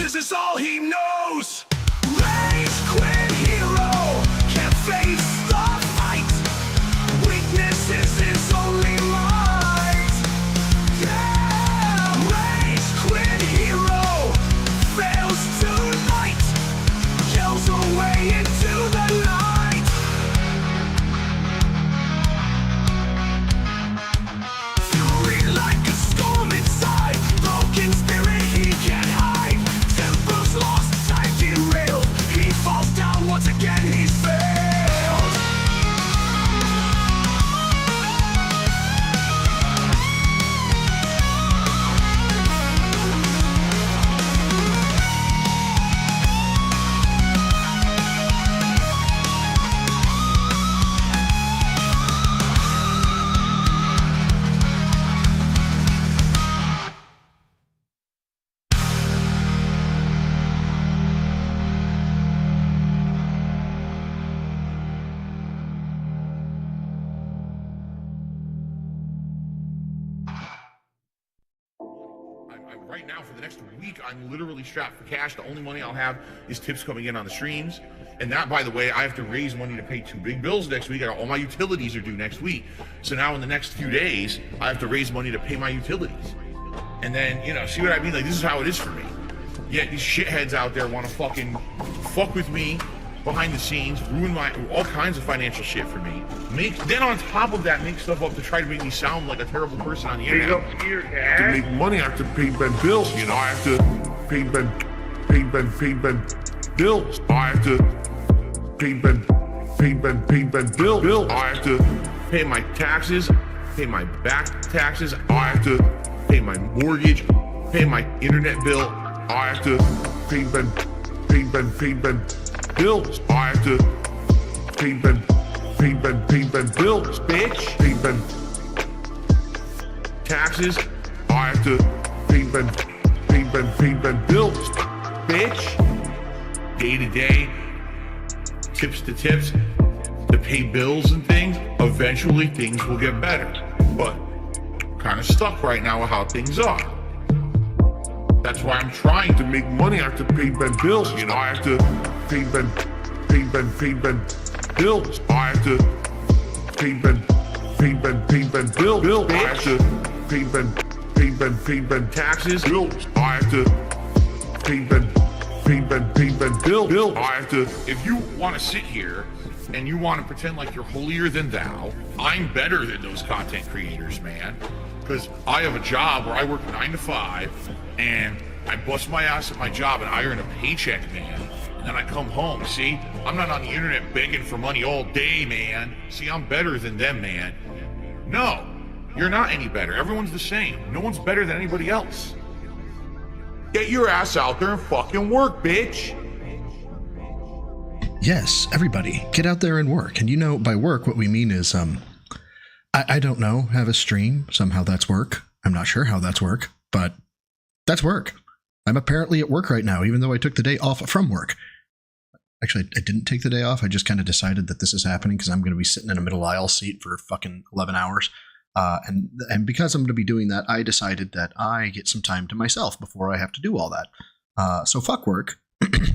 this is all he knows. Rage quit hero, can't face the fight. Weakness is his only light. Yeah, rage quit hero, fails tonight, kills away into the night. Fury like a storm inside, broken spirit he can't hide. Tempers lost, time derailed, he falls down once again, he's failed. Right now, for the next week, I'm literally strapped for cash. The only money I'll have is tips coming in on the streams. And that, by the way, I have to raise money to pay 2 big bills next week. All my utilities are due next week. So now in the next few days, I have to raise money to pay my utilities. And then, you know, see what I mean? Like, this is how it is for me. Yet these shitheads out there want to fucking fuck with me behind the scenes, ruin my all kinds of financial shit for me. Then on top of that, make stuff up to try to make me sound like a terrible person on the internet. To make money, I have to pay Ben bills. You know, I have to pay Ben bills. I have to pay Ben bills. I have to Pay my taxes, pay my back taxes. I have to Pay my mortgage, pay my internet bill. I have to pay Ben bills. I have to pay Ben bills, Bitch. pay Ben Taxes, I have to pay Ben bills. bitch. Day to day, tips to tips, to pay bills and things. Eventually things will get better. But kind of stuck right now with how things are. That's why I'm trying To make money, I have to pay Ben bills. You know, I have to pay Ben bills. I have to pay Ben bills. I have to pay Ben taxes, bills. I have to pay Ben bills. I have to. if you want to sit here and you want to pretend like you're holier than thou, I'm better than those content creators, man. Because I have a job where I work 9 to 5 and I bust my ass at my job and I earn a paycheck, man. And then I come home. See, I'm not on the internet begging for money all day, man. See, I'm better than them, man. No, you're not any better. Everyone's the same. No one's better than anybody else. Get your ass out there and fucking work, bitch. Yes, everybody, get out there and work. And you know, by work, what we mean is, I don't know, have a stream. Somehow that's work. I'm not sure how that's work, but that's work. I'm apparently at work right now, even though I took the day off from work. Actually, I didn't take the day off. I just kind of decided that this is happening because I'm going to be sitting in a middle aisle seat for fucking 11 hours. And because I'm going to be doing that, I decided that I get some time to myself before I have to do all that. So fuck work.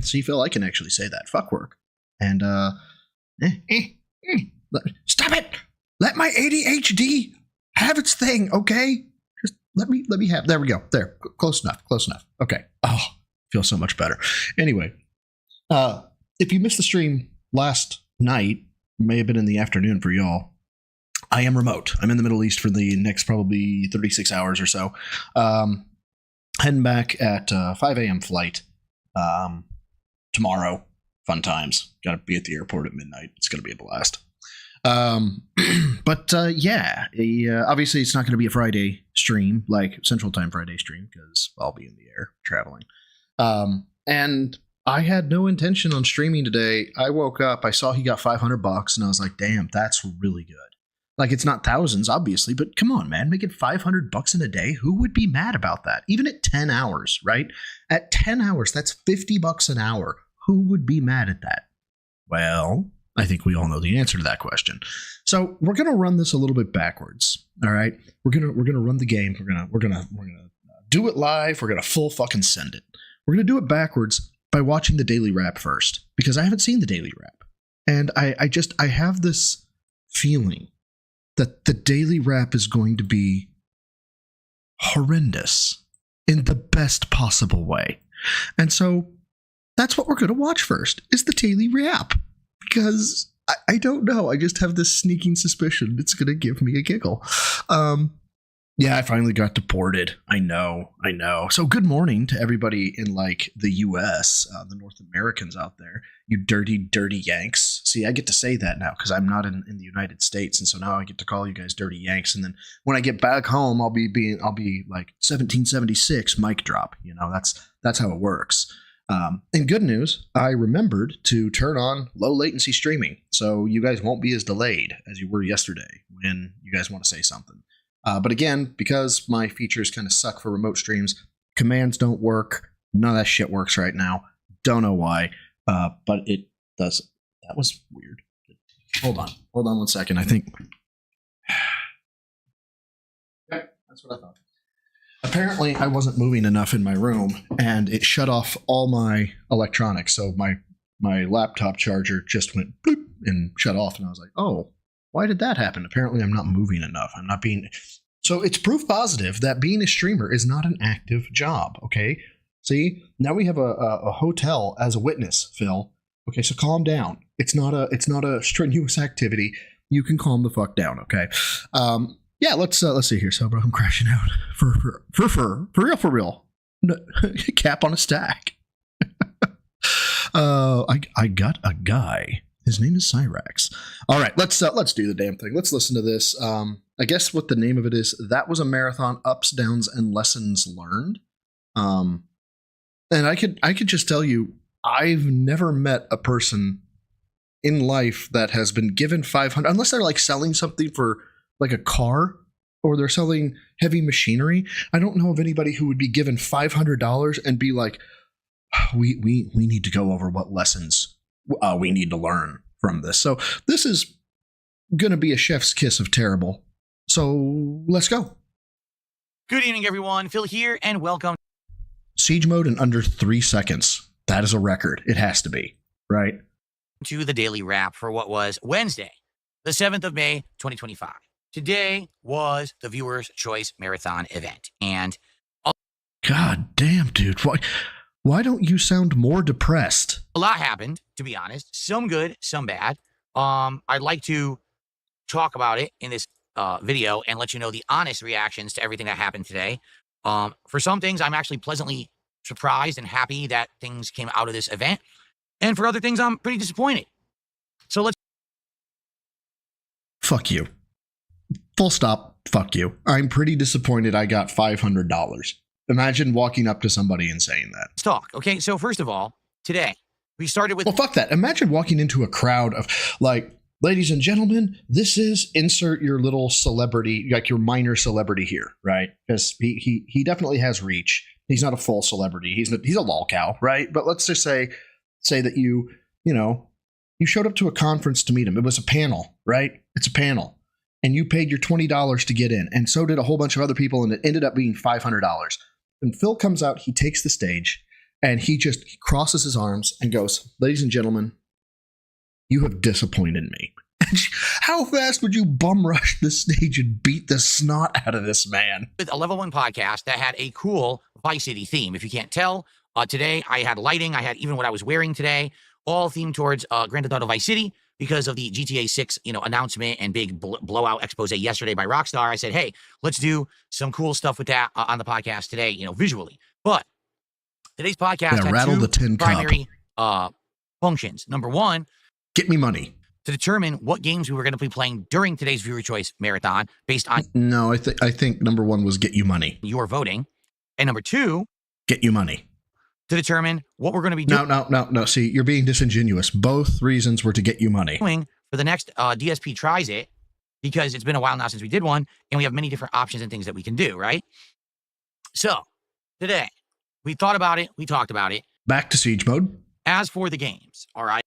See, Phil, I can actually say that. Fuck work. And, stop it! Let my ADHD have its thing, okay? Just let me have, there we go. There, close enough. Okay. Oh, feels so much better. Anyway, if you missed the stream last night, may have been in the afternoon for y'all. I am remote. I'm in the Middle East for the next probably 36 hours or so. Heading back at 5 a.m. flight tomorrow. Fun times. Got to be at the airport at midnight. It's going to be a blast. But obviously it's not going to be a Friday stream, like Central Time Friday stream, because I'll be in the air traveling. And I had no intention on streaming today. I woke up, I saw he got $500, and I was like, damn, that's really good. Like, it's not thousands, obviously, but come on, man, making $500 in a day. Who would be mad about that? Even at 10 hours, right? At 10 hours, that's $50 an hour. Who would be mad at that? Well, I think we all know the answer to that question. So we're gonna run this a little bit backwards. All right, we're gonna run the game. We're gonna do it live. We're gonna full fucking send it. We're going to do it backwards by watching the Daily Wrap first, because I haven't seen the Daily Wrap. And I have this feeling that the Daily Wrap is going to be horrendous in the best possible way. And so that's what we're going to watch first, is the Daily Wrap. Because I don't know. I just have this sneaking suspicion it's going to give me a giggle. Yeah, I finally got deported. I know. So good morning to everybody in like the U.S., the North Americans out there. You dirty, dirty Yanks. See, I get to say that now because I'm not in the United States, and so now I get to call you guys dirty Yanks. And then when I get back home, I'll be like 1776 mic drop. You know, that's how it works. And good news, I remembered to turn on low latency streaming, so you guys won't be as delayed as you were yesterday when you guys want to say something. But again, because my features kind of suck for remote streams, commands don't work. None of that shit works right now. Don't know why, but it does. That was weird. Hold on 1 second. I think. Okay, that's what I thought. Apparently, I wasn't moving enough in my room, and it shut off all my electronics. So my laptop charger just went bloop and shut off, and I was like, oh. Why did that happen? Apparently, I'm not moving enough. I'm not being... So it's proof positive that being a streamer is not an active job, okay? See? Now we have a hotel as a witness, Phil. Okay, so calm down. It's not a strenuous activity. You can calm the fuck down, okay? Yeah, let's see here. So, bro, I'm crashing out. For real. No, cap on a stack. I got a guy. His name is Cyrax. All right, let's do the damn thing. Let's listen to this. I guess what the name of it is, that was a marathon, ups, downs, and lessons learned. And I could just tell you, I've never met a person in life that has been given 500, unless they're like selling something for like a car or they're selling heavy machinery. I don't know of anybody who would be given $500 and be like, we need to go over what lessons we need to learn from this. So this is going to be a chef's kiss of terrible. So let's go. Good evening, everyone. Phil here, and welcome. Siege mode in under 3 seconds. That is a record. It has to be, right? To the Daily Wrap for what was Wednesday, the 7th of May, 2025. Today was the Viewer's Choice Marathon event. And God damn, dude. Why don't you sound more depressed? a lot happened, to be honest. Some good, some bad. I'd like to talk about it in this video and let you know the honest reactions to everything that happened today. For some things, I'm actually pleasantly surprised and happy that things came out of this event. And for other things, I'm pretty disappointed. So let's... Fuck you. Full stop. Fuck you. I'm pretty disappointed I got $500. Imagine walking up to somebody and saying that. Let's talk. Okay, so first of all, today, we started with... Well, fuck that. Imagine walking into a crowd of, like, ladies and gentlemen, this is insert your little celebrity, like your minor celebrity here, right? Because he definitely has reach. He's not a full celebrity. He's a lol cow, right? But let's just say that you showed up to a conference to meet him. It was a panel, right? It's a panel. And you paid your $20 to get in. And so did a whole bunch of other people. And it ended up being $500. And Phil comes out, he takes the stage, and he crosses his arms and goes, ladies and gentlemen, you have disappointed me. How fast would you bum rush the stage and beat the snot out of this man? With a level 1 podcast that had a cool Vice City theme. If you can't tell, today I had lighting. I had even what I was wearing today, all themed towards Grand Theft Auto Vice City because of the GTA 6, announcement and big blowout expose yesterday by Rockstar. I said, hey, let's do some cool stuff with that on the podcast today, visually. But today's podcast had two primary functions. Number one, get me money. To determine what games we were going to be playing during today's Viewer Choice Marathon based on... No, I think number one was get you money. Your voting. And number two... Get you money. To determine what we're going to be doing... No. See, you're being disingenuous. Both reasons were to get you money. For the next DSP Tries It, because it's been a while now since we did one, and we have many different options and things that we can do, right? So, today, we thought about it, we talked about it. Back to siege mode. As for the games, all right?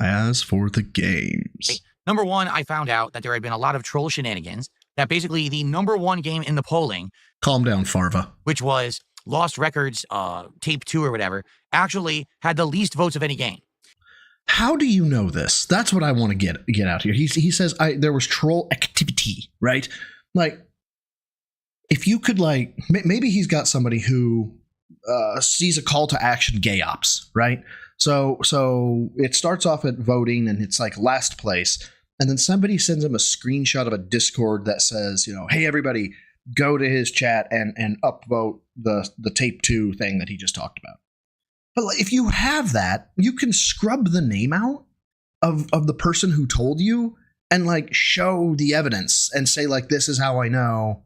As for the games. Okay. Number one, I found out that there had been a lot of troll shenanigans, that basically the number one game in the polling... Calm down, Farva. Which was Lost Records, tape 2 or whatever, actually had the least votes of any game. How do you know this? That's what I want to get out here. He says there was troll activity, right? Like, if you could, like, maybe he's got somebody who sees a call to action gay ops, right? So it starts off at voting and it's like last place. And then somebody sends him a screenshot of a Discord that says, you know, hey, everybody, go to his chat and upvote the tape 2 thing that he just talked about. But like, if you have that, you can scrub the name out of the person who told you and like show the evidence and say like, this is how I know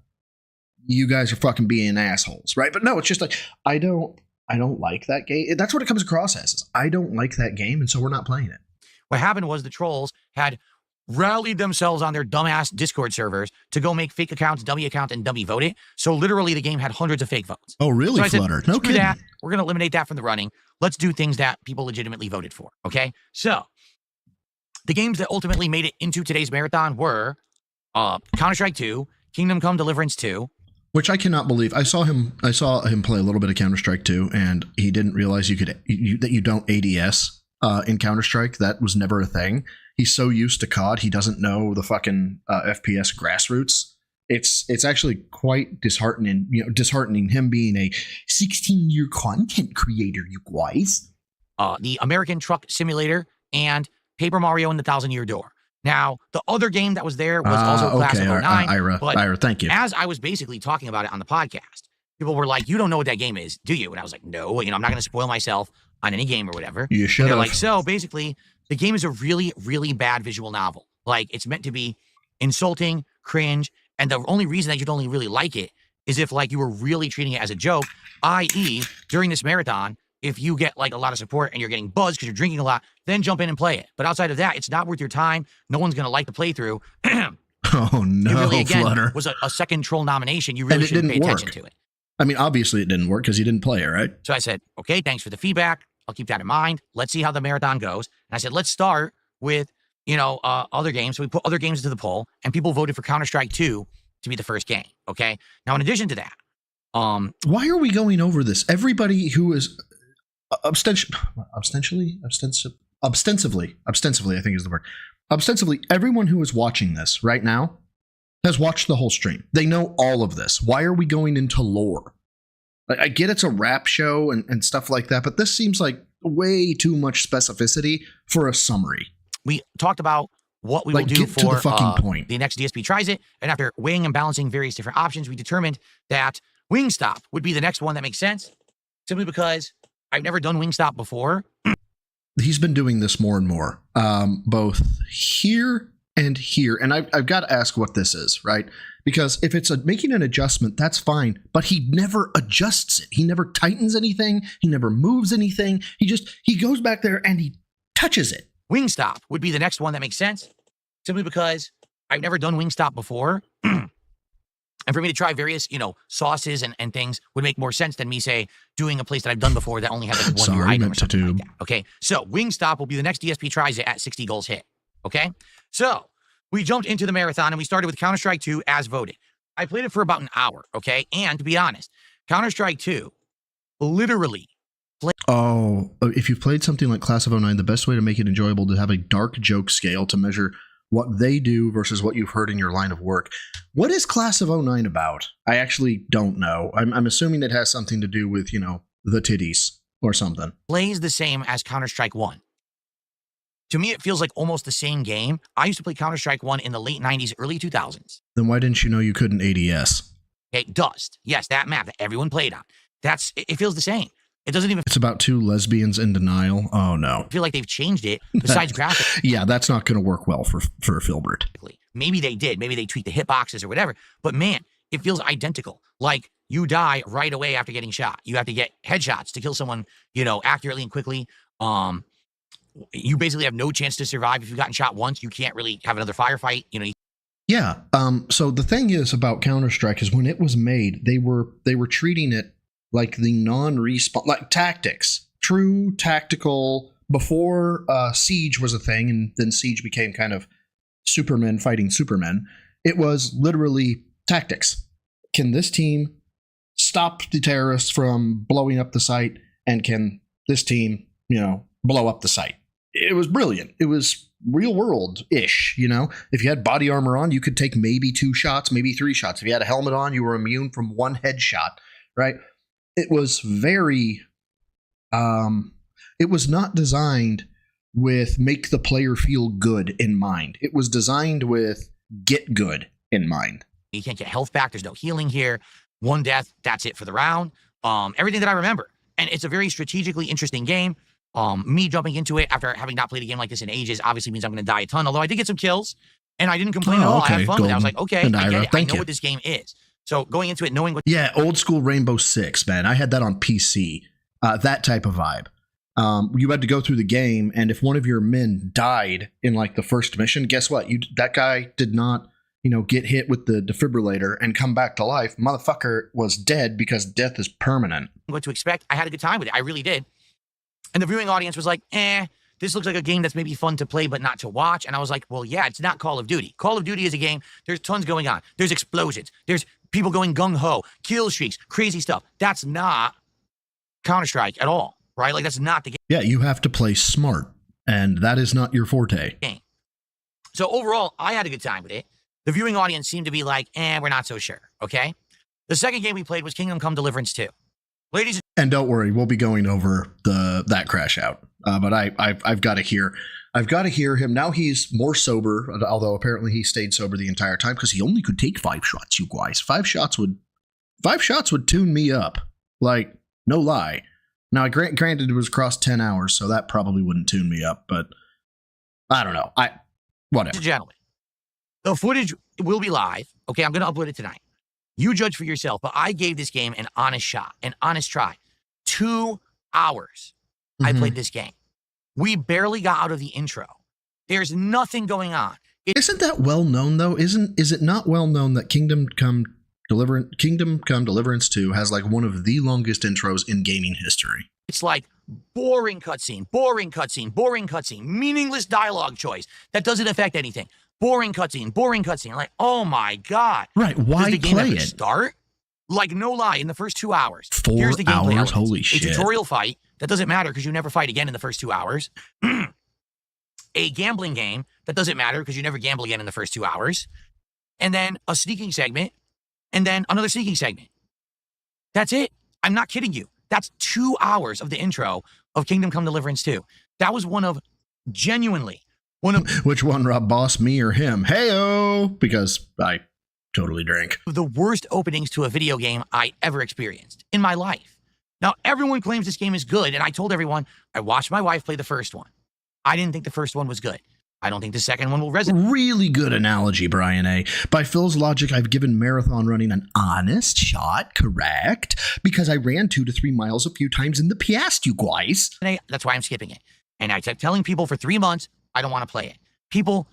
you guys are fucking being assholes, right? But no, it's just like, I don't like that game. That's what it comes across as. Is I don't like that game, and so we're not playing it. What happened was the trolls had rallied themselves on their dumbass Discord servers to go make fake accounts, dummy account, and dummy vote it. So literally the game had hundreds of fake votes. Oh, really, so I Flutter? Said, no kidding. kidding. That. We're going to eliminate that from the running. Let's do things that people legitimately voted for, okay? So the games that ultimately made it into today's marathon were Counter-Strike 2, Kingdom Come Deliverance 2. Which I cannot believe. I saw him play a little bit of Counter-Strike 2, and he didn't realize that you don't ADS in Counter-Strike. That was never a thing. He's so used to COD, he doesn't know the fucking FPS grassroots. It's actually quite disheartening. Disheartening him being a 16-year content creator, you guys. The American Truck Simulator and Paper Mario and the Thousand-Year Door. Now, the other game that was there was also Class of 09. Ira, thank you. As I was basically talking about it on the podcast, people were like, you don't know what that game is, do you? And I was like, no, I'm not going to spoil myself on any game or whatever. You should have. They're like, so basically, the game is a really, really bad visual novel. Like, it's meant to be insulting, cringe, and the only reason that you'd only really like it is if, like, you were really treating it as a joke, i.e., during this marathon, if you get like a lot of support and you're getting buzzed because you're drinking a lot, then jump in and play it. But outside of that, it's not worth your time. No one's going to like the playthrough. Oh, no, it really, again, Flutter. was a second troll nomination. You really shouldn't pay attention to it. I mean, obviously it didn't work because you didn't play it, right? So I said, okay, thanks for the feedback. I'll keep that in mind. Let's see how the marathon goes. And I said, let's start with, other games. So we put other games into the poll, and people voted for Counter-Strike 2 to be the first game, okay? Now, in addition to that... why are we going over this? Everybody who is... ostensively, I think is the word. Ostensibly, everyone who is watching this right now has watched the whole stream. They know all of this. Why are we going into lore? I get it's a rap show and stuff like that, but this seems like way too much specificity for a summary. We talked about what we will do for to the fucking point. The next DSP tries it, and after weighing and balancing various different options, we determined that Wingstop would be the next one that makes sense, simply because I've never done Wingstop before. He's been doing this more and more, both here and here. And I've got to ask what this is, right? Because if it's making an adjustment, that's fine. But he never adjusts it. He never tightens anything. He never moves anything. He goes back there and he touches it. Wingstop would be the next one that makes sense, simply because I've never done Wingstop before. And for me to try various, sauces and things would make more sense than me, say, doing a place that I've done before that only has like one new item or something like that. Okay, so Wingstop will be the next DSP tries it at 60 goals hit. Okay, so we jumped into the marathon and we started with Counter-Strike 2 as voted. I played it for about an hour, okay? And to be honest, Counter-Strike 2 literally... if you've played something like Class of 09, the best way to make it enjoyable is to have a dark joke scale to measure what they do versus what you've heard in your line of work. What is Class of 09 about? I actually don't know. I'm assuming it has something to do with, the titties or something. Plays the same as Counter-Strike 1. To me, it feels like almost the same game. I used to play Counter-Strike 1 in the late 90s, early 2000s. Then why didn't you know you couldn't ADS? Okay, Dust. Yes, that map that everyone played on. It feels the same. It doesn't even... It's about two lesbians in denial. Oh, no. I feel like they've changed it besides graphics. Yeah, that's not going to work well for Filbert. Maybe they did. Maybe they tweaked the hitboxes or whatever. But man, it feels identical. Like you die right away after getting shot. You have to get headshots to kill someone, accurately and quickly. You basically have no chance to survive. If you've gotten shot once, you can't really have another firefight. Yeah. So the thing is about Counter-Strike is when it was made, they were treating it like the non-respawn, like tactics, true tactical, before Siege was a thing, and then Siege became kind of Supermen fighting Supermen. It was literally tactics. Can this team stop the terrorists from blowing up the site, and can this team, blow up the site? It was brilliant. It was real world-ish, If you had body armor on, you could take maybe 2 shots, maybe 3 shots. If you had a helmet on, you were immune from 1 headshot, right? It was very... it was not designed with make the player feel good in mind. It was designed with get good in mind. You can't get health back. There's no healing here. 1 death, that's it for the round. Everything that I remember. And it's a very strategically interesting game. Me jumping into it after having not played a game like this in ages obviously means I'm going to die a ton, although I did get some kills, and I didn't complain at all. I had fun with it. I was like, okay, I get it. I know what this game is. So going into it, knowing what... Yeah, old school Rainbow Six, man. I had that on PC. That type of vibe. You had to go through the game, and if one of your men died in like the first mission, guess what? That guy did not, get hit with the defibrillator and come back to life. Motherfucker was dead because death is permanent. What to expect. I had a good time with it. I really did. And the viewing audience was like, this looks like a game that's maybe fun to play but not to watch. And I was like, well, yeah, it's not Call of Duty. Call of Duty is a game. There's tons going on. There's explosions. There's people going gung-ho, kill streaks, crazy stuff. That's not Counter-Strike at all, right? Like, that's not the game. Yeah, you have to play smart, and that is not your forte. So overall, I had a good time with it. The viewing audience seemed to be like, we're not so sure, okay? The second game we played was Kingdom Come Deliverance 2. Ladies and don't worry, we'll be going over that crash out. But I've got to hear him. Now he's more sober, although apparently he stayed sober the entire time because he only could take 5 shots, you guys. 5 shots would tune me up. Like, no lie. Now, granted, it was across 10 hours, so that probably wouldn't tune me up, but I don't know. Whatever. Gentlemen, the footage will be live. Okay, I'm going to upload it tonight. You judge for yourself, but I gave this game an honest shot, an honest try. 2 hours I played this game. We barely got out of the intro. There's nothing going on. Isn't that well known, though? Is it not well known that Kingdom Come Deliverance 2 has like one of the longest intros in gaming history? It's like boring cutscene, boring cutscene, boring cutscene, meaningless dialogue choice that doesn't affect anything. Boring cutscene, boring cutscene. Like, oh my God. Right, why Does the game play ever it? Start? Like, no lie, in the first 2 hours. 4 here's the gameplay hours? elements. Holy A shit. tutorial fight that doesn't matter because you never fight again in the first 2 hours. A gambling game that doesn't matter because you never gamble again in the first 2 hours. And then a sneaking segment. And then another sneaking segment. That's it. I'm not kidding you. That's 2 hours of the intro of Kingdom Come Deliverance 2. That was genuinely one of... Which one, Rob Boss, me or him? Hey-o! Because I totally drank. The worst openings to a video game I ever experienced in my life. Now, everyone claims this game is good, and I told everyone, I watched my wife play the first one. I didn't think the first one was good. I don't think the second one will resonate. Really good analogy, Brian A. By Phil's logic, I've given marathon running an honest shot, correct? Because I ran 2 to 3 miles a few times in the past, you guys. That's why I'm skipping it. And I kept telling people for 3 months, I don't want to play it. People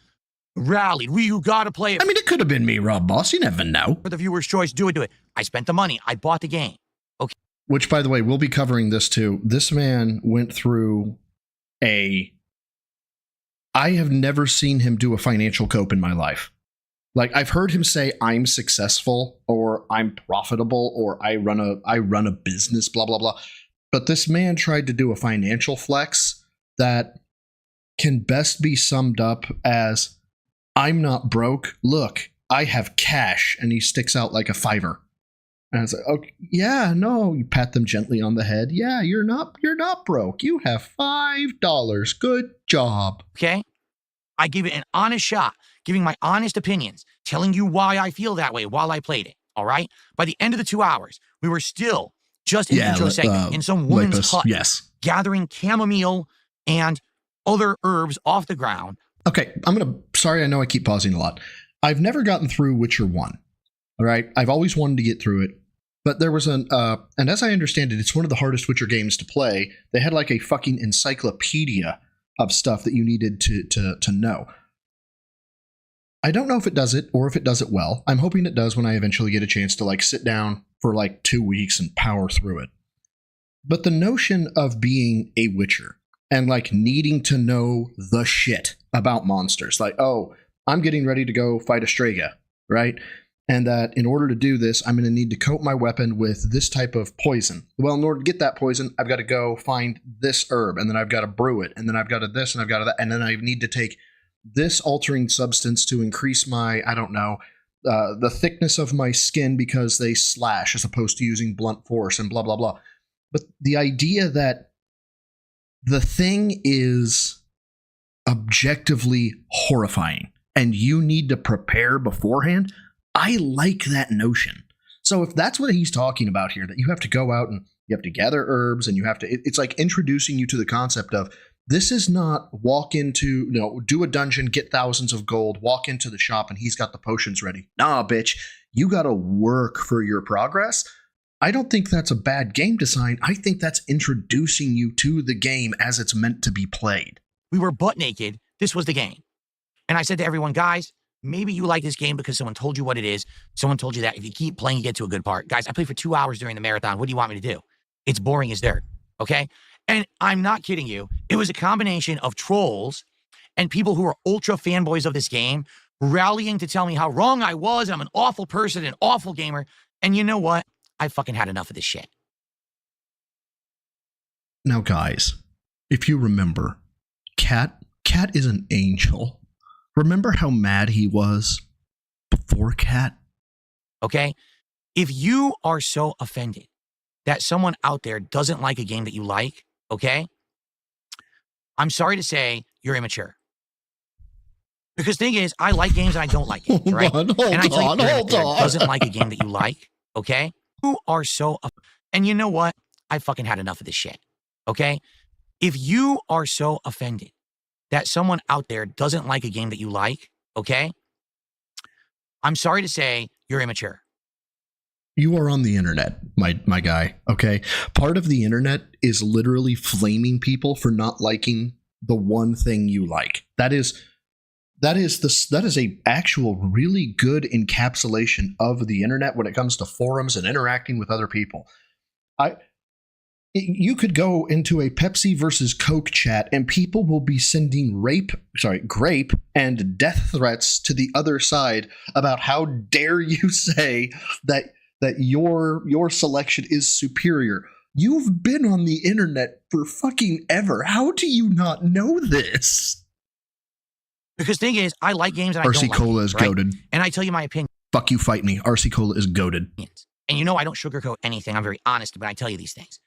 rallied. You got to play it. I mean, it could have been me, Rob Boss. You never know. For the viewer's choice, do it. I spent the money. I bought the game. Okay. Which, by the way, we'll be covering this too. This man went through I have never seen him do a financial cope in my life. Like, I've heard him say, I'm successful, or I'm profitable, or I run a business, blah, blah, blah. But this man tried to do a financial flex that can best be summed up as, I'm not broke. Look, I have cash. And he sticks out like a $5. And I was like, okay, yeah, no. You pat them gently on the head. Yeah, you're not broke. You have $5. Good job. Okay. I gave it an honest shot, giving my honest opinions, telling you why I feel that way while I played it. All right. By the end of the 2 hours, we were still just in the intro segment in some woman's hut, gathering chamomile and other herbs off the ground. Okay. Sorry, I know I keep pausing a lot. I've never gotten through Witcher 1. All right. I've always wanted to get through it. But there was and as I understand it, it's one of the hardest Witcher games to play. They had like a fucking encyclopedia of stuff that you needed to know. I don't know if it does it or if it does it well. I'm hoping it does when I eventually get a chance to like sit down for like 2 weeks and power through it. But the notion of being a Witcher and like needing to know the shit about monsters, like, oh, I'm getting ready to go fight a Strega, right? and that in order to do this, I'm going to need to coat my weapon with this type of poison. Well, in order to get that poison, I've got to go find this herb, and then I've got to brew it, and then I've got to this, and I've got to that, and then I need to take this altering substance to increase my, I don't know, the thickness of my skin because they slash as opposed to using blunt force and blah, blah, blah. But the idea that the thing is objectively horrifying and you need to prepare beforehand, I like that notion. So if that's what he's talking about here, that you have to go out and you have to gather herbs and you have to, it's like introducing you to the concept of this is not walk into, do a dungeon, get thousands of gold, walk into the shop and he's got the potions ready. Nah, bitch, you got to work for your progress. I don't think that's a bad game design. I think that's introducing you to the game as it's meant to be played. We were butt naked. This was the game. And I said to everyone, guys, maybe you like this game because someone told you what it is. Someone told you that if you keep playing, you get to a good part. Guys, I played for 2 hours during the marathon. What do you want me to do? It's boring as dirt. Okay? And I'm not kidding you. It was a combination of trolls and people who are ultra fanboys of this game rallying to tell me how wrong I was. And I'm an awful person, an awful gamer. And you know what? I fucking had enough of this shit. Now, guys, if you remember, Cat is an angel. Remember how mad he was before Cat? Okay? If you are so offended that someone out there doesn't like a game that you like, okay? I'm sorry to say you're immature. Because the thing is, I like games and I don't like games, right? Hold and I tell you, on. doesn't like a game that you like, okay? You are so, and you know what? I fucking had enough of this shit, okay? If you are so offended that someone out there doesn't like a game that you like, okay? I'm sorry to say you're immature. You are on the internet, my guy, okay? Part of the internet is literally flaming people for not liking the one thing you like. That is a actual really good encapsulation of the internet when it comes to forums and interacting with other people. You could go into a Pepsi versus Coke chat and people will be sending grape and death threats to the other side about how dare you say that your selection is superior. You've been on the internet for fucking ever. How do you not know this? Because the thing is, I like games and I RC don't like Cola games, is right? goated. And I tell you my opinion. Fuck you, fight me. RC Cola is goated. And you know I don't sugarcoat anything. I'm very honest, but I tell you these things.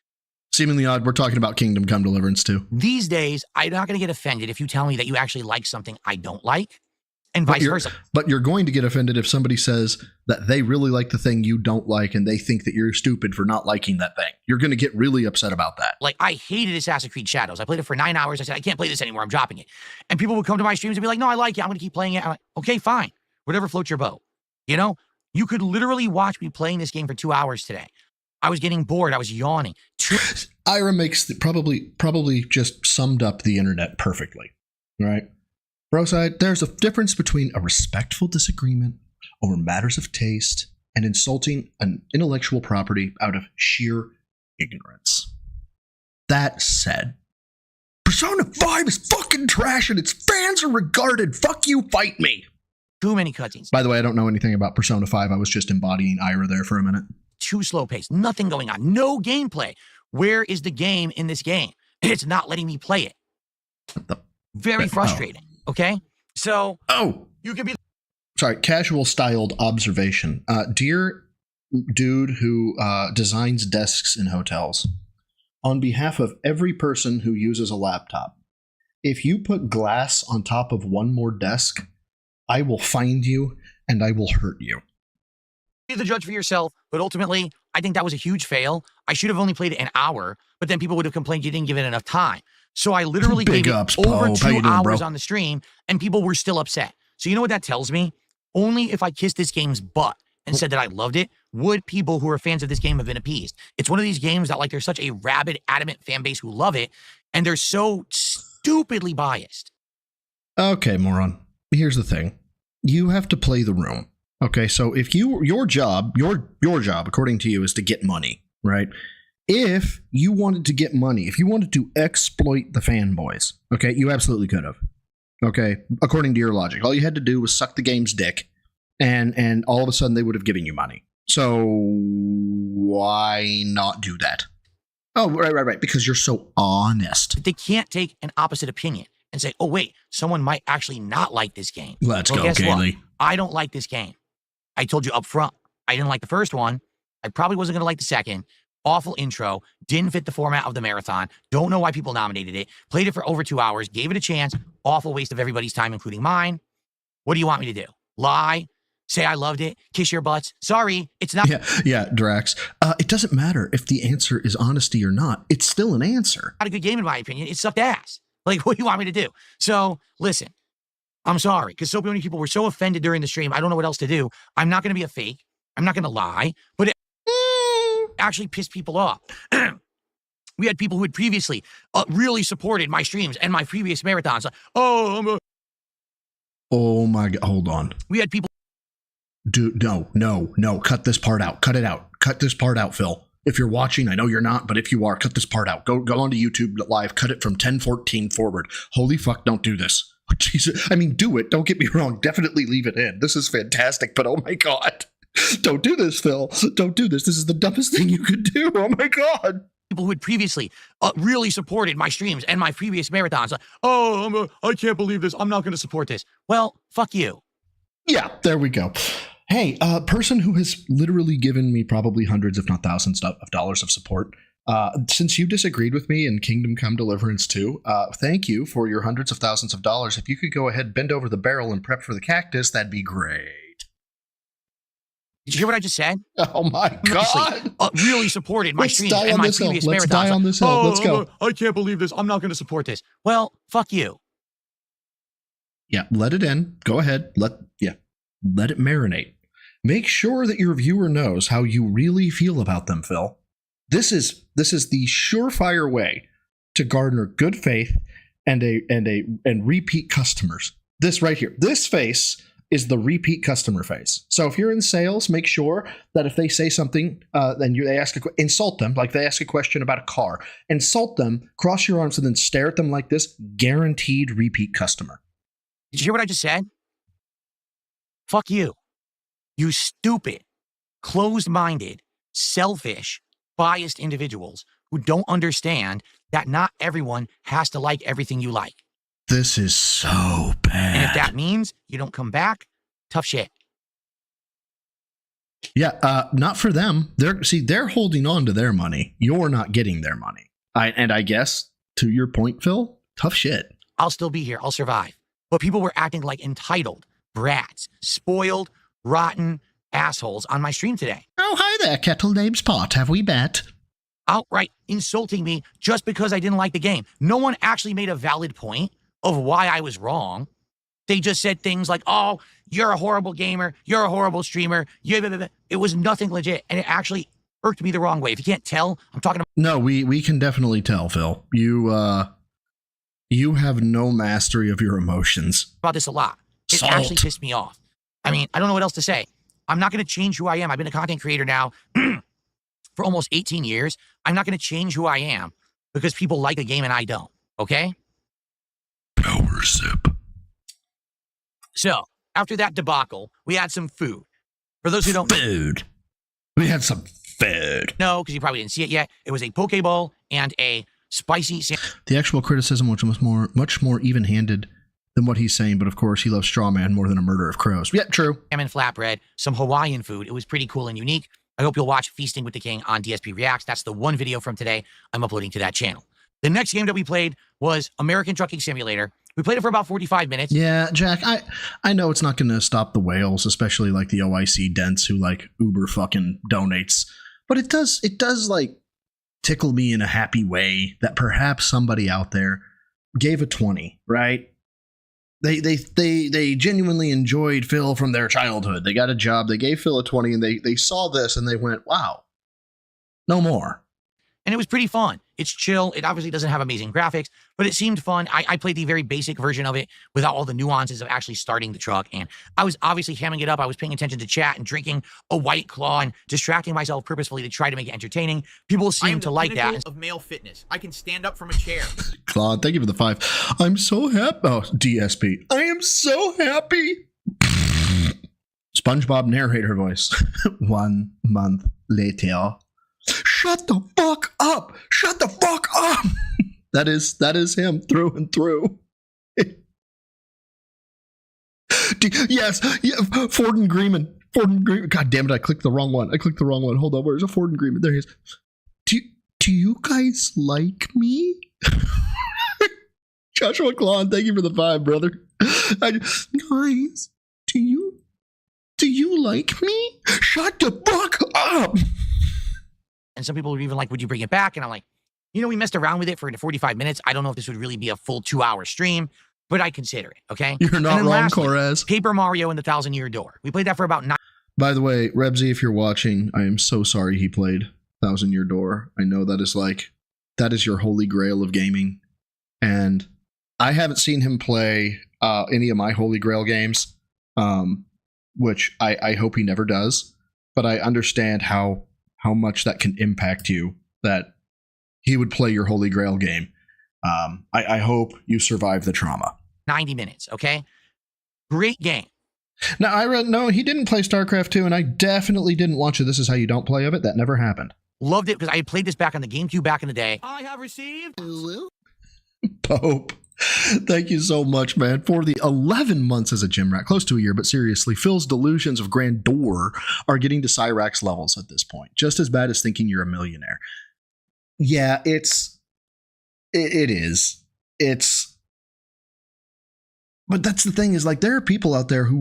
Seemingly odd. We're talking about Kingdom Come Deliverance too. These days, I'm not going to get offended if you tell me that you actually like something I don't like, and vice versa. But you're going to get offended if somebody says that they really like the thing you don't like and they think that you're stupid for not liking that thing. You're going to get really upset about that. Like, I hated Assassin's Creed Shadows. I played it for 9 hours. I said, I can't play this anymore. I'm dropping it. And people would come to my streams and be like, no, I like it. I'm going to keep playing it. I'm like, okay, fine. Whatever floats your boat. You know, you could literally watch me playing this game for 2 hours today. I was getting bored. I was yawning. Ira makes probably just summed up the internet perfectly, right? Broside, there's a difference between a respectful disagreement over matters of taste and insulting an intellectual property out of sheer ignorance. That said, Persona 5 is fucking trash and its fans are regarded. Fuck you, fight me. Too many cutscenes. By the way, I don't know anything about Persona 5. I was just embodying Ira there for a minute. Too slow paced. Nothing going on. No gameplay. Where is the game in this game? It's not letting me play it. Very frustrating. Okay? So, you can be... Sorry, casual styled observation. Dear dude who designs desks in hotels, on behalf of every person who uses a laptop, if you put glass on top of one more desk, I will find you and I will hurt you. Be the judge for yourself, but ultimately, I think that was a huge fail. I should have only played it an hour, but then people would have complained you didn't give it enough time. So I literally gave it over 2 hours on the stream, and people were still upset. So you know what that tells me? Only if I kissed this game's butt and said that I loved it, would people who are fans of this game have been appeased. It's one of these games that, like, there's such a rabid, adamant fan base who love it, and they're so stupidly biased. Okay, moron. Here's the thing. You have to play the room. Okay, so if your job, according to you, is to get money, right? If you wanted to get money, if you wanted to exploit the fanboys, okay, you absolutely could have. Okay, according to your logic, all you had to do was suck the game's dick, and all of a sudden they would have given you money. So why not do that? Oh, right. Because you're so honest. They can't take an opposite opinion and say, oh, wait, someone might actually not like this game. Let's go, guess Kaylee. what? I don't like this game. I told you up front, I didn't like the first one. I probably wasn't going to like the second. Awful intro. Didn't fit the format of the marathon. Don't know why people nominated it. Played it for over 2 hours. Gave it a chance. Awful waste of everybody's time, including mine. What do you want me to do? Lie? Say I loved it? Kiss your butts? Sorry, it's not. Yeah, Drax. It doesn't matter if the answer is honesty or not. It's still an answer. Not a good game, in my opinion. It sucked ass. Like, what do you want me to do? So, listen, I'm sorry, because so many people were so offended during the stream. I don't know what else to do. I'm not going to be a fake. I'm not going to lie, but it actually pissed people off. We had people who had previously really supported my streams and my previous marathons. Like, oh my God. Hold on. We had people. Dude, no. Cut this part out. Cut it out. Cut this part out, Phil. If you're watching, I know you're not, but if you are, cut this part out. Go onto YouTube Live. Cut it from 10:14 forward. Holy fuck, don't do this. Jesus. I mean, do it. Don't get me wrong. Definitely leave it in. This is fantastic, but oh my God. Don't do this, Phil. Don't do this. This is the dumbest thing you could do. Oh my God. People who had previously really supported my streams and my previous marathons. Like, oh, I can't believe this. I'm not going to support this. Well, fuck you. Yeah, there we go. Hey, a person who has literally given me probably hundreds, if not thousands of dollars of support. Since you disagreed with me in Kingdom Come Deliverance 2, thank you for your hundreds of thousands of dollars. If you could go ahead, bend over the barrel and prep for the cactus, that'd be great. Did you hear what I just said? Oh my God. Really supported my streams and my previous marathons. Let's die on this hill. Let's go. I can't believe this. I'm not going to support this. Well, fuck you. Yeah, let it in. Go ahead. Let it marinate. Make sure that your viewer knows how you really feel about them, Phil. This is the surefire way to garner good faith and repeat customers. This right here. This face is the repeat customer face. So if you're in sales, make sure that if they say something, insult them, like they ask a question about a car, insult them, cross your arms, and then stare at them like this. Guaranteed repeat customer. Did you hear what I just said? Fuck you. You stupid, closed-minded, selfish, biased individuals who don't understand that not everyone has to like everything you like. This is so bad. And if that means you don't come back, tough shit. Yeah, not for them. They're holding on to their money. You're not getting their money. I guess, to your point, Phil, tough shit. I'll still be here. I'll survive. But people were acting like entitled, brats, spoiled, rotten assholes on my stream today. Oh, hi there, kettle name's Pot. Have we met? Outright insulting me just because I didn't like the game. No one actually made a valid point of why I was wrong. They just said things like, oh, you're a horrible gamer. You're a horrible streamer. It was nothing legit. And it actually irked me the wrong way. If you can't tell, I'm talking about. No, we can definitely tell, Phil. You have no mastery of your emotions. About this a lot. It actually pissed me off. I mean, I don't know what else to say. I'm not going to change who I am. I've been a content creator now for almost 18 years. I'm not going to change who I am because people like a game and I don't. Okay? Power sip. So, after that debacle, we had some food. For those who don't know. We had some food. No, because you probably didn't see it yet. It was a poke bowl and a spicy The actual criticism, which was much more even-handed than what he's saying, but of course he loves Strawman more than a murder of crows. Yeah, true. salmon flatbread, some Hawaiian food. It was pretty cool and unique. I hope you'll watch Feasting with the King on DSP Reacts. That's the one video from today I'm uploading to that channel. The next game that we played was American Trucking Simulator. We played it for about 45 minutes. Yeah, Jack, I know it's not going to stop the whales, especially like the OIC dents who like Uber fucking donates, but it does like tickle me in a happy way that perhaps somebody out there gave a 20, right? They genuinely enjoyed Phil from their childhood. They got a job. They gave Phil a 20 and they saw this and they went, wow, no more. And it was pretty fun. It's chill. It obviously doesn't have amazing graphics, but it seemed fun. I played the very basic version of it without all the nuances of actually starting the truck. And I was obviously hamming it up. I was paying attention to chat and drinking a White Claw and distracting myself purposefully to try to make it entertaining. People seem to like that. Of male fitness. I can stand up from a chair. Claude, thank you for the 5. I'm so happy. Oh, DSP. I am so happy. SpongeBob narrator voice. 1 month later. Shut the fuck up! Shut the fuck up! that is him through and through. Yes, yeah, Ford and Greenman. God damn it! I clicked the wrong one. Hold on, where's a Ford and Greenman? There he is. Do you guys like me? Joshua Klon, thank you for the 5, brother. Guys, do you like me? Shut the fuck up! And some people were even like, would you bring it back? And I'm like, we messed around with it for 45 minutes. I don't know if this would really be a full 2-hour stream, but I consider it, okay? You're not wrong, lastly, Corez. Paper Mario and the 1,000-Year Door. We played that for about 9. By the way, Rebsy, if you're watching, I am so sorry he played 1,000-Year Door. I know that is your holy grail of gaming. And I haven't seen him play any of my holy grail games, which I hope he never does. But I understand how much that can impact you, that he would play your holy grail game. I hope you survive the trauma. 90 minutes, okay? Great game. Now, no, he didn't play StarCraft 2, and I definitely didn't watch it. This is how you don't play of it. That never happened. Loved it because I had played this back on the GameCube back in the day. I have received... Pope, thank you so much, man, for the 11 months as a gym rat. Close to a year, but seriously, Phil's delusions of grandeur are getting to Cyrax levels at this point. Just as bad as thinking you're a millionaire. Yeah, it is. But that's the thing, is like, there are people out there who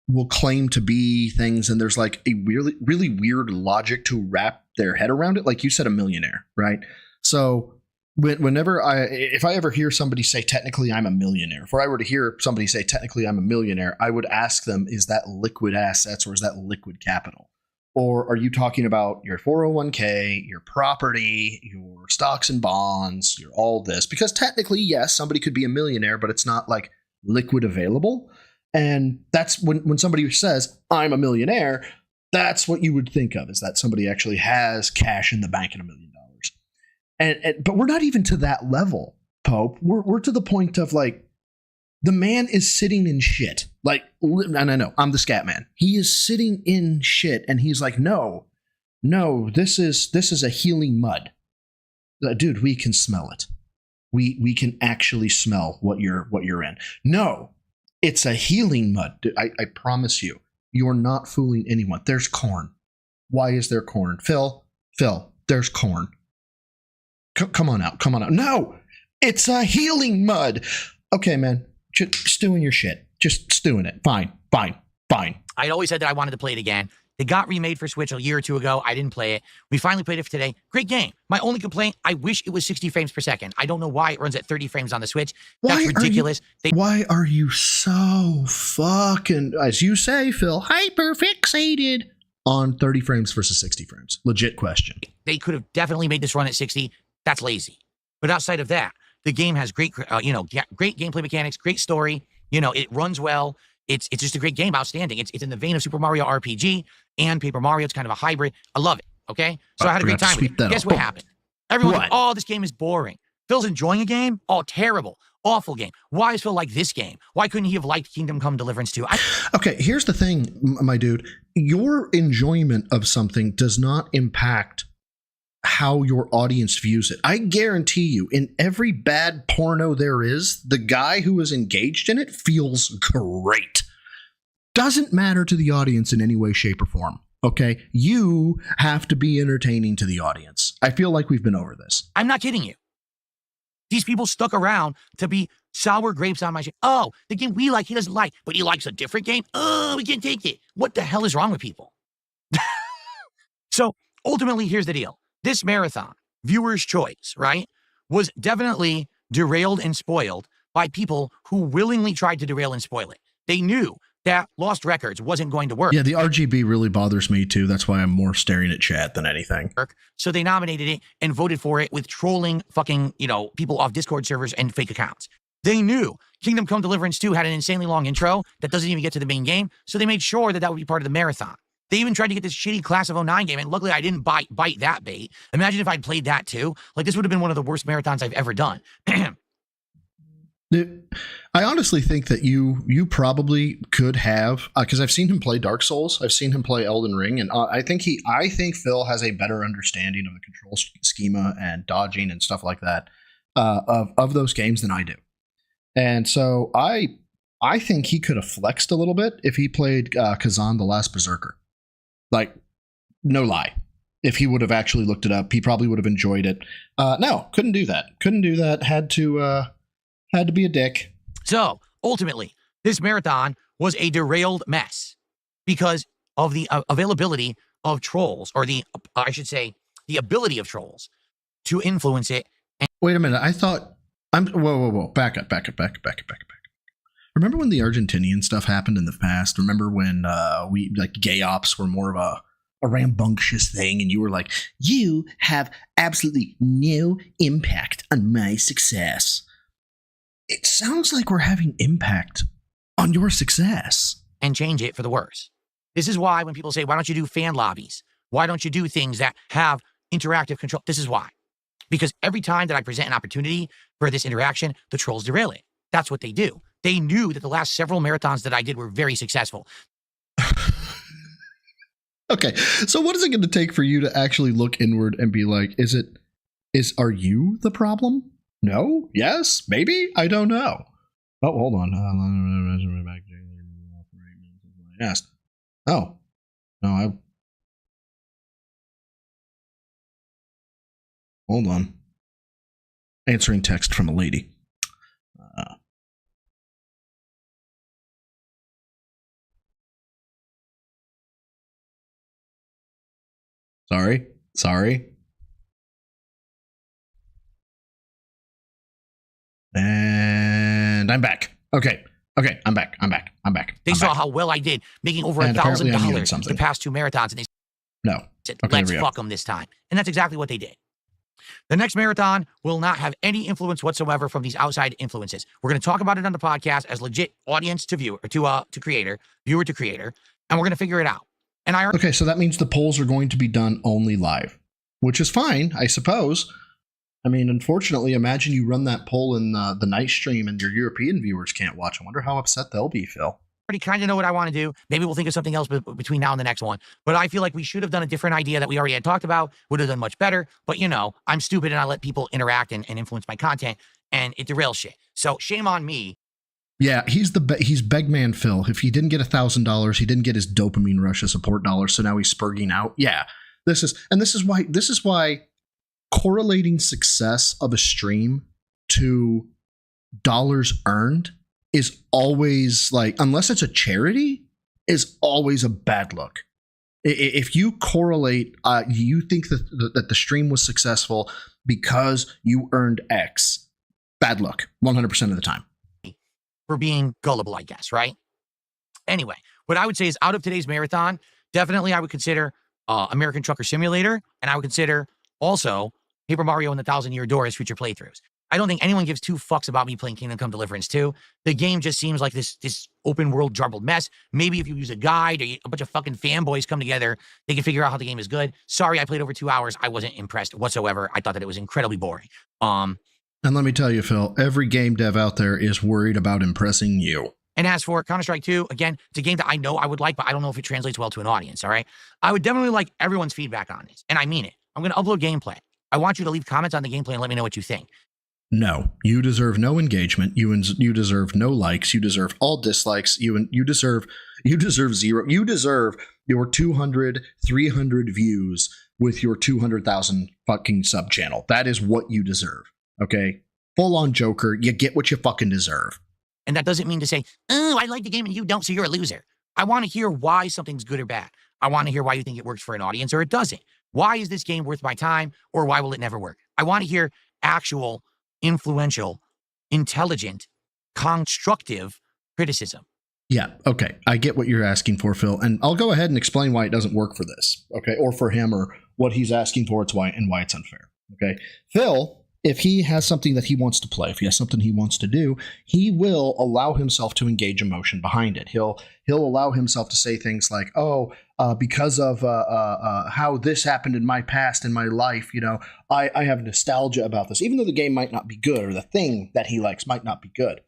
will claim to be things, and there's like a really, really weird logic to wrap their head around it. Like you said, a millionaire, right? So if I ever hear somebody say, technically I'm a millionaire, if I were to hear somebody say, technically I'm a millionaire, I would ask them, is that liquid assets or is that liquid capital? Or are you talking about your 401k, your property, your stocks and bonds, your all this? Because technically, yes, somebody could be a millionaire, but it's not like liquid available. And that's when somebody says, I'm a millionaire, that's what you would think of, is that somebody actually has cash in the bank and $1 million. But we're not even to that level, Pope. We're to the point of, like, the man is sitting in shit. Like, and I know, I'm the scat man. He is sitting in shit, and he's like, no, this is a healing mud. Dude, we can smell it. We can actually smell what you're in. No, it's a healing mud. Dude, I promise you, you're not fooling anyone. There's corn. Why is there corn? Phil, there's corn. Come on out. No, it's a healing mud. Okay, man, just stew in your shit. Just stew in it. Fine. I'd always said that I wanted to play it again. It got remade for Switch a year or two ago. I didn't play it. We finally played it for today. Great game. My only complaint, I wish it was 60 frames per second. I don't know why it runs at 30 frames on the Switch. That's ridiculous. Why are you so fucking, as you say, Phil, hyper fixated on 30 frames versus 60 frames? Legit question. They could have definitely made this run at 60. That's lazy. But outside of that, the game has great, great gameplay mechanics, great story. It runs well. It's just a great game, outstanding. It's in the vein of Super Mario RPG and Paper Mario. It's kind of a hybrid. I love it, okay? So I had a great time with it. Guess what happened? Everyone's like, oh, this game is boring. Phil's enjoying a game? Oh, terrible. Awful game. Why is Phil like this game? Why couldn't he have liked Kingdom Come Deliverance 2? Okay, here's the thing, my dude. Your enjoyment of something does not impact how your audience views it. I guarantee you, in every bad porno there is, the guy who is engaged in it feels great. Doesn't matter to the audience in any way, shape, or form. Okay? You have to be entertaining to the audience. I feel like we've been over this. I'm not kidding you. These people stuck around to be sour grapes on my shit. Oh, the game we like, he doesn't like, but he likes a different game? Oh, we can't take it. What the hell is wrong with people? So, ultimately, here's the deal. This marathon, viewer's choice, right, was definitely derailed and spoiled by people who willingly tried to derail and spoil it. They knew that Lost Records wasn't going to work. Yeah, the RGB really bothers me too. That's why I'm more staring at chat than anything. So they nominated it and voted for it with trolling fucking, people off Discord servers and fake accounts. They knew Kingdom Come Deliverance 2 had an insanely long intro that doesn't even get to the main game, so they made sure that would be part of the marathon. They even tried to get this shitty Class of 09 game, and luckily I didn't bite that bait. Imagine if I'd played that too. Like, this would have been one of the worst marathons I've ever done. I honestly think that you probably could have, because I've seen him play Dark Souls, I've seen him play Elden Ring, and I think Phil has a better understanding of the control schema and dodging and stuff like that of those games than I do. And so I think he could have flexed a little bit if he played Kazan the Last Berserker. Like, no lie. If he would have actually looked it up, he probably would have enjoyed it. No, couldn't do that. Had to be a dick. So ultimately, this marathon was a derailed mess because of the availability of trolls, or I should say, the ability of trolls to influence it. Wait a minute. I thought whoa. Back up. Remember when the Argentinian stuff happened in the past? Remember when we like gay ops were more of a rambunctious thing, and you were like, you have absolutely no impact on my success. It sounds like we're having impact on your success. And change it for the worse. This is why when people say, why don't you do fan lobbies? Why don't you do things that have interactive control? This is why. Because every time that I present an opportunity for this interaction, the trolls derail it. That's what they do. They knew that the last several marathons that I did were very successful. Okay, so what is it going to take for you to actually look inward and be like, are you the problem? No? Yes? Maybe? I don't know. Oh, hold on. Yes. Oh. No, hold on. Answering text from a lady. Sorry. And I'm back. Okay, I'm back. They saw how well I did, making over $1,000 the past 2 marathons, and they said, let's fuck them this time. And that's exactly what they did. The next marathon will not have any influence whatsoever from these outside influences. We're going to talk about it on the podcast as legit audience to viewer, to creator, viewer to creator, and we're going to figure it out. And okay, so that means the polls are going to be done only live, which is fine, I suppose. I mean, unfortunately, imagine you run that poll in the night stream and your European viewers can't watch. I wonder how upset they'll be, Phil. Already kind of know what I want to do. Maybe we'll think of something else between now and the next one. But I feel like we should have done a different idea that we already had talked about. Would have done much better. But, I'm stupid and I let people interact and influence my content, and it derails shit. So shame on me. Yeah, he's Begman Phil. If he didn't get $1,000, he didn't get his dopamine rush of support dollars, so now he's spurging out. Yeah, this is why correlating success of a stream to dollars earned is always, like, unless it's a charity, is always a bad look. If you correlate, you think that the stream was successful because you earned X, bad luck 100% of the time. For being gullible, I guess, right? Anyway, what I would say is, out of today's marathon, definitely I would consider American Trucker Simulator, and I would consider also Paper Mario and the Thousand-Year Door as future playthroughs. I don't think anyone gives 2 fucks about me playing Kingdom Come Deliverance 2. The game just seems like this open world jumbled mess. Maybe if you use a guide or a bunch of fucking fanboys come together, they can figure out how the game is good. Sorry, I played over 2 hours. I wasn't impressed whatsoever. I thought that it was incredibly boring. And let me tell you, Phil, every game dev out there is worried about impressing you. And as for Counter-Strike 2, again, it's a game that I know I would like, but I don't know if it translates well to an audience, all right? I would definitely like everyone's feedback on this, and I mean it. I'm going to upload gameplay. I want you to leave comments on the gameplay and let me know what you think. No, you deserve no engagement. You deserve no likes. You deserve all dislikes. You deserve zero. You deserve your 200, 300 views with your 200,000 fucking sub channel. That is what you deserve. Okay? Full on Joker. You get what you fucking deserve. And that doesn't mean to say, oh, I like the game and you don't, so you're a loser. I want to hear why something's good or bad. I want to hear why you think it works for an audience or it doesn't. Why is this game worth my time, or why will it never work? I want to hear actual, influential, intelligent, constructive criticism. Yeah, okay. I get what you're asking for, Phil, and I'll go ahead and explain why it doesn't work for this, okay, or for him, or what he's asking for, why it's unfair, okay? Phil if he has something that he wants to play, if he has something he wants to do, he will allow himself to engage emotion behind it. He'll allow himself to say things like, because of how this happened in my past, in my life, I have nostalgia about this, even though the game might not be good or the thing that he likes might not be good.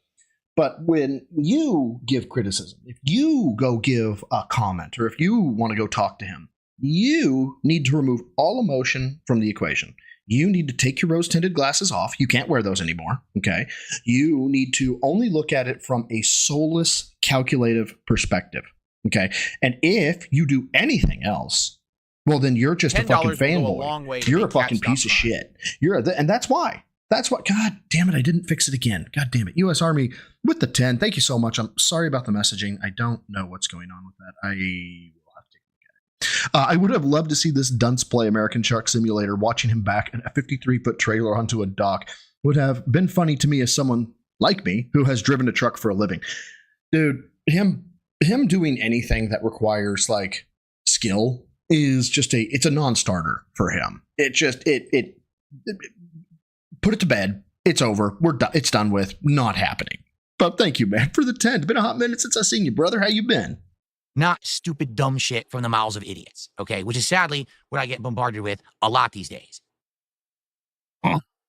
But when you give criticism, if you go give a comment, or if you want to go talk to him, you need to remove all emotion from the equation. You need to take your rose-tinted glasses off. You can't wear those anymore, okay? You need to only look at it from a soulless, calculative perspective, okay? And if you do anything else, well, then you're just a fucking fanboy. You're a fucking piece of shit. And that's why. That's what. God damn it! I didn't fix it again. God damn it! U.S. Army with the 10. Thank you so much. I'm sorry about the messaging. I don't know what's going on with that. I will have to take a look at it. I would have loved to see this dunce play American Truck Simulator. Watching him back a 53-foot trailer onto a dock would have been funny to me as someone like me who has driven a truck for a living. Dude, him doing anything that requires like skill is just it's a non-starter for him. It put it to bed. It's over. We're done. It's done with. Not happening. But thank you, man, for the 10. It's been a hot minute since I've seen you, brother. How you been? Not stupid, dumb shit from the mouths of idiots, okay? Which is sadly what I get bombarded with a lot these days.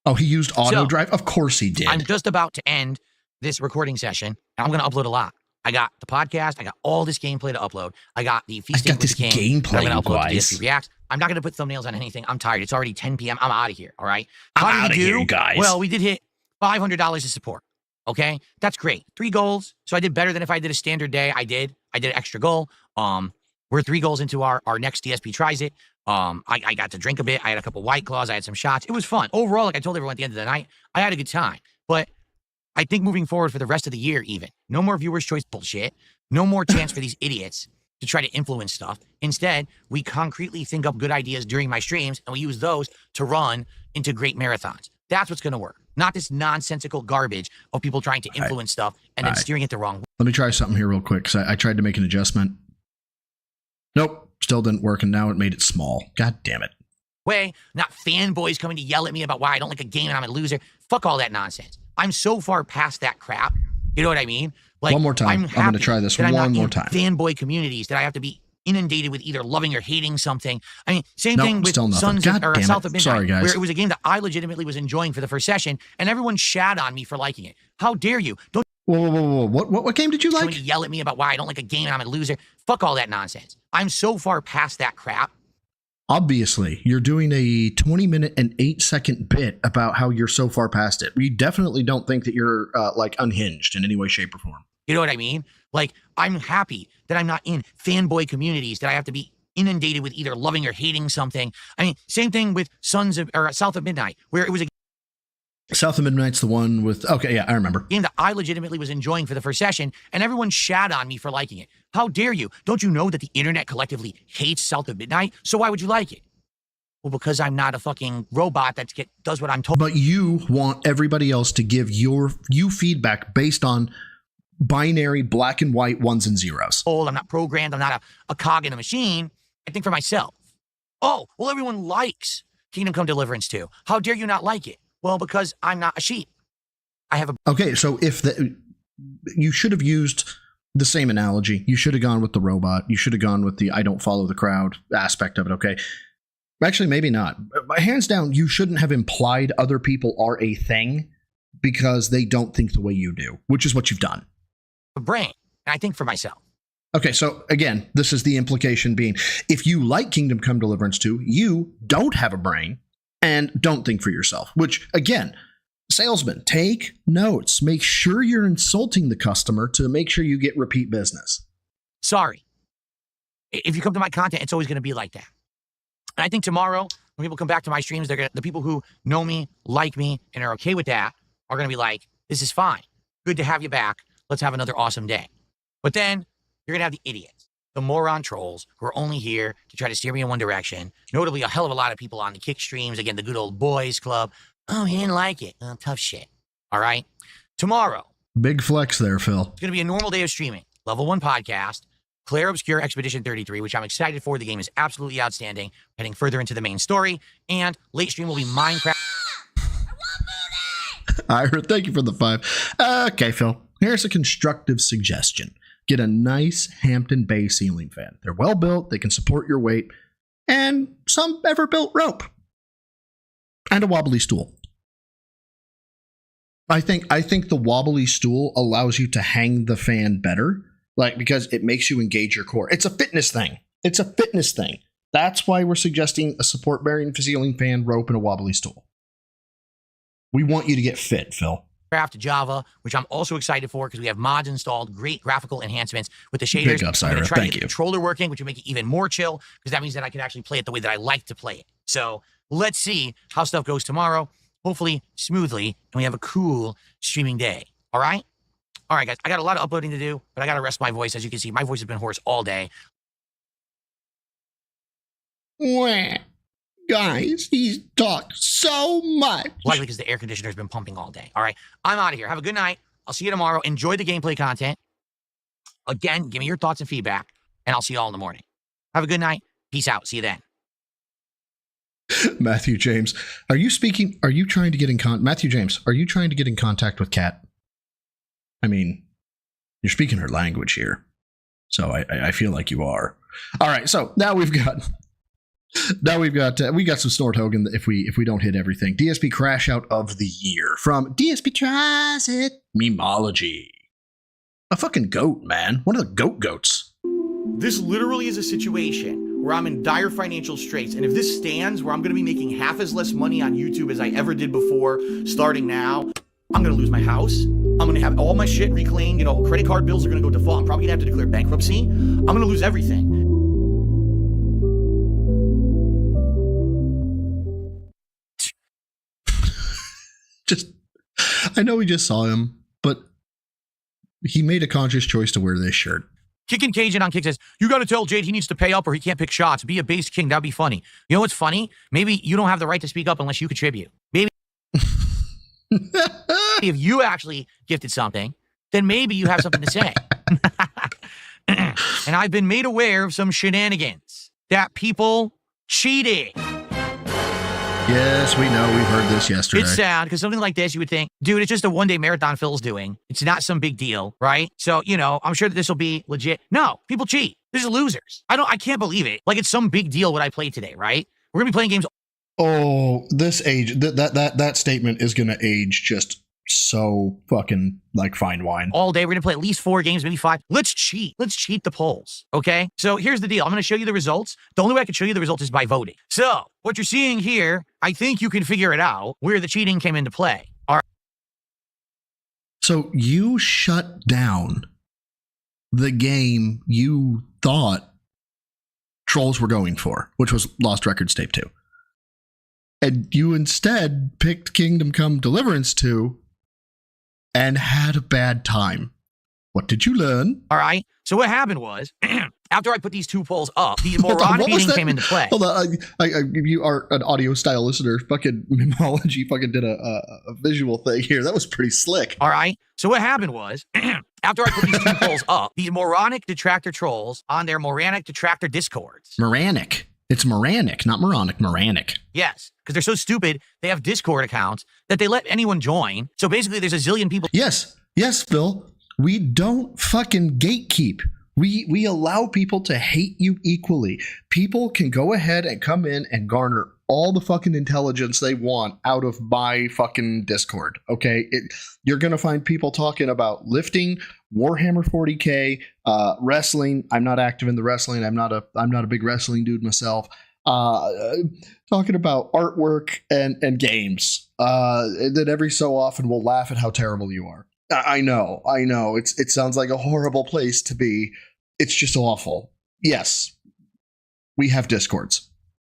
Oh, he used auto drive? Of course he did. I'm just about to end this recording session, and I'm going to upload a lot. I got the podcast. I got all this gameplay to upload. I got the feasting with the king. Gameplay, I'm going to upload you the DSP Reacts. I'm not going to put thumbnails on anything. I'm tired. It's already 10 p.m. I'm out of here, all right? I'm out of here, guys. Well, we did hit $500 of support, okay? That's great. 3 goals. So I did better than if I did a standard day. I did an extra goal. We're 3 goals into our next DSP tries it. I got to drink a bit. I had a couple White Claws. I had some shots. It was fun. Overall, like I told everyone at the end of the night, I had a good time. But I think moving forward for the rest of the year even, no more viewer's choice bullshit. No more chance for these idiots to try to influence stuff. Instead, we concretely think up good ideas during my streams, and we use those to run into great marathons. That's what's going to work. Not this nonsensical garbage of people trying to influence stuff and then steering it the wrong way. Let me try something here real quick, because I tried to make an adjustment. Nope, still didn't work, and now it made it small. God damn it. Way, not fanboys coming to yell at me about why I don't like a game and I'm a loser. Fuck all that nonsense. I'm so far past that crap. You know what I mean? Like, one more time. I'm going to try this one more time. Fanboy communities that I have to be inundated with either loving or hating something. I mean, same thing with Sons of, or South of Midnight, sorry, guys. where it was a game that I legitimately was enjoying for the first session, and everyone shat on me for liking it. How dare you? Don't Whoa. What game did you like? to yell at me about why I don't like a game and I'm a loser. Fuck all that nonsense. I'm so far past that crap. Obviously, you're doing a 20-minute and 8-second bit about how you're so far past it. We definitely don't think that you're like unhinged in any way, shape, or form. You know what I mean? Like, I'm happy that I'm not in fanboy communities that I have to be inundated with either loving or hating something. I mean, same thing with South of Midnight, where it was a South of Midnight's the one with, okay, yeah, I remember. Game that I legitimately was enjoying for the first session, and everyone shat on me for liking it. How dare you? Don't you know that the internet collectively hates South of Midnight? So why would you like it? Well, because I'm not a fucking robot that does what I'm told. But you want everybody else to give you feedback based on binary black and white ones and zeros. I'm not programmed. I'm not a cog in a machine. I think for myself. Oh, well, everyone likes Kingdom Come Deliverance 2. How dare you not like it? Well, because I'm not a sheep. I have a... Okay, so you should have used the same analogy. You should have gone with the robot. You should have gone with the I don't follow the crowd aspect of it, okay? Actually, maybe not. Hands down, you shouldn't have implied other people are a thing because they don't think the way you do, which is what you've done. A brain, and I think for myself. Okay, so again, this is the implication being, if you like Kingdom Come Deliverance 2, you don't have a brain and don't think for yourself, which, again, salesman, take notes. Make sure you're insulting the customer to make sure you get repeat business. Sorry. If you come to my content, it's always going to be like that. And I think tomorrow, when people come back to my streams, the people who know me, like me, and are okay with that are going to be like, this is fine. Good to have you back. Let's have another awesome day. But then you're going to have the idiots, the moron trolls who are only here to try to steer me in one direction. Notably, a hell of a lot of people on the kick streams. Again, the good old boys club. Oh, he didn't like it. Oh, tough shit. All right. Tomorrow. Big flex there, Phil. It's going to be a normal day of streaming. Level 1 podcast. Claire Obscure Expedition 33, which I'm excited for. The game is absolutely outstanding. Heading further into the main story. And late stream will be Minecraft. I want Ira, thank you for the 5. Okay, Phil. Here's a constructive suggestion. Get a nice Hampton Bay ceiling fan. They're well built, they can support your weight, and some ever-built rope. And a wobbly stool. I think the wobbly stool allows you to hang the fan better, because it makes you engage your core. It's a fitness thing. That's why we're suggesting a support-bearing ceiling fan, rope, and a wobbly stool. We want you to get fit, Phil. Craft Java, which I'm also excited for because we have mods installed, great graphical enhancements with the shaders. Big ups, I'm going Ira. to try to Thank get you. the controller working, which will make it even more chill because that means that I can actually play it the way that I like to play it. So let's see how stuff goes tomorrow. Hopefully smoothly, and we have a cool streaming day. All right? All right, guys. I got a lot of uploading to do, but I got to rest my voice. As you can see, my voice has been hoarse all day. Wah. Guys, he's talked so much. Likely because the air conditioner's been pumping all day. All right. I'm out of here. Have a good night. I'll see you tomorrow. Enjoy the gameplay content. Again, give me your thoughts and feedback, and I'll see you all in the morning. Have a good night. Peace out. See you then. Matthew James, Matthew James, are you trying to get in contact with Kat? I mean, you're speaking her language here, so I feel like you are. All right, so now we got some Snort Hogan if we don't hit everything. DSP crash out of the year from DSP Tries It Memology. A fucking goat, man. One of the goats. This literally is a situation where I'm in dire financial straits, and if this stands where I'm going to be making half as less money on YouTube as I ever did before, starting now, I'm going to lose my house. I'm going to have all my shit reclaimed. Credit card bills are going to go default. I'm probably going to have to declare bankruptcy. I'm going to lose everything. I know we just saw him, but he made a conscious choice to wear this shirt. Kickin' Cajun on Kick says, you got to tell Jade he needs to pay up or he can't pick shots. Be a base king. That'd be funny. You know what's funny? Maybe you don't have the right to speak up unless you contribute. Maybe if you actually gifted something, then maybe you have something to say. And I've been made aware of some shenanigans that people cheated. Yes, we know. We've heard this yesterday. It's sad because something like this, you would think, dude, it's just a one-day marathon Phil's doing. It's not some big deal, right? So, I'm sure that this will be legit. No, people cheat. This is losers. I can't believe it. Like it's some big deal what I played today, right? We're gonna be playing games. Oh, this age, that statement is gonna age just so fucking like fine wine. All day. We're gonna play at least 4 games, maybe 5. Let's cheat. Let's cheat the polls. Okay. So here's the deal. I'm gonna show you the results. The only way I can show you the results is by voting. So what you're seeing here, I think you can figure it out where the cheating came into play. All right. So you shut down the game you thought trolls were going for, which was Lost Records Tape 2. And you instead picked Kingdom Come Deliverance 2 and had a bad time. What did you learn? All right. So what happened was, after I put these 2 polls up, the moronic cheating came into play. Hold on. You are an audio style listener. Fucking Memology fucking did a visual thing here. That was pretty slick. All right. So what happened was, after I put these 2 polls up, these moronic detractor trolls on their moronic detractor discords. Moranic. It's moranic, not moronic. Moranic. Yes, because they're so stupid, they have Discord accounts that they let anyone join. So basically, there's a zillion people. Yes, Phil. We don't fucking gatekeep. We allow people to hate you equally. People can go ahead and come in and garner all the fucking intelligence they want out of my fucking Discord. Okay, you're gonna find people talking about lifting, Warhammer 40K, wrestling. I'm not active in the wrestling. I'm not a big wrestling dude myself. Talking about artwork and games. And then every so often we'll laugh at how terrible you are. I know. It sounds like a horrible place to be. It's just awful. Yes, we have Discords.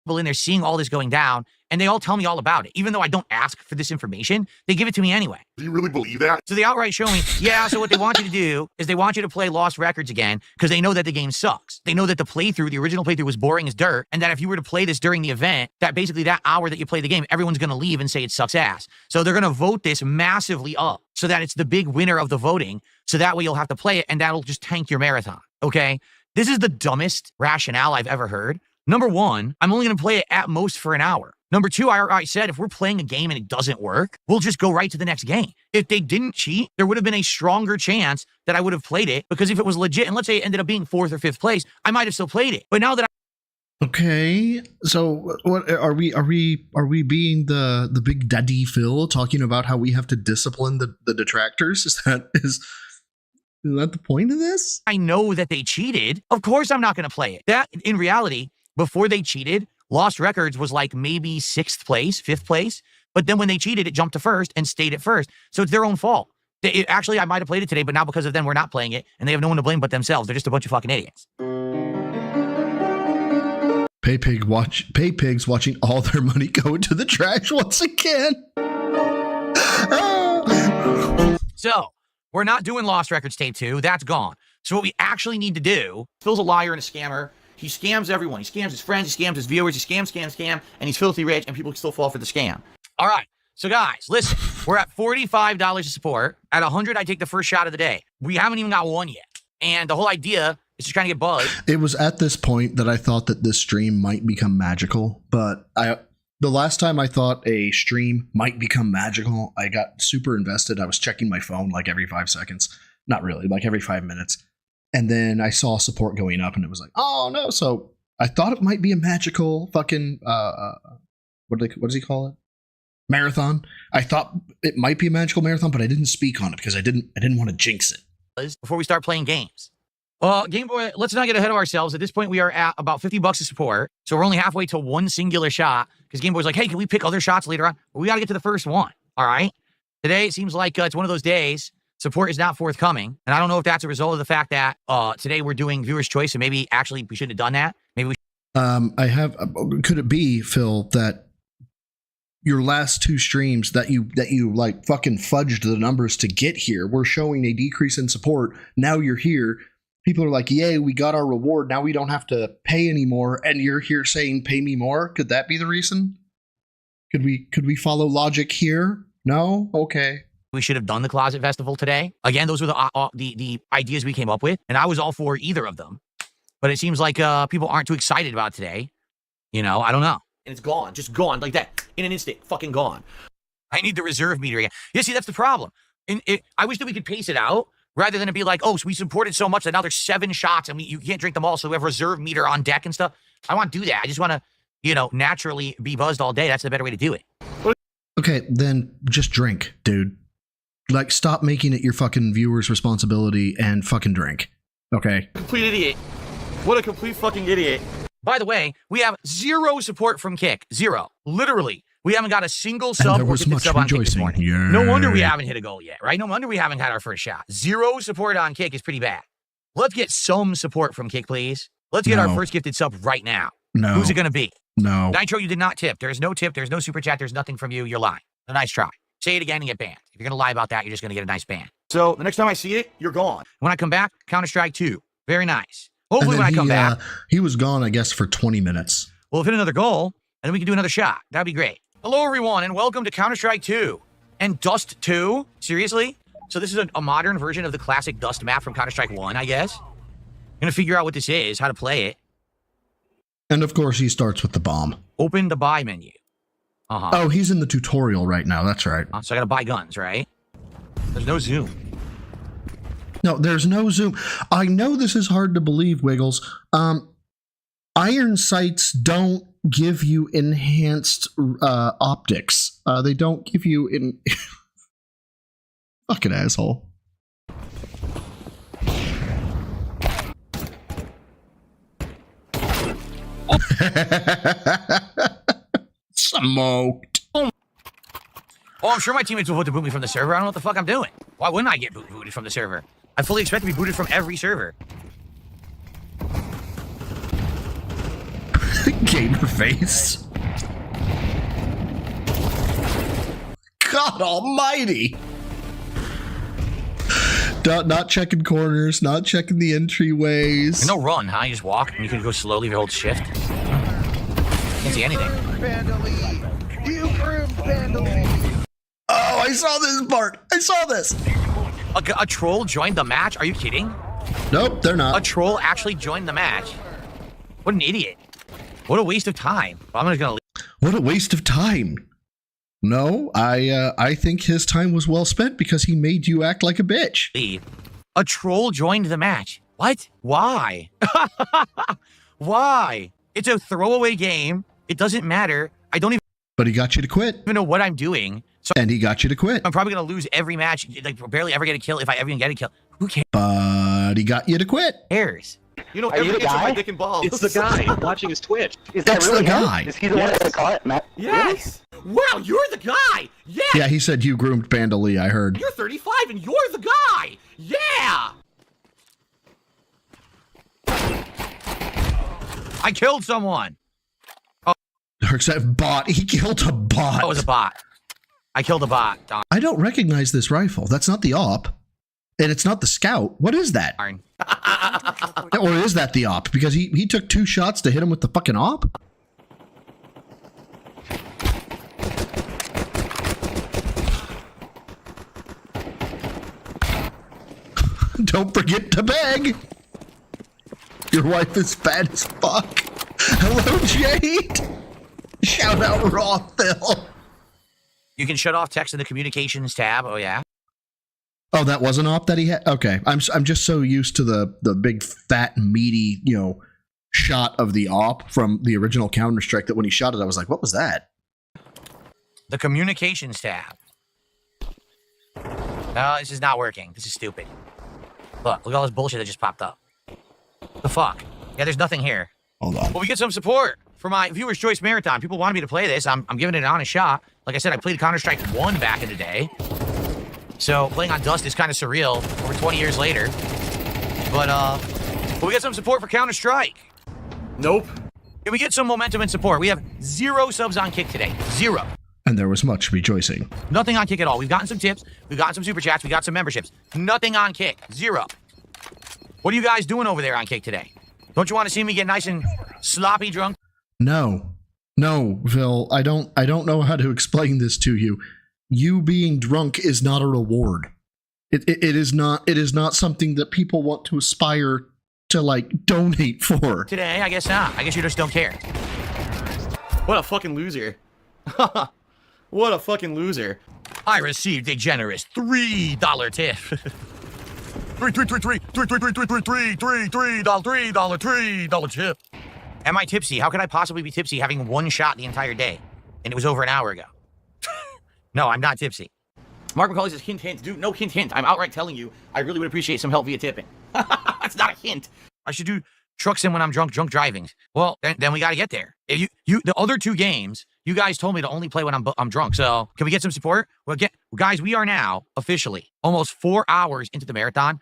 People in there seeing all this going down, and they all tell me all about it. Even though I don't ask for this information, they give it to me anyway. Do you really believe that? So they outright show me, yeah, so what they want you to do is they want you to play Lost Records again because they know that the game sucks. They know that the original playthrough was boring as dirt, and that if you were to play this during the event, that basically that hour that you play the game, everyone's going to leave and say it sucks ass. So they're going to vote this massively up so that it's the big winner of the voting, so that way you'll have to play it, and that'll just tank your marathon, okay? This is the dumbest rationale I've ever heard. Number one, I'm only going to play it at most for an hour. Number two, I said if we're playing a game and it doesn't work, we'll just go right to the next game. If they didn't cheat, there would have been a stronger chance that I would have played it, because if it was legit, and let's say it ended up being 4th or 5th place, I might have still played it. But now that Okay, so what are we being the big daddy Phil talking about how we have to discipline the detractors? Is that the point of this? I know that they cheated, of course I'm not going to play it. That, in reality, before they cheated, Lost Records was like maybe 6th place, 5th place. But then when they cheated, it jumped to 1st and stayed at 1st. So it's their own fault. Actually, I might have played it today, but now because of them, we're not playing it. And they have no one to blame but themselves. They're just a bunch of fucking idiots. Pay pigs watching all their money go into the trash once again. So we're not doing Lost Records Tape 2. That's gone. So what we actually need to do... Phil's a liar and a scammer. He scams everyone. He scams his friends. He scams his viewers. He scams, and he's filthy rich, and people still fall for the scam. All right. So guys, listen. We're at $45 of support. At 100, I take the first shot of the day. We haven't even got one yet. And the whole idea is just trying to get buzzed. It was at this point that I thought that this stream might become magical, but the last time I thought a stream might become magical, I got super invested. I was checking my phone like every 5 seconds. Not really, like every 5 minutes. And then I saw support going up, and it was like, oh no. So I thought it might be a magical fucking what does he call it? Marathon. I thought it might be a magical marathon, but I didn't speak on it because I didn't want to jinx it. Before we start playing games. Game Boy, let's not get ahead of ourselves. At this point, we are at about $50 of support. So we're only halfway to one singular shot, because Game Boy's like, hey, can we pick other shots later on? Well, we got to get to the first one. All right. Today, it seems like it's one of those days. Support is not forthcoming. And I don't know if that's a result of the fact that today we're doing viewer's choice. And maybe actually we shouldn't have done that. Maybe we could it be, Phil, that your last two streams that you like fucking fudged the numbers to get here were showing a decrease in support? Now you're here. People are like, yay, we got our reward. Now we don't have to pay anymore. And you're here saying, pay me more. Could that be the reason? Could we follow logic here? No? Okay. We should have done the Closet Festival today. Again, those were the ideas we came up with. And I was all for either of them. But it seems like people aren't too excited about today. You know, I don't know. And it's gone. Just gone like that. In an instant. Fucking gone. I need the reserve meter again. Yeah, see, that's the problem. I wish that we could pace it out. Rather than it be like, oh, so we supported so much that now there's 7 shots and you can't drink them all, so we have reserve meter on deck and stuff. I want to do that. I just want to, naturally be buzzed all day. That's the better way to do it. Okay, then just drink, dude. Like, stop making it your fucking viewers' responsibility and fucking drink. Okay? Complete idiot. What a complete fucking idiot. By the way, we have 0 support from Kick. 0. Literally. We haven't got a single sub or gifted sub on Kick this morning. Yeah. No wonder we haven't hit a goal yet, right? No wonder we haven't had our first shot. 0 support on Kick is pretty bad. Let's get some support from Kick, please. Let's get our first gifted sub right now. No. Who's it going to be? No. Nitro, you did not tip. There's no tip. There's no super chat. There's nothing from you. You're lying. A nice try. Say it again and get banned. If you're going to lie about that, you're just going to get a nice ban. So the next time I see it, you're gone. When I come back, Counter-Strike 2. Very nice. Hopefully when I come back. He was gone, I guess, for 20 minutes. We'll hit another goal, and then we can do another shot. That'd be great. Hello, everyone, and welcome to Counter-Strike 2. And Dust 2? Seriously? So this is a modern version of the classic Dust map from Counter-Strike 1, I guess. I'm going to figure out what this is, how to play it. And, of course, he starts with the bomb. Open the buy menu. Oh, he's in the tutorial right now. That's right. So I got to buy guns, right? There's no zoom. No, there's no zoom. I know this is hard to believe, Wiggles. Iron sights don't give you enhanced optics. They don't give you in. Fucking asshole. Smoked. Oh, I'm sure my teammates will vote to boot me from the server. I don't know what the fuck I'm doing. Why wouldn't I get booted from the server? I fully expect to be booted from every server. Gamer face. God almighty. Not checking corners, not checking the entryways. There's no run, huh? You just walk and you can go slowly if you hold shift. Can't see anything. Oh, I saw this part. I saw this. A troll joined the match? Are you kidding? Nope, they're not. A troll actually joined the match? What an idiot. What a waste of time. Well, I'm just gonna leave. What a waste of time. No, I think his time was well spent because he made you act like a bitch. A troll joined the match. What? Why? Why? It's a throwaway game. It doesn't matter. I don't But he got you to quit. even know what I'm doing. So And he got you to quit. I'm probably going to lose every match, like barely ever get a kill if I ever even get a kill. Who But he got you to quit. cares? You know, Are you the everything's on my guy? dick and balls. It's the guy watching his Twitch. Is that It's really the him? guy. Is he the one that caught it, Matt? Yes. Wow, you're the guy. Yeah. Yeah, he said you groomed Panda Lee, I heard. You're 35 and you're the guy. Yeah. I killed someone. Darkseid bot. He killed a bot. That was a bot. I killed a bot. Darn. I don't recognize this rifle. That's not the op. And it's not the scout. What is that? Or is that the op? Because he took 2 shots to hit him with the fucking op? Don't forget to beg. Your wife is fat as fuck. Hello, Jade. Shout out Raw Phil. You can shut off text in the communications tab. Oh, yeah. Oh, that was an op that he had? Okay. I'm just so used to the big, fat, meaty, shot of the op from the original Counter-Strike that when he shot it, I was like, what was that? The communications tab. No, this is not working. This is stupid. Look at all this bullshit that just popped up. The fuck? Yeah, there's nothing here. Hold on. Well, we get some support for my Viewer's Choice Marathon. People wanted me to play this. I'm giving it an honest shot. Like I said, I played Counter-Strike 1 back in the day. So playing on Dust is kind of surreal over 20 years later. But we get some support for Counter-Strike. Nope. Can we get some momentum and support? We have 0 subs on Kick today. 0. And there was much rejoicing. Nothing on Kick at all. We've gotten some tips. We've gotten some super chats. We got some memberships. Nothing on Kick. 0. What are you guys doing over there on Kick today? Don't you want to see me get nice and sloppy drunk? No, Phil, I don't know how to explain this to you. You being drunk is not a reward. It is not something that people want to aspire to like donate for. Today, I guess not. I guess you just don't care. What a fucking loser. What a fucking loser. I received a generous $3 tip. $3 tip. Am I tipsy? How could I possibly be tipsy having 1 shot the entire day? And it was over an hour ago. No, I'm not tipsy. Mark McCauley says, hint, hint. Dude, no hint, hint. I'm outright telling you, I really would appreciate some help via tipping. That's not a hint. I should do truck sim when I'm drunk driving. Well, then we got to get there. If you the other 2 games, you guys told me to only play when I'm drunk. So can we get some support? Well, guys, we are now officially almost 4 hours into the marathon.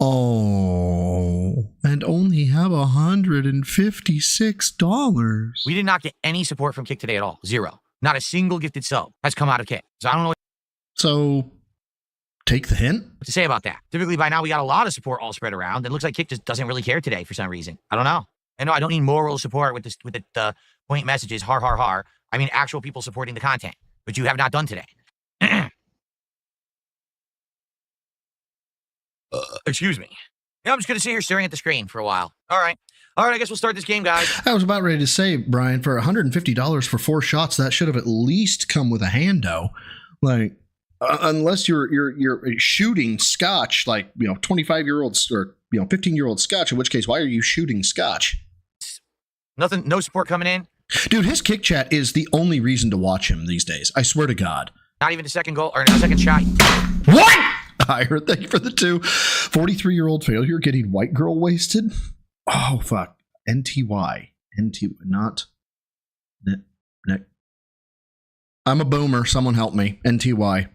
Oh, and only have $156. We did not get any support from Kick today at all. 0. Not a single gifted sub has come out of Kick. So I don't know what So take the hint. to say about that. Typically by now we got a lot of support all spread around. It looks like Kick just doesn't really care today for some reason. I don't know. I know I don't need moral support with the point messages, har har har. I mean actual people supporting the content, which you have not done today. Excuse me. Yeah, I'm just gonna sit here staring at the screen for a while. All right, I guess we'll start this game, guys. I was about ready to say, Brian, for $150 for 4 shots, that should have at least come with a hando. Like, unless you're shooting scotch, like 25-year-olds or 15-year-old scotch. In which case, why are you shooting scotch? Nothing, no support coming in. Dude, his kick chat is the only reason to watch him these days. I swear to God. Not even a second goal or a second shot. What? I heard thank you for the 2. 43-year-old failure getting white girl wasted. Oh fuck. NTY. Not. I'm a boomer. Someone help me. NTY.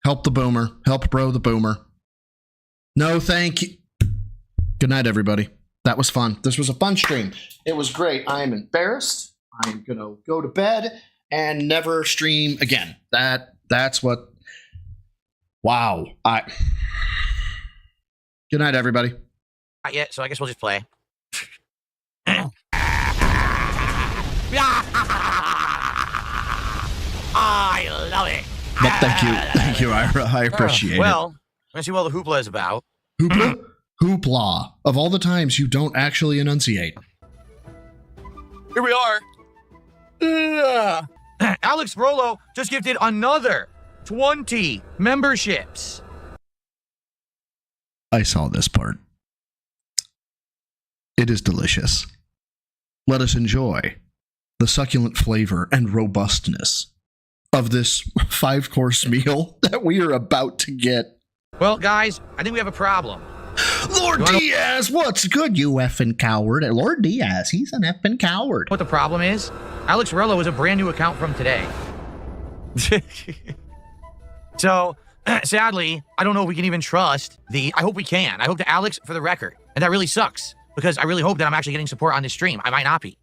Help the boomer. Help bro the boomer. No, thank you. Good night, everybody. That was fun. This was a fun stream. It was great. I am embarrassed. I'm gonna go to bed and never stream again. That's what. Wow. Good night, everybody. Not yet, so I guess we'll just play. I love it. But thank you. I appreciate it. Well, let's see what the hoopla is about. Hoopla? Hoopla. Of all the times you don't actually enunciate. Here we are. Alex Rolo just gifted another 20 memberships. I saw this part. It is delicious. Let us enjoy the succulent flavor and robustness of this 5-course meal that we are about to get. Well, guys, I think we have a problem. Lord Diaz, what's good, you effing coward? Lord Diaz, he's an effing coward. What the problem is? Alex Rolo is a brand new account from today. So, sadly, I don't know if we can even trust I hope we can. I hope to Alex for the record. And that really sucks because I really hope that I'm actually getting support on this stream. I might not be.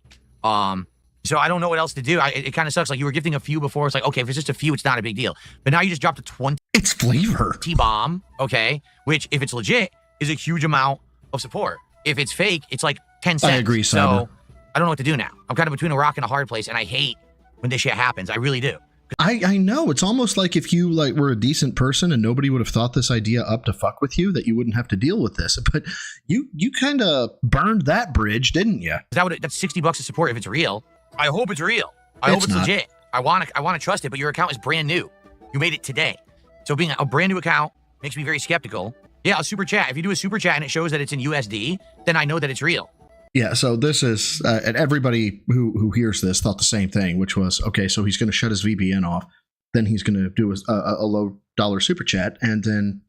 So I don't know what else to do. It kind of sucks. Like, you were gifting a few before. It's like, okay, if it's just a few, it's not a big deal. But now you just dropped a 20 It's flavor. T-bomb, okay? Which, if it's legit, is a huge amount of support. If it's fake, it's like 10 cents. I agree, So I don't know what to do now. I'm kind of between a rock and a hard place, and I hate when this shit happens. I really do. I know. It's almost like if you were a decent person and nobody would have thought this idea up to fuck with you, that you wouldn't have to deal with this. But you kind of burned that bridge, didn't you? That's $60 of support if it's real. I hope it's real. I hope it's legit. I want to trust it, but your account is brand new. You made it today. So being a brand new account makes me very skeptical. Yeah, a super chat. If you do a super chat and it shows that it's in USD, then I know that it's real. Yeah, so this is, and everybody who hears this thought the same thing, which was, okay, so he's going to shut his VPN off, then he's going to do a low dollar super chat, and then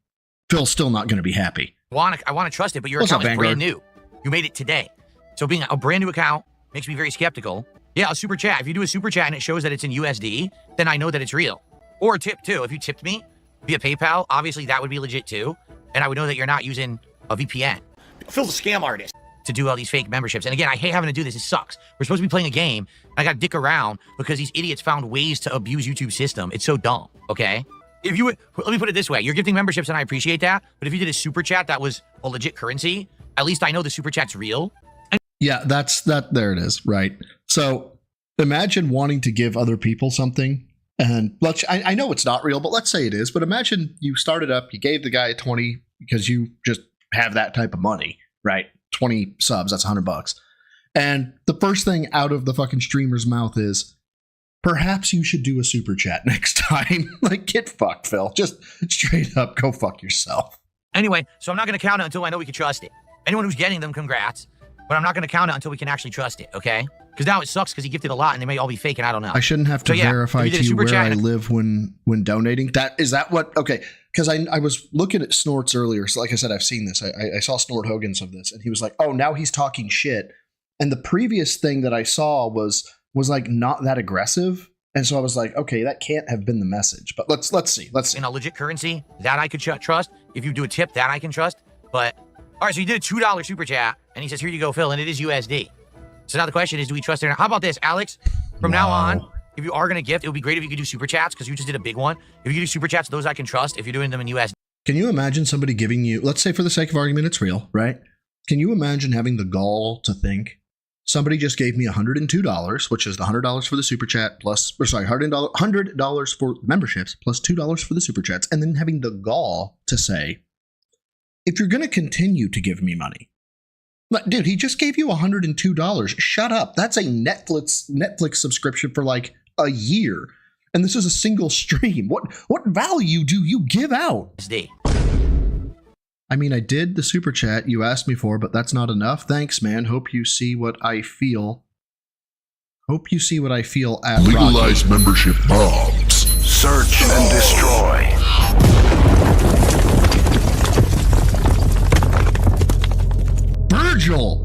Phil's still not going to be happy. I want to trust it, but your account is brand new. You made it today. So being a brand new account makes me very skeptical. Yeah, a super chat. If you do a super chat and it shows that it's in USD, then I know that it's real. Or a tip, too. If you tipped me via PayPal, obviously that would be legit, too. And I would know that you're not using a VPN. Phil's a scam artist. To do all these fake memberships. And again, I hate having to do this. It sucks. We're supposed to be playing a game. And I got to dick around because these idiots found ways to abuse YouTube's system. It's so dumb, okay? If you would, let me put it this way. You're gifting memberships and I appreciate that. But if you did a super chat that was a legit currency, at least I know the super chat's real. Yeah, there it is, right? So imagine wanting to give other people something. And I know it's not real, but let's say it is. But imagine you started up, you gave the guy 20 because you just have that type of money, right? 20 subs, that's $100. And the first thing out of the fucking streamer's mouth is, perhaps you should do a super chat next time. Like, get fucked, Phil. Just straight up, go fuck yourself. Anyway, so I'm not going to count it until I know we can trust it. Anyone who's getting them, congrats. But I'm not going to count it until we can actually trust it, okay? Because now it sucks because he gifted a lot and they may all be fake and I don't know. I shouldn't have to verify to you where I live when donating. Is that what? Okay, because I was looking at Snort's earlier. So like I said, I've seen this. I saw Snort Hogan's of this, and he was like, "Oh, now he's talking shit." And the previous thing that I saw was like not that aggressive, and so I was like, "Okay, that can't have been the message." But let's see. In a legit currency that I could trust. If you do a tip, that I can trust. But all right, so you did a $2 super chat, and he says, "Here you go, Phil," and it is USD. So now the question is, do we trust it or not? How about this, Alex? From now on, if you are going to gift, it would be great if you could do super chats because you just did a big one. If you do super chats, those I can trust if you're doing them in USD. Can you imagine somebody giving you, let's say for the sake of argument, it's real, right? Can you imagine having the gall to think, somebody just gave me $102, which is the $100 for the super chat $100 for memberships plus $2 for the super chats, and then having the gall to say, if you're going to continue to give me money, dude, he just gave you $102. Shut up. That's a Netflix subscription for like a year. And this is a single stream. What value do you give out? I mean, I did the super chat you asked me for, but that's not enough. Thanks, man. Hope you see what I feel. Hope you see what I feel at Legalize Rocky. membership bombs. Search and destroy. Virgil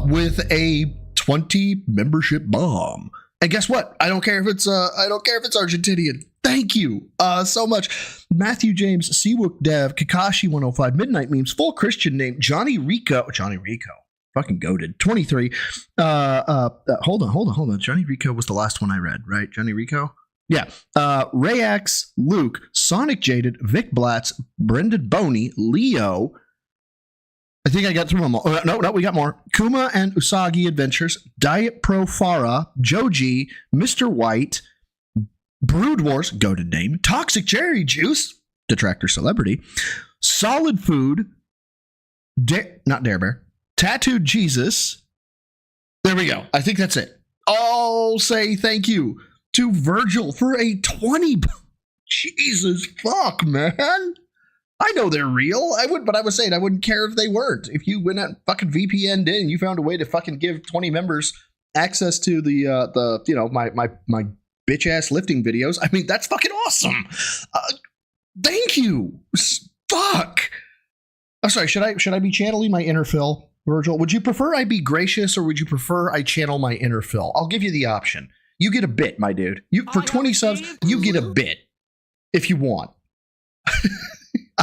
with a 20 membership bomb. And guess what? I don't care if it's Argentinian. Thank you so much. Matthew James, Seawook Dev, Kakashi 105, Midnight Memes, full Christian name, Johnny Rico. Fucking goated. 23. Hold on. Johnny Rico was the last one I read, right? Johnny Rico? Yeah. Rayax, Luke, Sonic Jaded, Vic Blatz, Brendan Boney, Leo. I think I got through them all. No, we got more. Kuma and Usagi Adventures, Diet Pro Farah, Joji, Mr. White, Brood Wars, goated name, Toxic Cherry Juice, Detractor Celebrity, Solid Food, not Dare Bear, Tattooed Jesus. There we go. I think that's it. Oh, say thank you to Virgil for a 20. Jesus fuck, man. I know they're real. But I was saying I wouldn't care if they weren't. If you went and fucking VPN'd in, you found a way to fucking give 20 members access to the my bitch ass lifting videos. I mean, that's fucking awesome. Thank you. Fuck. I'm sorry. Should I be channeling my inner Phil, Virgil? Would you prefer I be gracious, or would you prefer I channel my inner Phil? I'll give you the option. You get a bit, my dude. You for 20 subs, you get a bit if you want.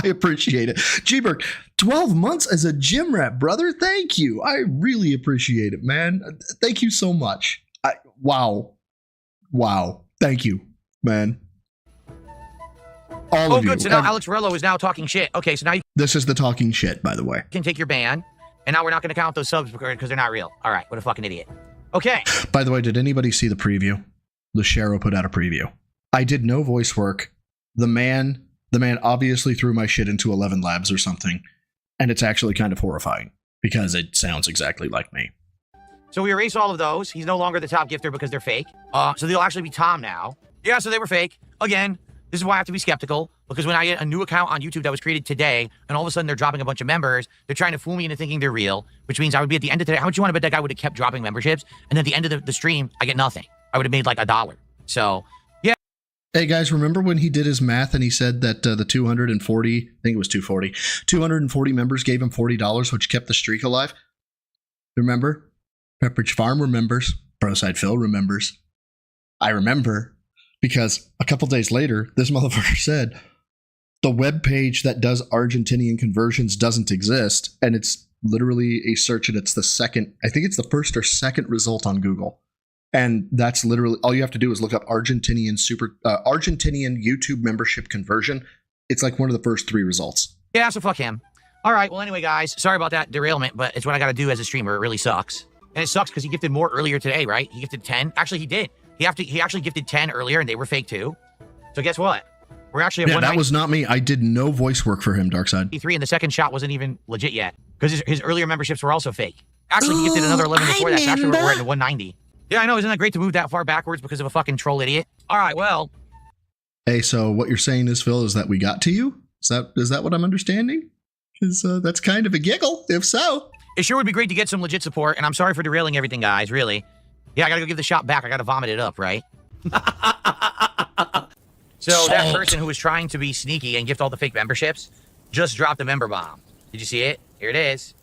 I appreciate it. G-Berg, 12 months as a gym rat, brother. Thank you. I really appreciate it, man. Thank you so much. Wow. Thank you, man. All of you. Good. So now Alex Rello is now talking shit. Okay, so now you This is the talking shit, by the way. can take your ban, and now we're not going to count those subs because they're not real. All right, what a fucking idiot. Okay. By the way, did anybody see the preview? Luchero put out a preview. I did no voice work. The man obviously threw my shit into 11 Labs or something, and it's actually kind of horrifying because it sounds exactly like me. So we erase all of those. He's no longer the top gifter because they're fake. So they'll actually be Tom now. Yeah, so they were fake. Again, this is why I have to be skeptical, because when I get a new account on YouTube that was created today, and all of a sudden they're dropping a bunch of members, they're trying to fool me into thinking they're real, which means I would be at the end of today. How much you want to bet that guy would have kept dropping memberships? And then at the end of the stream, I get nothing. I would have made like $1. So, yeah. Hey guys, remember when he did his math and he said that the 240, I think it was 240 members gave him $40, which kept the streak alive? Remember? Pepperidge Farm remembers. Broside Phil remembers. I remember because a couple days later, this motherfucker said the web page that does Argentinian conversions doesn't exist, and it's literally a search, and it's the second, I think it's the first or second result on Google. And that's literally all you have to do is look up Argentinian YouTube membership conversion. It's like one of the first 3 results. Yeah, so fuck him. All right, well, anyway, guys, sorry about that derailment, but it's what I got to do as a streamer. It really sucks. And it sucks because he gifted more earlier today, right? He gifted 10. Actually, he did. He actually gifted 10 earlier, and they were fake too. So guess what? We're actually at 193, that was not me. I did no voice work for him, Darkside. and the second shot wasn't even legit yet because his earlier memberships were also fake. Actually, he gifted another 11 before that. So actually, we're at 190. Yeah, I know. Isn't that great to move that far backwards because of a fucking troll idiot? All right, well. Hey, so what you're saying is, Phil, is that we got to you? Is that what I'm understanding? Because that's kind of a giggle, if so. It sure would be great to get some legit support, and I'm sorry for derailing everything, guys, really. Yeah, I gotta go give the shot back. I gotta vomit it up, right? So that person who was trying to be sneaky and gift all the fake memberships just dropped a member bomb. Did you see it? Here it is.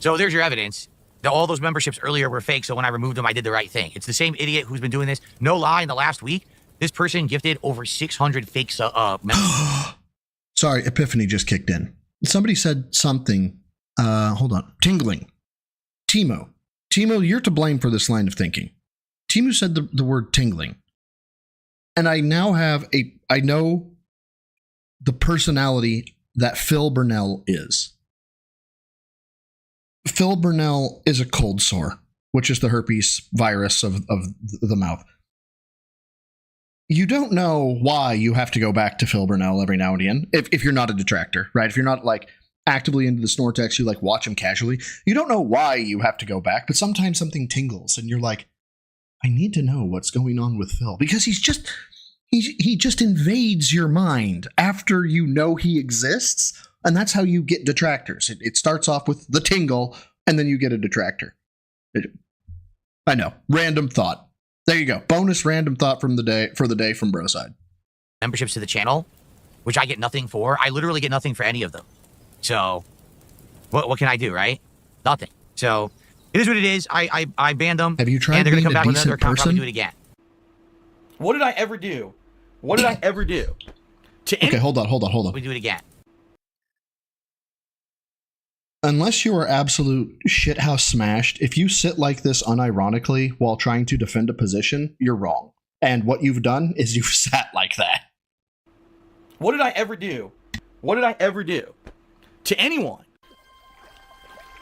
So there's your evidence that all those memberships earlier were fake, so when I removed them, I did the right thing. It's the same idiot who's been doing this. No lie, in the last week, this person gifted over 600 fake members. Sorry, Epiphany just kicked in. Somebody said something. Hold on. Tingling. Timo, you're to blame for this line of thinking. Timo said the word tingling. And I now I know the personality that Phil Burnell is. Phil Burnell is a cold sore, which is the herpes virus of the mouth. You don't know why you have to go back to Phil Burnell every now and again, if you're not a detractor, right? If you're not like actively into the Snortex, you like watch him casually. You don't know why you have to go back, but sometimes something tingles and you're like, I need to know what's going on with Phil, because he just invades your mind after you know he exists. And that's how you get detractors. It starts off with the tingle and then you get a detractor. I know. Random thought. There you go. Bonus random thought for the day from Broside. Memberships to the channel, which I get nothing for. I literally get nothing for any of them. So what can I do, right? Nothing. So it is what it is. I banned them. Have you tried and they're being gonna come a back with another decent account, probably person? do it again. What did I ever do? What did I ever do? Okay, hold on. We do it again. Unless you are absolute shithouse smashed, if you sit like this unironically while trying to defend a position, you're wrong. And what you've done is you've sat like that. What did I ever do? What did I ever do? To anyone?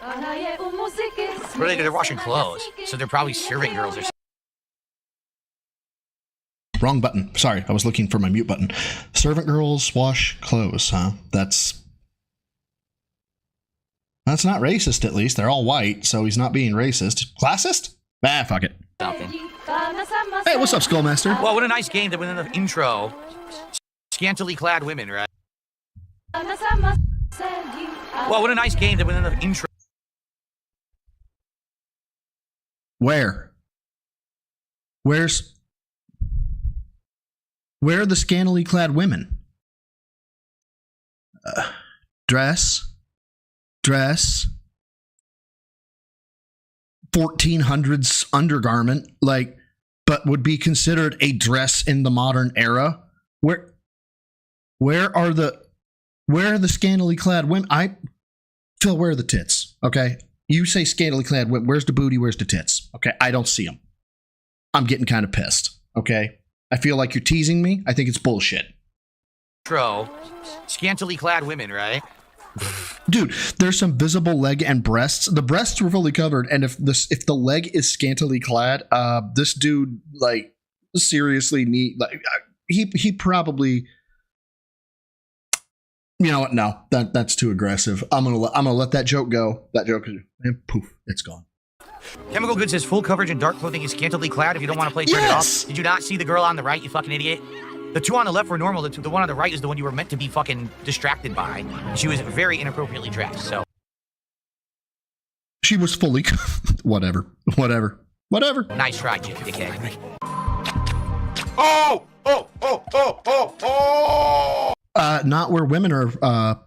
They're washing clothes, so they're probably servant girls or something. Wrong button. Sorry, I was looking for my mute button. Servant girls wash clothes, huh? That's not racist, at least. They're all white, so he's not being racist. Classist? Fuck it. something. Hey, what's up, Skullmaster? Well, what a nice game that within the intro, scantily clad women, right? Well, what a nice game that within the intro. Where? Where are the scantily clad women? Dress. 1400s undergarment, like, but would be considered a dress in the modern era. Where are the scantily clad women? Phil, where are the tits? Okay, you say scantily clad women. Where's the booty? Where's the tits? Okay, I don't see them. I'm getting kind of pissed. Okay, I feel like you're teasing me. I think it's bullshit. Intro, scantily clad women, right? Dude, there's some visible leg and breasts. The breasts were fully covered, and if the leg is scantily clad, this dude like seriously he probably, you know what? No, that's too aggressive. I'm gonna let that joke go. That joke, and poof, it's gone. Chemical Good says full coverage and dark clothing is scantily clad. If you don't want to play, turn it off. Did you not see the girl on the right? You fucking idiot. The two on the left were normal. The one on the right is the one you were meant to be fucking distracted by. She was very inappropriately dressed, so. She was fully... Whatever. Nice try, you dickhead. Oh! Not where women are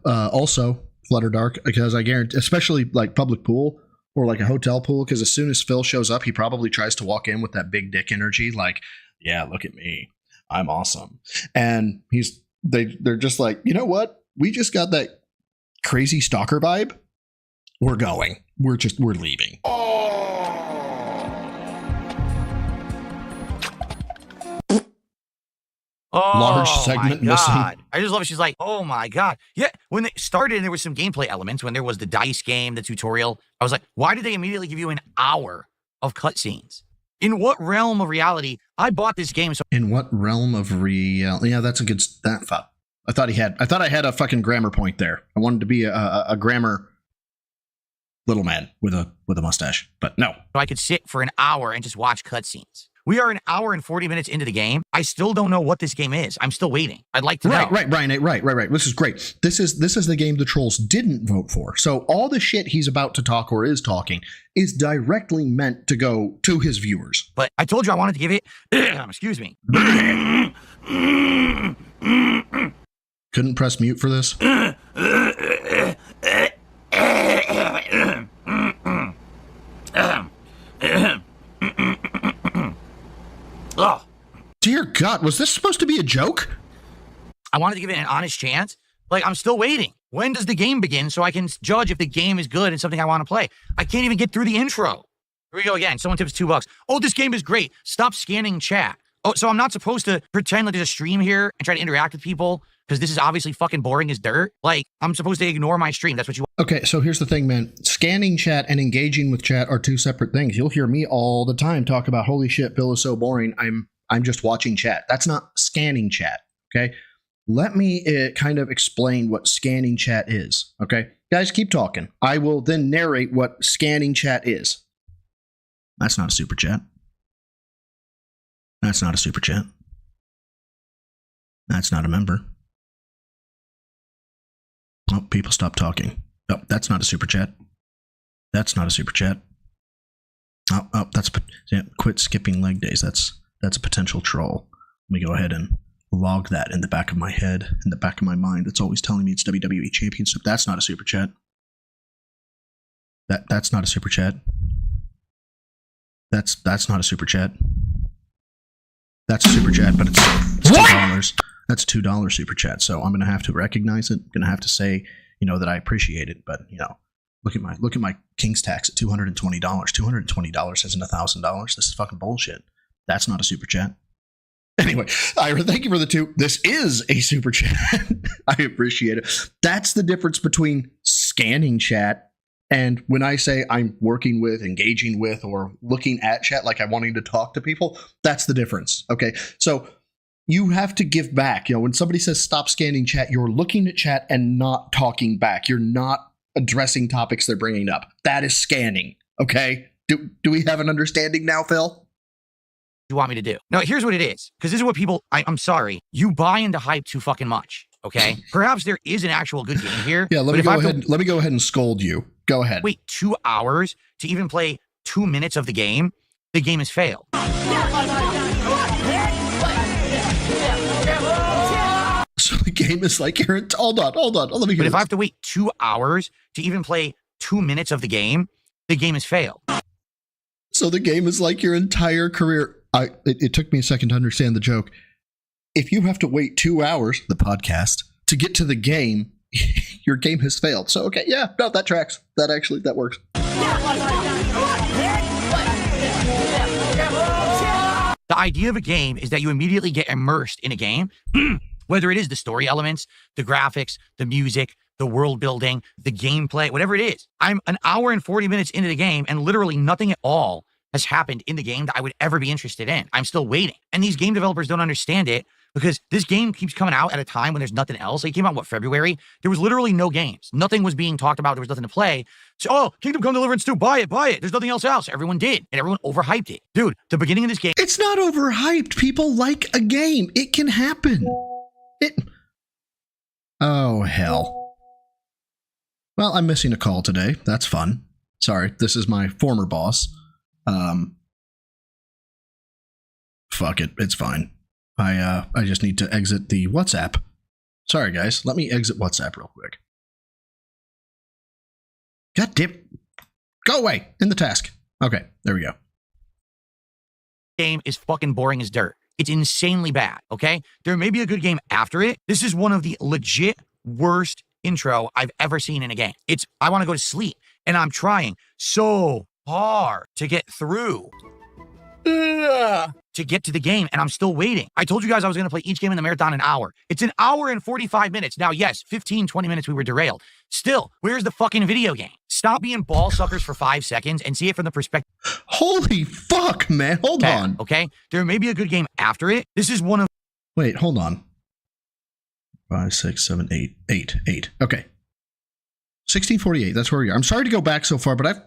also Flutter Dark, because I guarantee, especially like public pool or like a hotel pool, because as soon as Phil shows up, he probably tries to walk in with that big dick energy, like, yeah, look at me. I'm awesome. And they're just like, you know what? We just got that crazy stalker vibe. We're going. We're leaving. Oh, large segment my God. missing. I just love it. She's like, oh my God. Yeah, when they started and there was some gameplay elements, when there was the dice game, the tutorial, I was like, why did they immediately give you an hour of cutscenes? In what realm of reality? I bought this game. So in what realm of reality? Yeah, that's a good... I thought I had a fucking grammar point there. I wanted to be a grammar little man with a mustache, but no. I could sit for an hour and just watch cutscenes. We are an hour and 40 minutes into the game. I still don't know what this game is. I'm still waiting. I'd like to know. Right, Brian. Right. This is great. This is the game the trolls didn't vote for. So all the shit he's about to talk or is talking is directly meant to go to his viewers. But I told you I wanted to give it... excuse me. Couldn't press mute for this? Oh. Dear God, was this supposed to be a joke? I wanted to give it an honest chance. Like, I'm still waiting. When does the game begin so I can judge if the game is good and something I want to play? I can't even get through the intro. Here we go again. Someone tips $2. Oh, this game is great. Stop scanning chat. Oh, so I'm not supposed to pretend like there's a stream here and try to interact with people because this is obviously fucking boring as dirt. Like, I'm supposed to ignore my stream. That's what you want. Okay, so here's the thing, man. Scanning chat and engaging with chat are two separate things. You'll hear me all the time talk about, holy shit, Bill is so boring. I'm just watching chat. That's not scanning chat, okay? Let me kind of explain what scanning chat is, okay? Guys, keep talking. I will then narrate what scanning chat is. That's not a super chat. That's not a super chat. That's not a member. Oh, people stop talking. Oh, that's not a super chat. That's not a super chat. Oh, quit skipping leg days. That's a potential troll. Let me go ahead and log that in the back of my head, in the back of my mind. That's always telling me it's WWE Championship. That's not a super chat. That's not a super chat. That's not a super chat. That's a super chat, but it's $2. That's $2 super chat. So I'm gonna have to recognize it. I'm gonna have to say, that I appreciate it. But look at my King's tax at $220. $220 isn't $1,000. This is fucking bullshit. That's not a super chat. Anyway, Ira, thank you for the $2. This is a super chat. I appreciate it. That's the difference between scanning chat and when I say I'm working with, engaging with, or looking at chat like I'm wanting to talk to people. That's the difference. Okay, so you have to give back. When somebody says stop scanning chat, you're looking at chat and not talking back. You're not addressing topics they're bringing up. That is scanning. Okay, do we have an understanding now, Phil? you want me to do? No, here's what it is. Because this is what people, I'm sorry, you buy into hype too fucking much. Okay. Perhaps there is an actual good game here. Yeah, let me go ahead and scold you. Go ahead. Wait 2 hours to even play 2 minutes of the game has failed. So the game is like here. Hold on. Let me. But if I have to wait 2 hours to even play 2 minutes of the game has failed. So the game is like your entire career. It took me a second to understand the joke. If you have to wait 2 hours, the podcast, to get to the game, your game has failed. So okay, yeah, no, that tracks. That works. The idea of a game is that you immediately get immersed in a game, whether it is the story elements, the graphics, the music, the world building, the gameplay, whatever it is. I'm an hour and 40 minutes into the game and literally nothing at all has happened in the game that I would ever be interested in. I'm still waiting. And these game developers don't understand it because this game keeps coming out at a time when there's nothing else. Like it came out, February? There was literally no games. Nothing was being talked about. There was nothing to play. So, Kingdom Come Deliverance 2, buy it. There's nothing else. Everyone did. And everyone overhyped it. Dude, the beginning of this game. It's not overhyped. People like a game. It can happen. Oh, hell. Well, I'm missing a call today. That's fun. Sorry, this is my former boss. Fuck it. It's fine. I just need to exit the WhatsApp. Sorry, guys. Let me exit WhatsApp real quick. God damn. Go away. In the task. Okay, there we go. Game is fucking boring as dirt. It's insanely bad, okay? There may be a good game after it. This is one of the legit worst intro I've ever seen in a game. I want to go to sleep, and I'm trying so hard to get through. To get to the game, and I'm still waiting. I told you guys I was going to play each game in the marathon an hour. It's an hour and 45 minutes. Now, yes, 15, 20 minutes we were derailed. Still, where's the fucking video game? Stop being ball suckers for 5 seconds and see it from the perspective. Holy fuck, man. Hold on. Okay? There may be a good game after it. This is one of... Wait, hold on. 5, 6, 7, 8. Okay. 1648, that's where we are. I'm sorry to go back so far, but I've...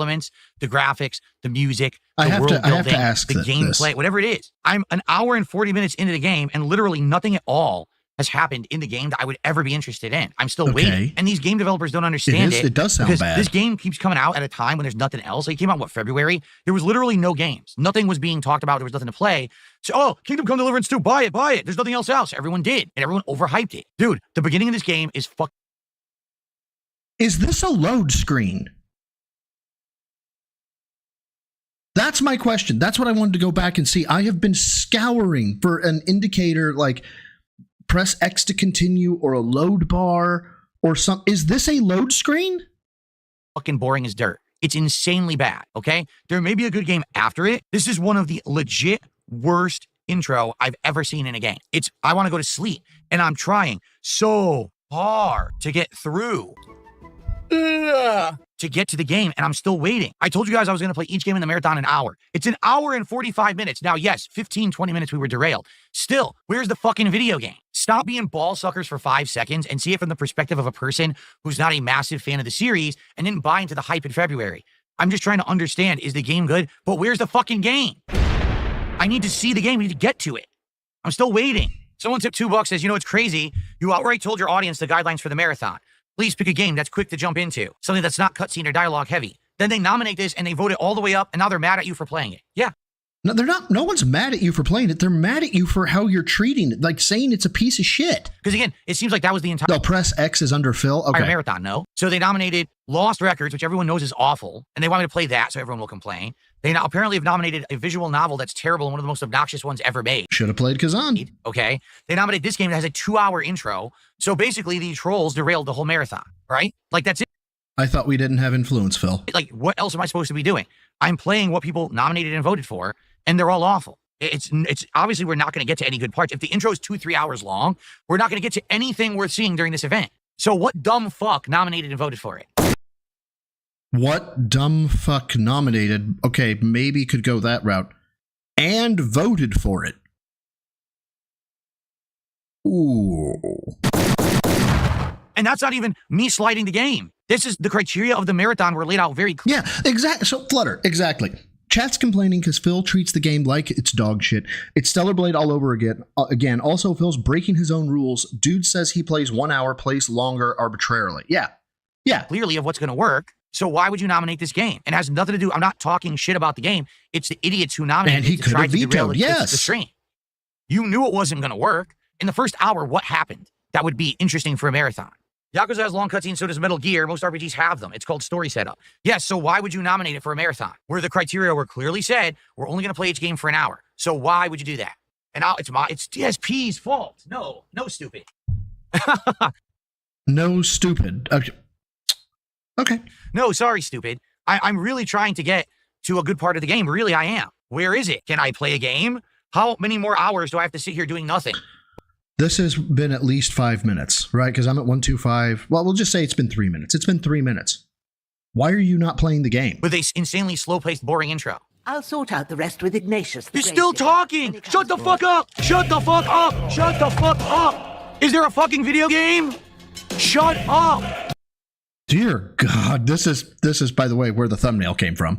elements, the graphics, the music, the I have world to building, ask the gameplay, whatever it is. I'm an hour and 40 minutes into the game, and literally nothing at all has happened in the game that I would ever be interested in. I'm still waiting. And these game developers don't understand it. It does sound because bad. This game keeps coming out at a time when there's nothing else. Like it came out, February? There was literally no games. Nothing was being talked about. There was nothing to play. So, Kingdom Come Deliverance 2, buy it. There's nothing else. Everyone did. And everyone overhyped it. Dude, the beginning of this game is fuck. Is this a load screen? That's my question. That's what I wanted to go back and see. I have been scouring for an indicator like press X to continue or a load bar or some. Is this a load screen? Fucking boring as dirt. It's insanely bad, okay? There may be a good game after it. This is one of the legit worst intro I've ever seen in a game. I want to go to sleep, and I'm trying so hard to get through. To get to the game, and I'm still waiting. I told you guys I was going to play each game in the marathon an hour. It's an hour and 45 minutes. Now, yes, 15, 20 minutes we were derailed. Still, where's the fucking video game? Stop being ball suckers for 5 seconds and see it from the perspective of a person who's not a massive fan of the series and didn't buy into the hype in February. I'm just trying to understand, is the game good? But where's the fucking game? I need to see the game. We need to get to it. I'm still waiting. Someone tipped $2, says, you know, it's crazy. You outright told your audience the guidelines for the marathon. Please pick a game that's quick to jump into, something that's not cutscene or dialogue heavy. Then they nominate this and they vote it all the way up, and now they're mad at you for playing it. Yeah. No, they're not. No one's mad at you for playing it. They're mad at you for how you're treating it, like saying it's a piece of shit. Because again, it seems like that was the entire No, press X is under fill. Okay. marathon, no? So they nominated Lost Records, which everyone knows is awful, and they want me to play that so everyone will complain. They now apparently have nominated a visual novel that's terrible and one of the most obnoxious ones ever made. Should have played Kazan. Okay. They nominated this game that has a 2-hour intro. So basically, the trolls derailed the whole marathon, right? Like, that's it. I thought we didn't have influence, Phil. Like, what else am I supposed to be doing? I'm playing what people nominated and voted for, and they're all awful. It's obviously we're not going to get to any good parts. If the intro is 2-3 hours long, we're not going to get to anything worth seeing during this event. So what dumb fuck nominated and voted for it? What dumb fuck nominated? Okay, maybe could go that route. And voted for it. Ooh. And that's not even me sliding the game. This is the criteria of the marathon were laid out very clear. Yeah, exactly. So, Flutter, exactly. Chat's complaining because Phil treats the game like it's dog shit. It's Stellar Blade all over again. Also, Phil's breaking his own rules. Dude says he plays 1 hour, plays longer arbitrarily. Yeah. Clearly of what's going to work. So why would you nominate this game? It has nothing to do. I'm not talking shit about the game. It's the idiots who nominated And he it to try could to have derail vetoed, yes. the stream. You knew it wasn't going to work. In the first hour, what happened? That would be interesting for a marathon. Yakuza has long cutscenes, so does Metal Gear. Most RPGs have them. It's called story setup. Yes, so why would you nominate it for a marathon? Where the criteria were clearly said, we're only going to play each game for an hour. So why would you do that? And now it's DSP's fault. No, stupid. No, stupid. Okay. No, sorry, stupid. I'm really trying to get to a good part of the game. Really, I am. Where is it? Can I play a game? How many more hours do I have to sit here doing nothing? This has been at least 5 minutes, right? Because I'm at 125. Well, we'll just say it's been 3 minutes. It's been 3 minutes. Why are you not playing the game? With a insanely slow-paced, boring intro. I'll sort out the rest with Ignatius. You're still talking! Shut the fuck up! Shut the fuck up! Shut the fuck up! Is there a fucking video game? Shut up! Dear God, this is, by the way, where the thumbnail came from.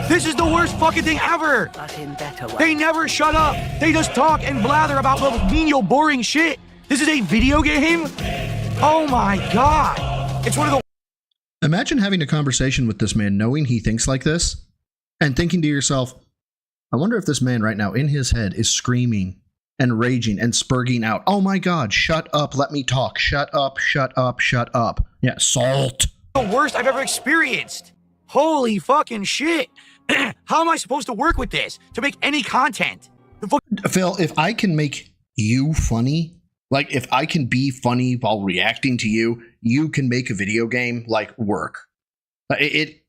This is the worst fucking thing ever! But in better ones. They never shut up! They just talk and blather about little menial, boring shit! This is a video game? Oh my God! It's one of the... Imagine having a conversation with this man knowing he thinks like this and thinking to yourself, I wonder if this man right now in his head is screaming and raging and spurging out, oh my God, shut up, let me talk, shut up, shut up, shut up. Yeah, salt. The worst I've ever experienced. Holy fucking shit. How am I supposed to work with this to make any content? Phil, if I can make you funny, like if I can be funny while reacting to you, you can make a video game like work. It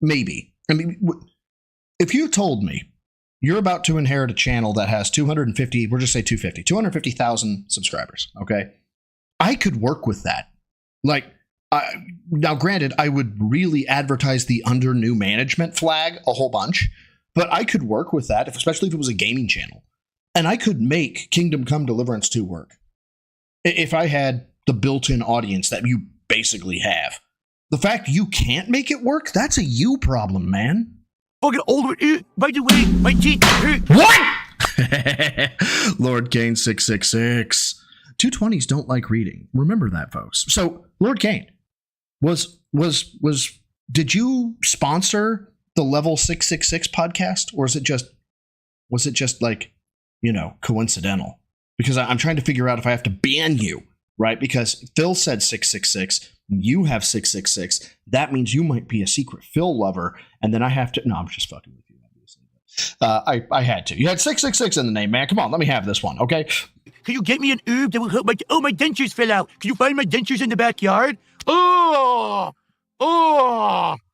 maybe. I mean, if you told me you're about to inherit a channel that has 250, we'll just say 250,000 subscribers, okay? I could work with that. Like, now granted, I would really advertise the under new management flag a whole bunch, but I could work with that, especially if it was a gaming channel. And I could make Kingdom Come Deliverance 2 work. If I had the built-in audience that you basically have. The fact you can't make it work, that's a you problem, man. Fucking old. By the way, my teeth hurt. What? Lord Kane 666. 220s don't like reading. Remember that, folks. So, Lord Kane, did you sponsor the Level 666 podcast, or was it just like, coincidental? Because I'm trying to figure out if I have to ban you, right? Because Phil said 666, you have 666. That means you might be a secret Phil lover, and then I have to. No, I'm just fucking with you, obviously. I had to. You had 666 in the name, man. Come on, let me have this one, okay? Can you get me an oob that will help my dentures fell out? Can you find my dentures in the backyard? Oh!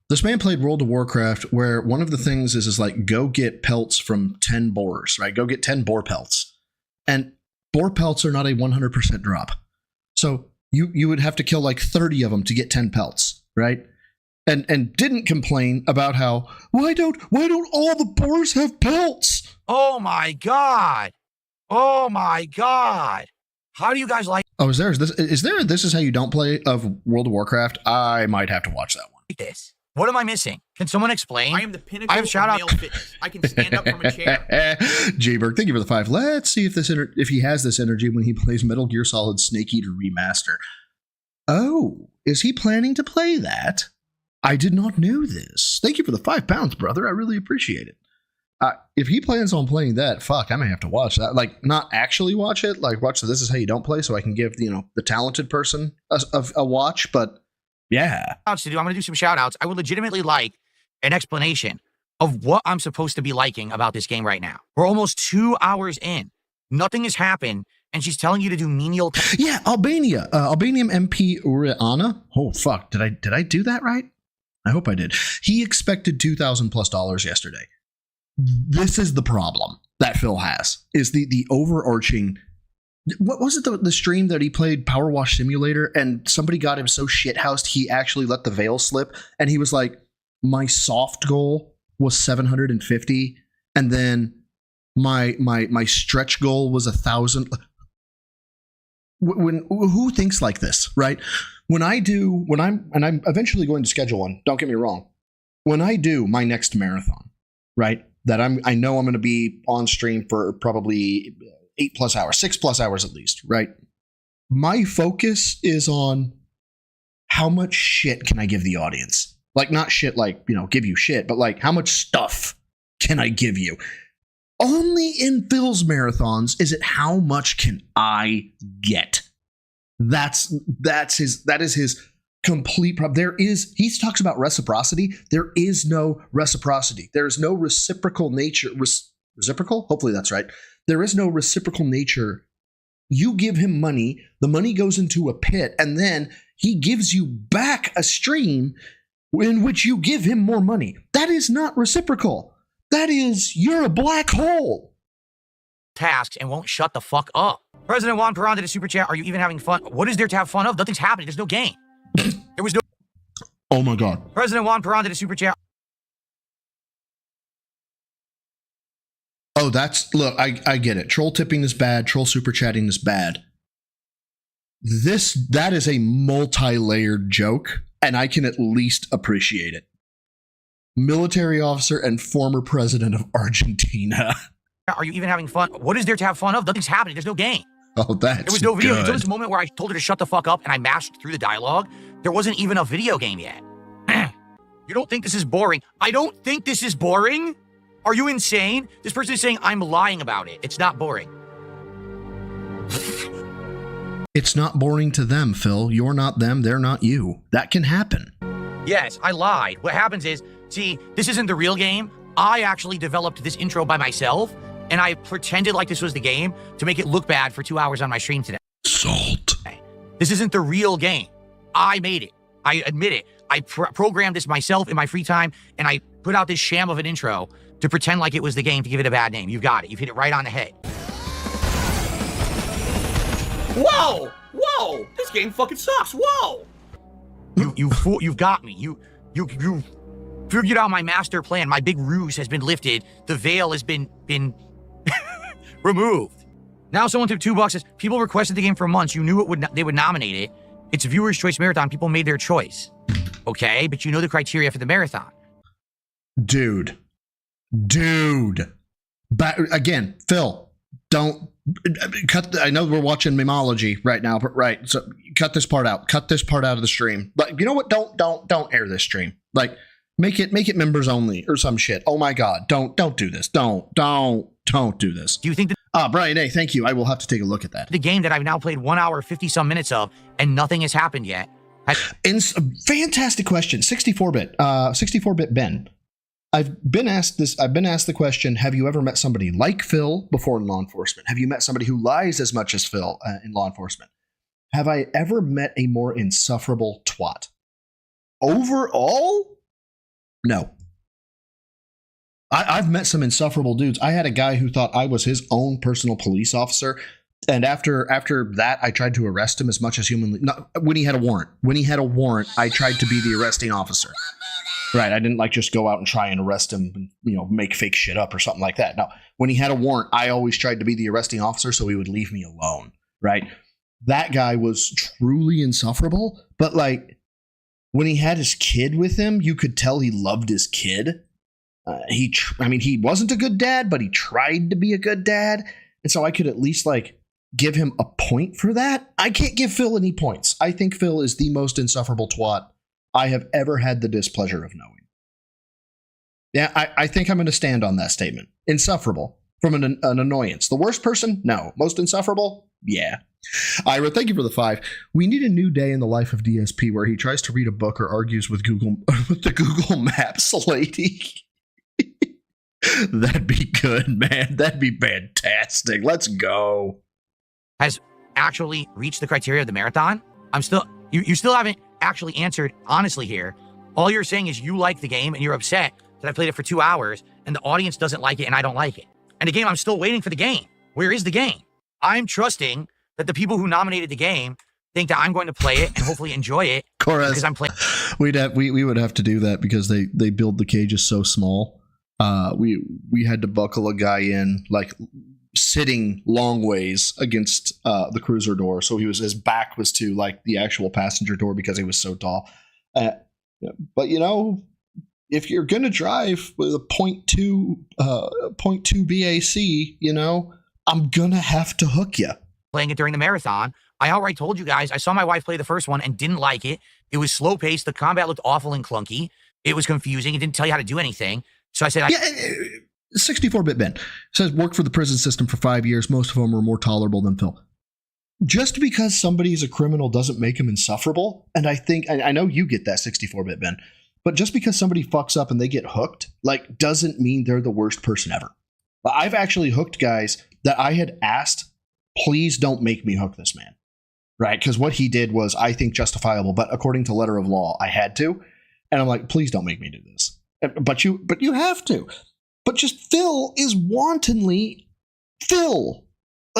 This man played World of Warcraft, where one of the things is like, go get pelts from 10 boars, right? Go get 10 boar pelts. And boar pelts are not a 100% drop. So you would have to kill like 30 of them to get 10 pelts, right? And didn't complain about how, why don't all the boars have pelts? Oh my God. Oh my God. How do you guys like Is there This Is How You Don't Play of World of Warcraft? I might have to watch that one. this? What am I missing? Can someone explain? I am the pinnacle I have shout of out. male fitness. I can stand up from a chair. J-Berg, thank you for the 5. Let's see if he has this energy when he plays Metal Gear Solid Snake Eater Remaster. Oh, is he planning to play that? I did not know this. Thank you for the £5, brother. I really appreciate it. If he plans on playing that, fuck, I may have to watch that. Like, not actually watch it, like watch the This Is How You Don't Play, so I can give, the talented person a watch, but yeah. I'm going to do some shout outs. I would legitimately like an explanation of what I'm supposed to be liking about this game right now. We're almost 2 hours in. Nothing has happened, and she's telling you to do menial. Yeah, Albania. Albanian MP Uriana. Oh, fuck. Did I do that right? I hope I did. He expected $2,000+ yesterday. This is the problem that Phil has, is the overarching. What was it, the stream that he played Power Wash Simulator and somebody got him so shithoused he actually let the veil slip, and he was like, my soft goal was 750 and then my stretch goal was 1,000. Who thinks like this, right? I'm eventually going to schedule one, don't get me wrong. When I do my next marathon, right? That I know I'm going to be on stream for probably 8+ hours, 6+ hours at least, right? My focus is on how much shit can I give the audience? Like, not shit like, give you shit, but like, how much stuff can I give you? Only in Phil's marathons is it how much can I get? That is his complete problem. He talks about reciprocity. There is no reciprocity. There is no reciprocal nature. Reciprocal? Hopefully that's right. There is no reciprocal nature. You give him money, the money goes into a pit, and then he gives you back a stream in which you give him more money. That is not reciprocal. That is, you're a black hole. Tasks and won't shut the fuck up. President Juan Perron did a super chat. Are you even having fun? What is there to have fun of? Nothing's happening. There's no game. There was no. Oh my God. President Juan Perron did a super chat. Oh, look, I get it. Troll tipping is bad. Troll super chatting is bad. That is a multi-layered joke, and I can at least appreciate it. Military officer and former president of Argentina. Are you even having fun? What is there to have fun of? Nothing's happening. There's no game. Oh, that's There was no video good. until this moment where I told her to shut the fuck up and I mashed through the dialogue. There wasn't even a video game yet. You don't think this is boring? I don't think this is boring. Are you insane? This person is saying I'm lying about it. It's not boring. It's not boring to them, Phil. You're not them. They're not you. That can happen. Yes, I lied. What happens is, see, this isn't the real game. I actually developed this intro by myself, and I pretended like this was the game to make it look bad for 2 hours on my stream today. Salt. This isn't the real game. I made it. I admit it. I programmed this myself in my free time, and I put out this sham of an intro to pretend like it was the game to give it a bad name. You've got it. You've hit it right on the head. Whoa! Whoa! This game fucking sucks. Whoa! You've got me. You figured out my master plan. My big ruse has been lifted. The veil has been removed. Now someone took $2 says, people requested the game for months. You knew they would nominate it. It's a viewer's choice marathon. People made their choice. Okay, but you know the criteria for the marathon. Dude. But again, Phil, don't cut. I know we're watching Memology right now, but right. So cut this part out. Cut this part out of the stream. But you know what? Don't air this stream. Like make it members only or some shit. Oh my God. Don't do this. Don't do this. Do you think that Brian A, thank you. I will have to take a look at that. the game that I've now played 1 hour, 50 some minutes of, and nothing has happened yet? Fantastic question. 64-bit Ben. I've been asked the question, have you ever met somebody like Phil before in law enforcement? Have you met somebody who lies as much as Phil in law enforcement? Have I ever met a more insufferable twat? Overall? No. I've met some insufferable dudes. I had a guy who thought I was his own personal police officer. And after that, I tried to arrest him as much as humanly. No, when he had a warrant. When he had a warrant, I tried to be the arresting officer. Right. I didn't just go out and try and arrest him and, make fake shit up or something like that. No, when he had a warrant, I always tried to be the arresting officer so he would leave me alone. Right. That guy was truly insufferable. But when he had his kid with him, you could tell he loved his kid. He wasn't a good dad, but he tried to be a good dad. And so I could at least give him a point for that. I can't give Phil any points. I think Phil is the most insufferable twat I have ever had the displeasure of knowing. Yeah, I think I'm going to stand on that statement. Insufferable from an annoyance. The worst person? No. Most insufferable? Yeah. Ira, thank you for the 5. We need a new day in the life of DSP where he tries to read a book or argues with the Google Maps lady. That'd be good, man. That'd be fantastic. Let's go. Has actually reached the criteria of the marathon? You still haven't actually answered honestly here. All you're saying is you like the game and you're upset that I played it for 2 hours and the audience doesn't like it and I don't like it. And the game, I'm still waiting for the game. Where is the game? I'm trusting that the people who nominated the game think that I'm going to play it and hopefully enjoy it because I'm playing. We would have to do that because they build the cages so small. We had to buckle a guy in sitting long ways against the cruiser door, so his back was to the actual passenger door because he was so tall. But if you're gonna drive with a .2 BAC, you know, I'm gonna have to hook you. Playing it during the marathon, I outright told you guys, I saw my wife play the first one and didn't like it. It was slow paced. The combat looked awful and clunky. It was confusing. It didn't tell you how to do anything. So I said, 64-bit Ben says worked for the prison system for 5 years. Most of them were more tolerable than Phil. Just because somebody's a criminal doesn't make him insufferable. And I know you get that 64-bit Ben, but just because somebody fucks up and they get hooked, like, doesn't mean they're the worst person ever. I've actually hooked guys that I had asked, please don't make me hook this man, right? Because what he did was, I think, justifiable, but according to letter of law, I had to. And I'm like, please don't make me do this. But you have to. But just Phil is wantonly Phil.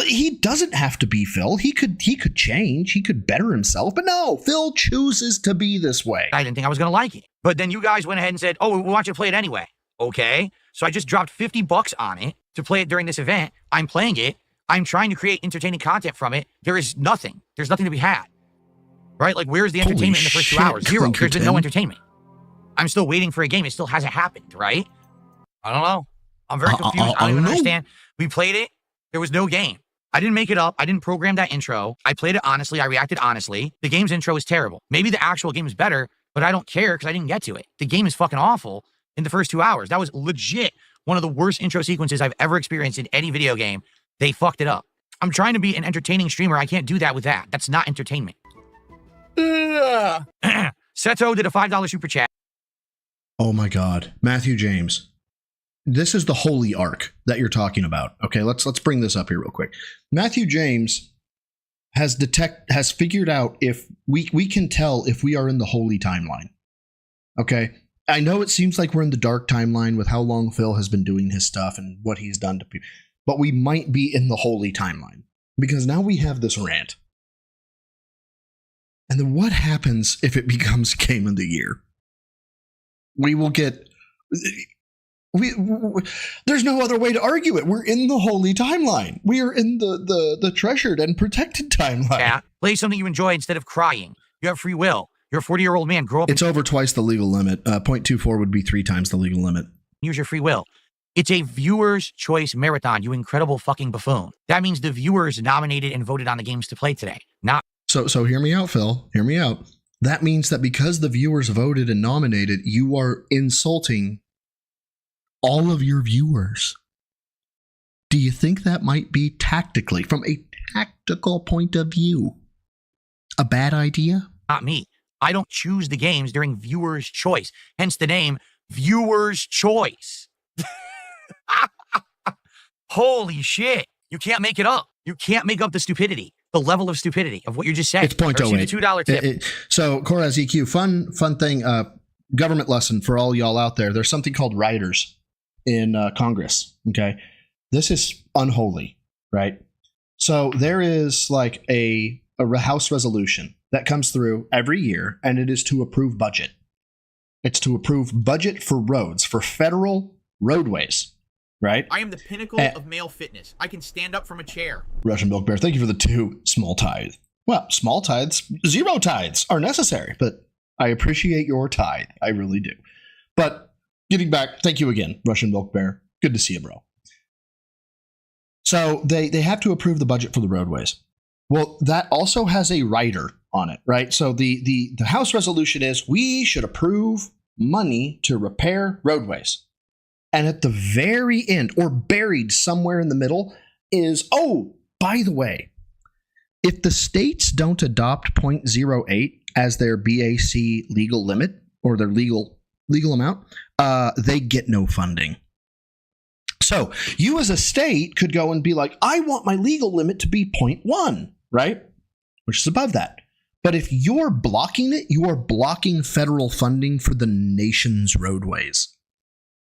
He doesn't have to be Phil. He could change. He could better himself. But no, Phil chooses to be this way. I didn't think I was going to like it. But then you guys went ahead and said, oh, we want you to play it anyway. Okay. So I just dropped $50 on it to play it during this event. I'm playing it. I'm trying to create entertaining content from it. There is nothing. There's nothing to be had. Right? Like, where's the entertainment in the first 2 hours? Zero. There's been no entertainment. I'm still waiting for a game. It still hasn't happened, right? I don't know. I'm very confused. I don't even understand. We played it. There was no game. I didn't make it up. I didn't program that intro. I played it honestly. I reacted honestly. The game's intro is terrible. Maybe the actual game is better, but I don't care because I didn't get to it. The game is fucking awful in the first 2 hours. That was legit one of the worst intro sequences I've ever experienced in any video game. They fucked it up. I'm trying to be an entertaining streamer. I can't do that with that. That's not entertainment. Seto did a $5 super chat. Oh my God. Matthew James. This is the holy arc that you're talking about. Okay, let's bring this up here real quick. Matthew James has figured out if we can tell if we are in the holy timeline. Okay? I know it seems like we're in the dark timeline with how long Phil has been doing his stuff and what he's done to people, but we might be in the holy timeline because now we have this rant. And then what happens if it becomes game of the year? We will get... there's no other way to argue it. We're in the holy timeline. We are in the treasured and protected timeline. Yeah, play something you enjoy instead of crying. You have free will. You're a 40-year-old man. Grow up. It's over twice the legal limit. 0.24 would be 3 times the legal limit. Use your free will. It's a viewer's choice marathon, you incredible fucking buffoon. That means the viewers nominated and voted on the games to play today. Not. So hear me out, Phil. Hear me out. That means that because the viewers voted and nominated, you are insulting all of your viewers. Do you think that might be tactically, from a tactical point of view, a bad idea? Not me. I don't choose the games during viewer's choice. Hence the name, Viewer's Choice. Holy shit. You can't make it up. You can't make up the stupidity, the level of stupidity of what you just said. It's .08. The $2 tip. So, Koraz EQ, fun thing, government lesson for all y'all out there. There's something called riders in Congress, okay? This is unholy, right? So there is like a House resolution that comes through every year, and it is to approve budget. It's to approve budget for roads, for federal roadways, right? I am the pinnacle of male fitness. I can stand up from a chair. Russian Milk Bear, thank you for the 2 small tithes. Well, small tithes, 0 tithes are necessary, but I appreciate your tithe. I really do. But getting back, thank you again, Russian Milk Bear. Good to see you, bro. So they have to approve the budget for the roadways. Well, that also has a rider on it, right? So the House resolution is we should approve money to repair roadways. And at the very end, or buried somewhere in the middle, is, oh, by the way, if the states don't adopt 0.08 as their BAC legal limit, or their legal amount, they get no funding. So you as a state could go and be like, I want my legal limit to be 0.1, right? Which is above that. But if you're blocking it, you are blocking federal funding for the nation's roadways.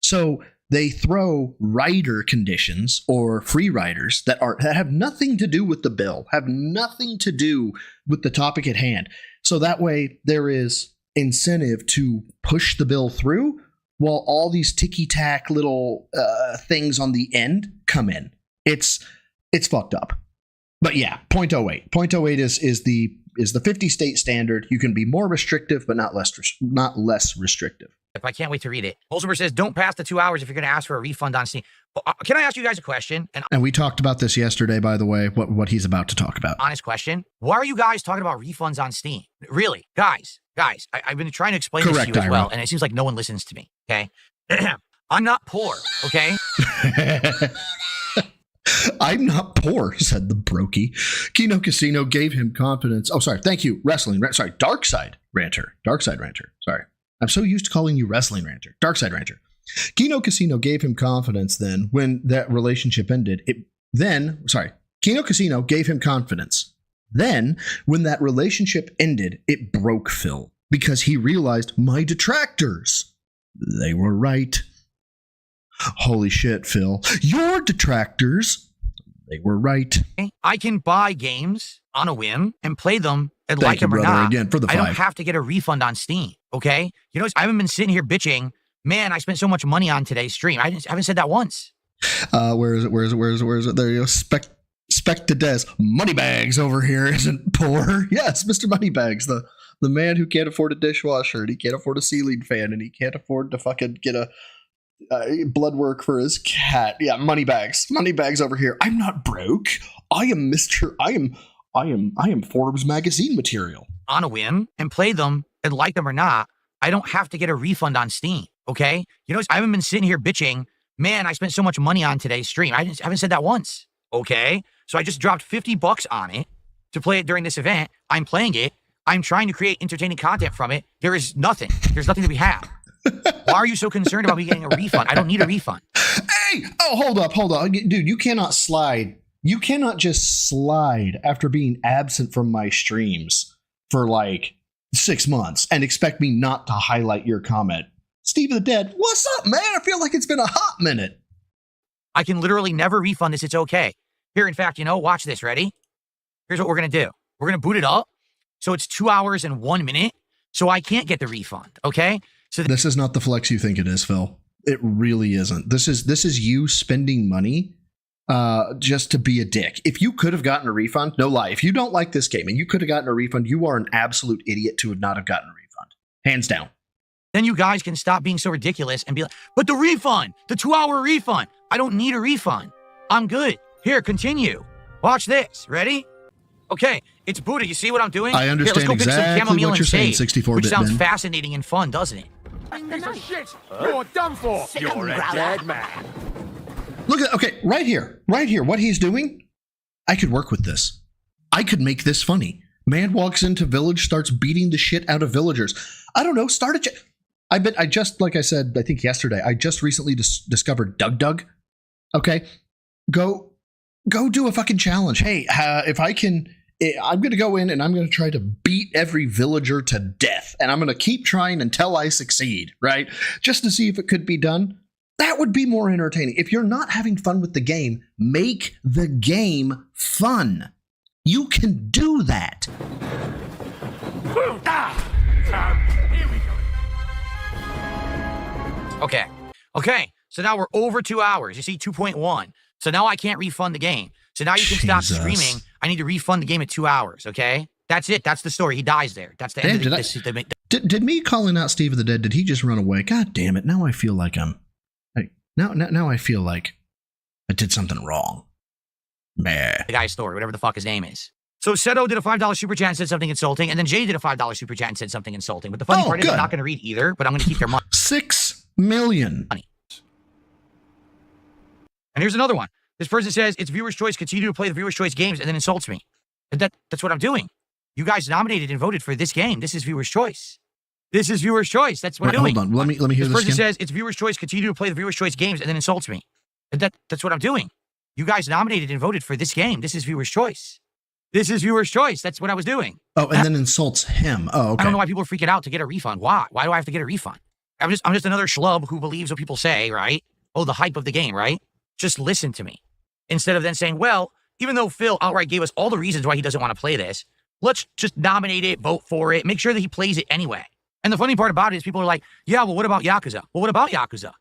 So they throw rider conditions or free riders that have nothing to do with the bill, have nothing to do with the topic at hand. So that way there is incentive to push the bill through while all these ticky-tack little things on the end come in. It's fucked up. But yeah, 0.08. 0.08 is the 50 state standard. You can be more restrictive, but not less restrictive. I can't wait to read it. Holzenberg says, don't pass the 2 hours if you're going to ask for a refund on Steam. Can I ask you guys a question? And we talked about this yesterday, by the way, what he's about to talk about. Honest question. Why are you guys talking about refunds on Steam? Really? Guys, I've been trying to explain this to you as well, and it seems like no one listens to me, okay? I'm not poor, okay? I'm not poor, said the brokey. Kino Casino gave him confidence. Oh, sorry. Thank you, Darkside Ranter. Sorry. I'm so used to calling you Wrestling Ranter. Darkside Ranter. Kino Casino gave him confidence then when that relationship ended. Kino Casino gave him confidence. Then, when that relationship ended, it broke Phil because he realized my detractors. They were right. Holy shit, Phil. Your detractors. They were right. I can buy games on a whim and play them and like them or not. Again, for the I don't have to get a refund on Steam, okay? You know, I haven't been sitting here bitching, man, I spent so much money on today's stream. I haven't said that once. Where is it? There you go. Spec to Des. Moneybags over here isn't poor. Yes, Mr. Moneybags, the man who can't afford a dishwasher and he can't afford a ceiling fan and he can't afford to fucking get a blood work for his cat. Yeah, Moneybags over here. I'm not broke. I am Forbes magazine material. On a whim and play them and like them or not, I don't have to get a refund on Steam, okay? You know, I haven't been sitting here bitching, man, I spent so much money on today's stream. I haven't said that once, okay? So I just dropped $50 on it to play it during this event. I'm playing it. I'm trying to create entertaining content from it. There's nothing to be had. Why are you so concerned about me getting a refund? I don't need a refund. Hey! Oh, hold up. Dude, you cannot slide. You cannot just slide after being absent from my streams for like 6 months and expect me not to highlight your comment. Steve of the Dead, what's up, man? I feel like it's been a hot minute. I can literally never refund this. It's okay. Here, in fact, watch this. Ready? Here's what we're going to do. We're going to boot it up. So it's 2 hours and 1 minute. So I can't get the refund. Okay? So this is not the flex you think it is, Phil. It really isn't. This is you spending money just to be a dick. If you could have gotten a refund, no lie. If you don't like this game and you could have gotten a refund, you are an absolute idiot to not have gotten a refund. Hands down. Then you guys can stop being so ridiculous and be like, but the refund, the 2 hour refund. I don't need a refund. I'm good. Here, continue. Watch this. Ready? Okay, it's booted. You see what I'm doing? I understand. Here, let's go exactly pick some chamomile what you're saying, and 64-bit which sounds Ben. fascinating and fun, doesn't it? Piece of shit! You're done for! You're a dead man. Look at, okay, right here, what he's doing. I could work with this. I could make this funny. Man walks into village, starts beating the shit out of villagers. I don't know, start a I just, like I said, I think yesterday, I just recently discovered Doug. Okay, go do a fucking challenge. Hey, if I can, I'm going to go in and I'm going to try to beat every villager to death. And I'm going to keep trying until I succeed, right? Just to see if it could be done. That would be more entertaining. If you're not having fun with the game, make the game fun. You can do that. Here we go. Okay. So now we're over 2 hours. You see 2.1. So now I can't refund the game. So now you can stop Jesus. streaming. I need to refund the game at 2 hours. Okay. That's it. That's the story. He dies there. That's the end of this. Did me calling out Steve of the Dead, did he just run away? God damn it. Now I feel like now I feel like I did something wrong. Meh. The guy's story, whatever the fuck his name is. So Seto did a $5 super chat and said something insulting, and then Jay did a $5 super chat and said something insulting. But the funny part is I'm not going to read either, but I'm going to keep their money. 6 million. And here's another one. This person says, it's viewer's choice. Continue to play the viewer's choice games and then insults me. That's what I'm doing. You guys nominated and voted for this game. This is viewer's choice. This is viewer's choice. That's what I'm doing. Hold on. Let me hear this person again. says, it's viewer's choice. Continue to play the viewer's choice games and then insults me. That's what I'm doing. You guys nominated and voted for this game. This is viewer's choice. This is viewer's choice. That's what I was doing. Oh, and then insults him. Oh, okay. I don't know why people are freaking out to get a refund. Why? Why do I have to get a refund? I'm just another schlub who believes what people say, right? Oh, the hype of the game, right? Just listen to me. Instead of then saying, well, even though Phil outright gave us all the reasons why he doesn't want to play this, let's just nominate it, vote for it, make sure that he plays it anyway. And the funny part about it is people are like, yeah, well, what about Yakuza? Well, what about Yakuza?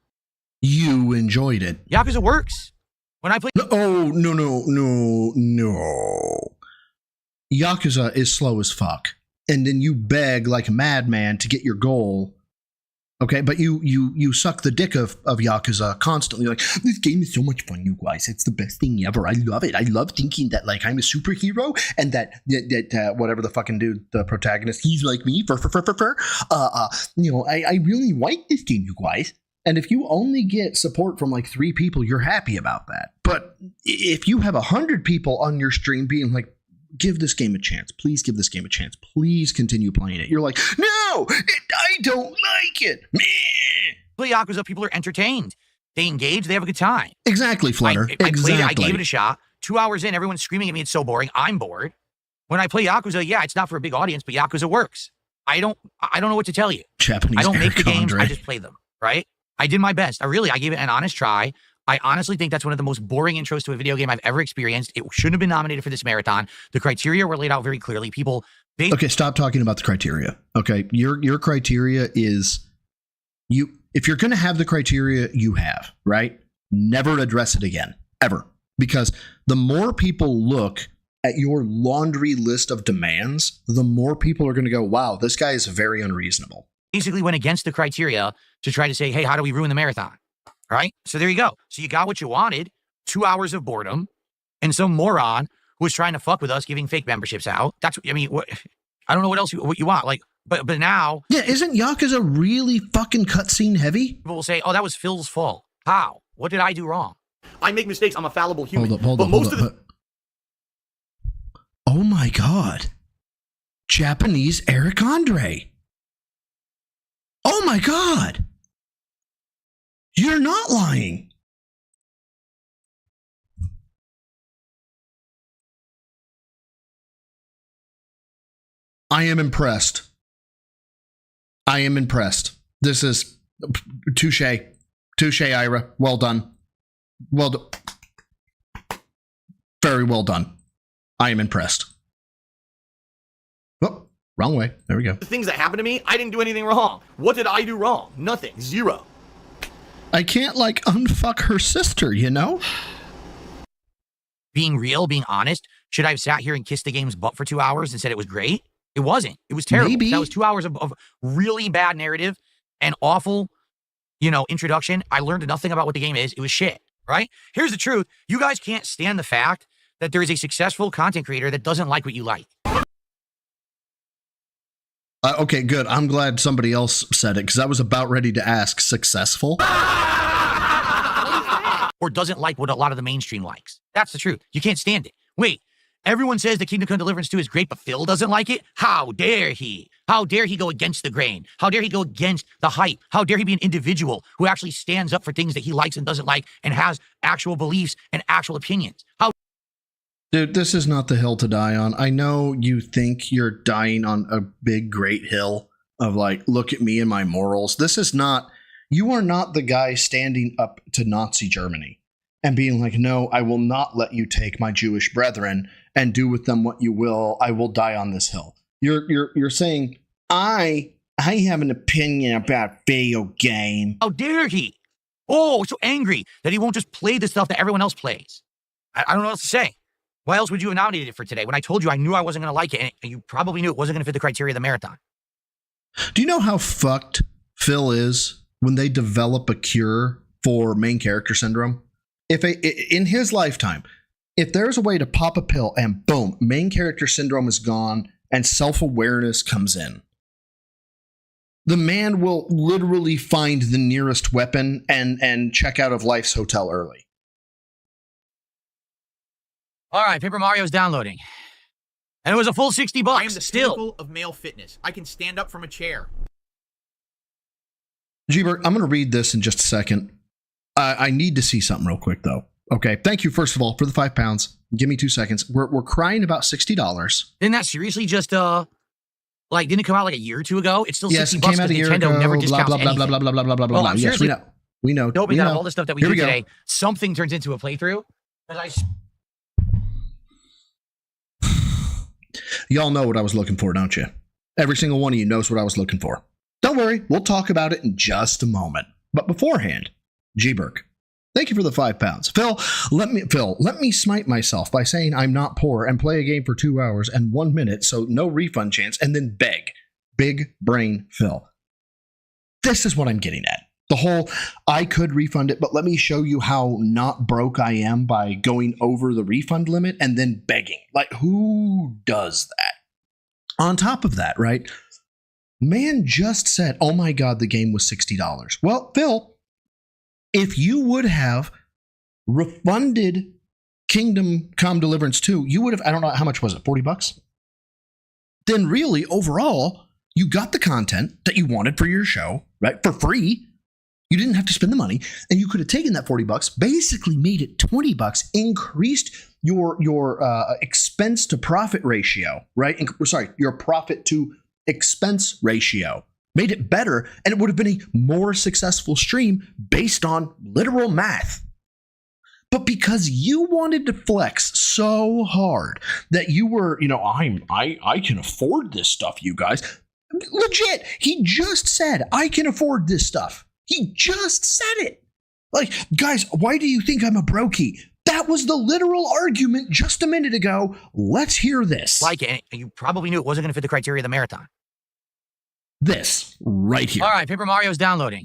You enjoyed it. Yakuza works. When I play... No. Yakuza is slow as fuck. And then you beg like a madman to get your goal Okay, but you suck the dick of Yakuza constantly. Like, this game is so much fun, you guys. It's the best thing ever. I love it. I love thinking that like I'm a superhero and that whatever the fucking dude, the protagonist, he's like me. I really like this game, you guys. And if you only get support from like 3 people, you're happy about that. But if you have 100 people on your stream being like, give this game a chance. Please give this game a chance. Please continue playing it. You're like, no, I don't like it. Meh. Play Yakuza, people are entertained. They engage, they have a good time. Exactly, Flutter. I played it, I Exactly. gave it a shot. 2 hours in, everyone's screaming at me, it's so boring. I'm bored. When I play Yakuza, yeah, it's not for a big audience, but Yakuza works. I don't know what to tell you. Japanese I don't make the Eric games, Andre. I just play them, right? I did my best. I gave it an honest try. I honestly think that's one of the most boring intros to a video game I've ever experienced. It shouldn't have been nominated for this marathon. The criteria were laid out very clearly. People Okay, stop talking about the criteria. Okay, your criteria is if you're going to have the criteria you have, right? Never address it again, ever. Because the more people look at your laundry list of demands, the more people are going to go, wow, this guy is very unreasonable. basically went against the criteria to try to say, hey, how do we ruin the marathon? Right? So there you go. So you got what you wanted, 2 hours of boredom, and some moron who was trying to fuck with us giving fake memberships out. That's, I mean, I don't know what else what you want. Like, but now Yeah, isn't Yakuza really fucking cutscene heavy? people will say, oh, that was Phil's fault. How? What did I do wrong? I make mistakes. I'm a fallible human. Hold but up. most of the Oh my god. Japanese Eric Andre. Oh my god. You're not lying. I am impressed. I am impressed. This is touche. Touche, Ira. Well done. Well done. Very well done. I am impressed. Oh, wrong way. There we go. things that happened to me, I didn't do anything wrong. What did I do wrong? Nothing. Zero. I can't like unfuck her sister, you know? Being real, being honest, should I have sat here and kissed the game's butt for 2 hours and said it was great? It wasn't. It was terrible. Maybe. That was 2 hours of really bad narrative and awful, introduction. I learned nothing about what the game is. It was shit, right? Here's the truth. You guys can't stand the fact that there is a successful content creator that doesn't like what you like. Okay, good. I'm glad somebody else said it because I was about ready to ask successful. Or doesn't like what a lot of the mainstream likes. That's the truth. You can't stand it. Wait, everyone says the Kingdom Come Deliverance 2 is great, but Phil doesn't like it? How dare he? How dare he go against the grain? How dare he go against the hype? How dare he be an individual who actually stands up for things that he likes and doesn't like and has actual beliefs and actual opinions? How Dude, this is not the hill to die on. I know you think you're dying on a big, great hill of like, look at me and my morals. This is not, you are not the guy standing up to Nazi Germany and being like, no, I will not let you take my Jewish brethren and do with them what you will. I will die on this hill. You're saying, I have an opinion about video game. How dare he? Oh, so angry that he won't just play the stuff that everyone else plays. I don't know what else to say. Why else would you have nominated it for today? When I told you I knew I wasn't going to like it, and you probably knew it wasn't going to fit the criteria of the marathon. Do you know how fucked Phil is when they develop a cure for main character syndrome? In his lifetime, if there's a way to pop a pill and boom, main character syndrome is gone and self-awareness comes in, the man will literally find the nearest weapon and check out of Life's Hotel early. All right, Paper Mario's downloading. And it was a full $60. I am the Still. pinnacle of male fitness. I can stand up from a chair. G-Bert, I'm going to read this in just a second. I need to see something real quick, though. Okay, thank you, first of all, for the £5. Give me 2 seconds. We're crying about $60. Didn't that seriously just, didn't it come out like a year or two ago? It's still $60 Yes, it came out a year Nintendo ago. never Blah, discounts blah, blah, anything. blah, blah, blah, blah, blah, blah, Well, blah. I'm Yes, we know. We know. Hoping we that know. of all the stuff that we Here do we go. today, something turns into a playthrough. 'Cause Y'all know what I was looking for, don't you? Every single one of you knows what I was looking for. Don't worry, we'll talk about it in just a moment. But beforehand, G-Burk, thank you for the £5. Phil, let me smite myself by saying I'm not poor and play a game for 2 hours and 1 minute, so no refund chance, and then beg. Big brain Phil. This is what I'm getting at. The whole, I could refund it, but let me show you how not broke I am by going over the refund limit and then begging. Like, who does that? On top of that, right? Man just said, oh my God, the game was $60. Well, Phil, if you would have refunded Kingdom Come Deliverance 2, you would have, I don't know, how much was it, $40? Then really, overall, you got the content that you wanted for your show, right? For free. You didn't have to spend the money, and you could have taken that $40, basically made it $20, increased your expense to profit ratio, right? Your profit to expense ratio, made it better, and it would have been a more successful stream based on literal math. But because you wanted to flex so hard that you were, I can afford this stuff, you guys. Legit, he just said, I can afford this stuff. He just said it. Like, guys, why do you think I'm a brokey? That was the literal argument just a minute ago. Let's hear this. Like it, you probably knew it wasn't going to fit the criteria of the marathon. This right here. All right, Paper Mario's downloading.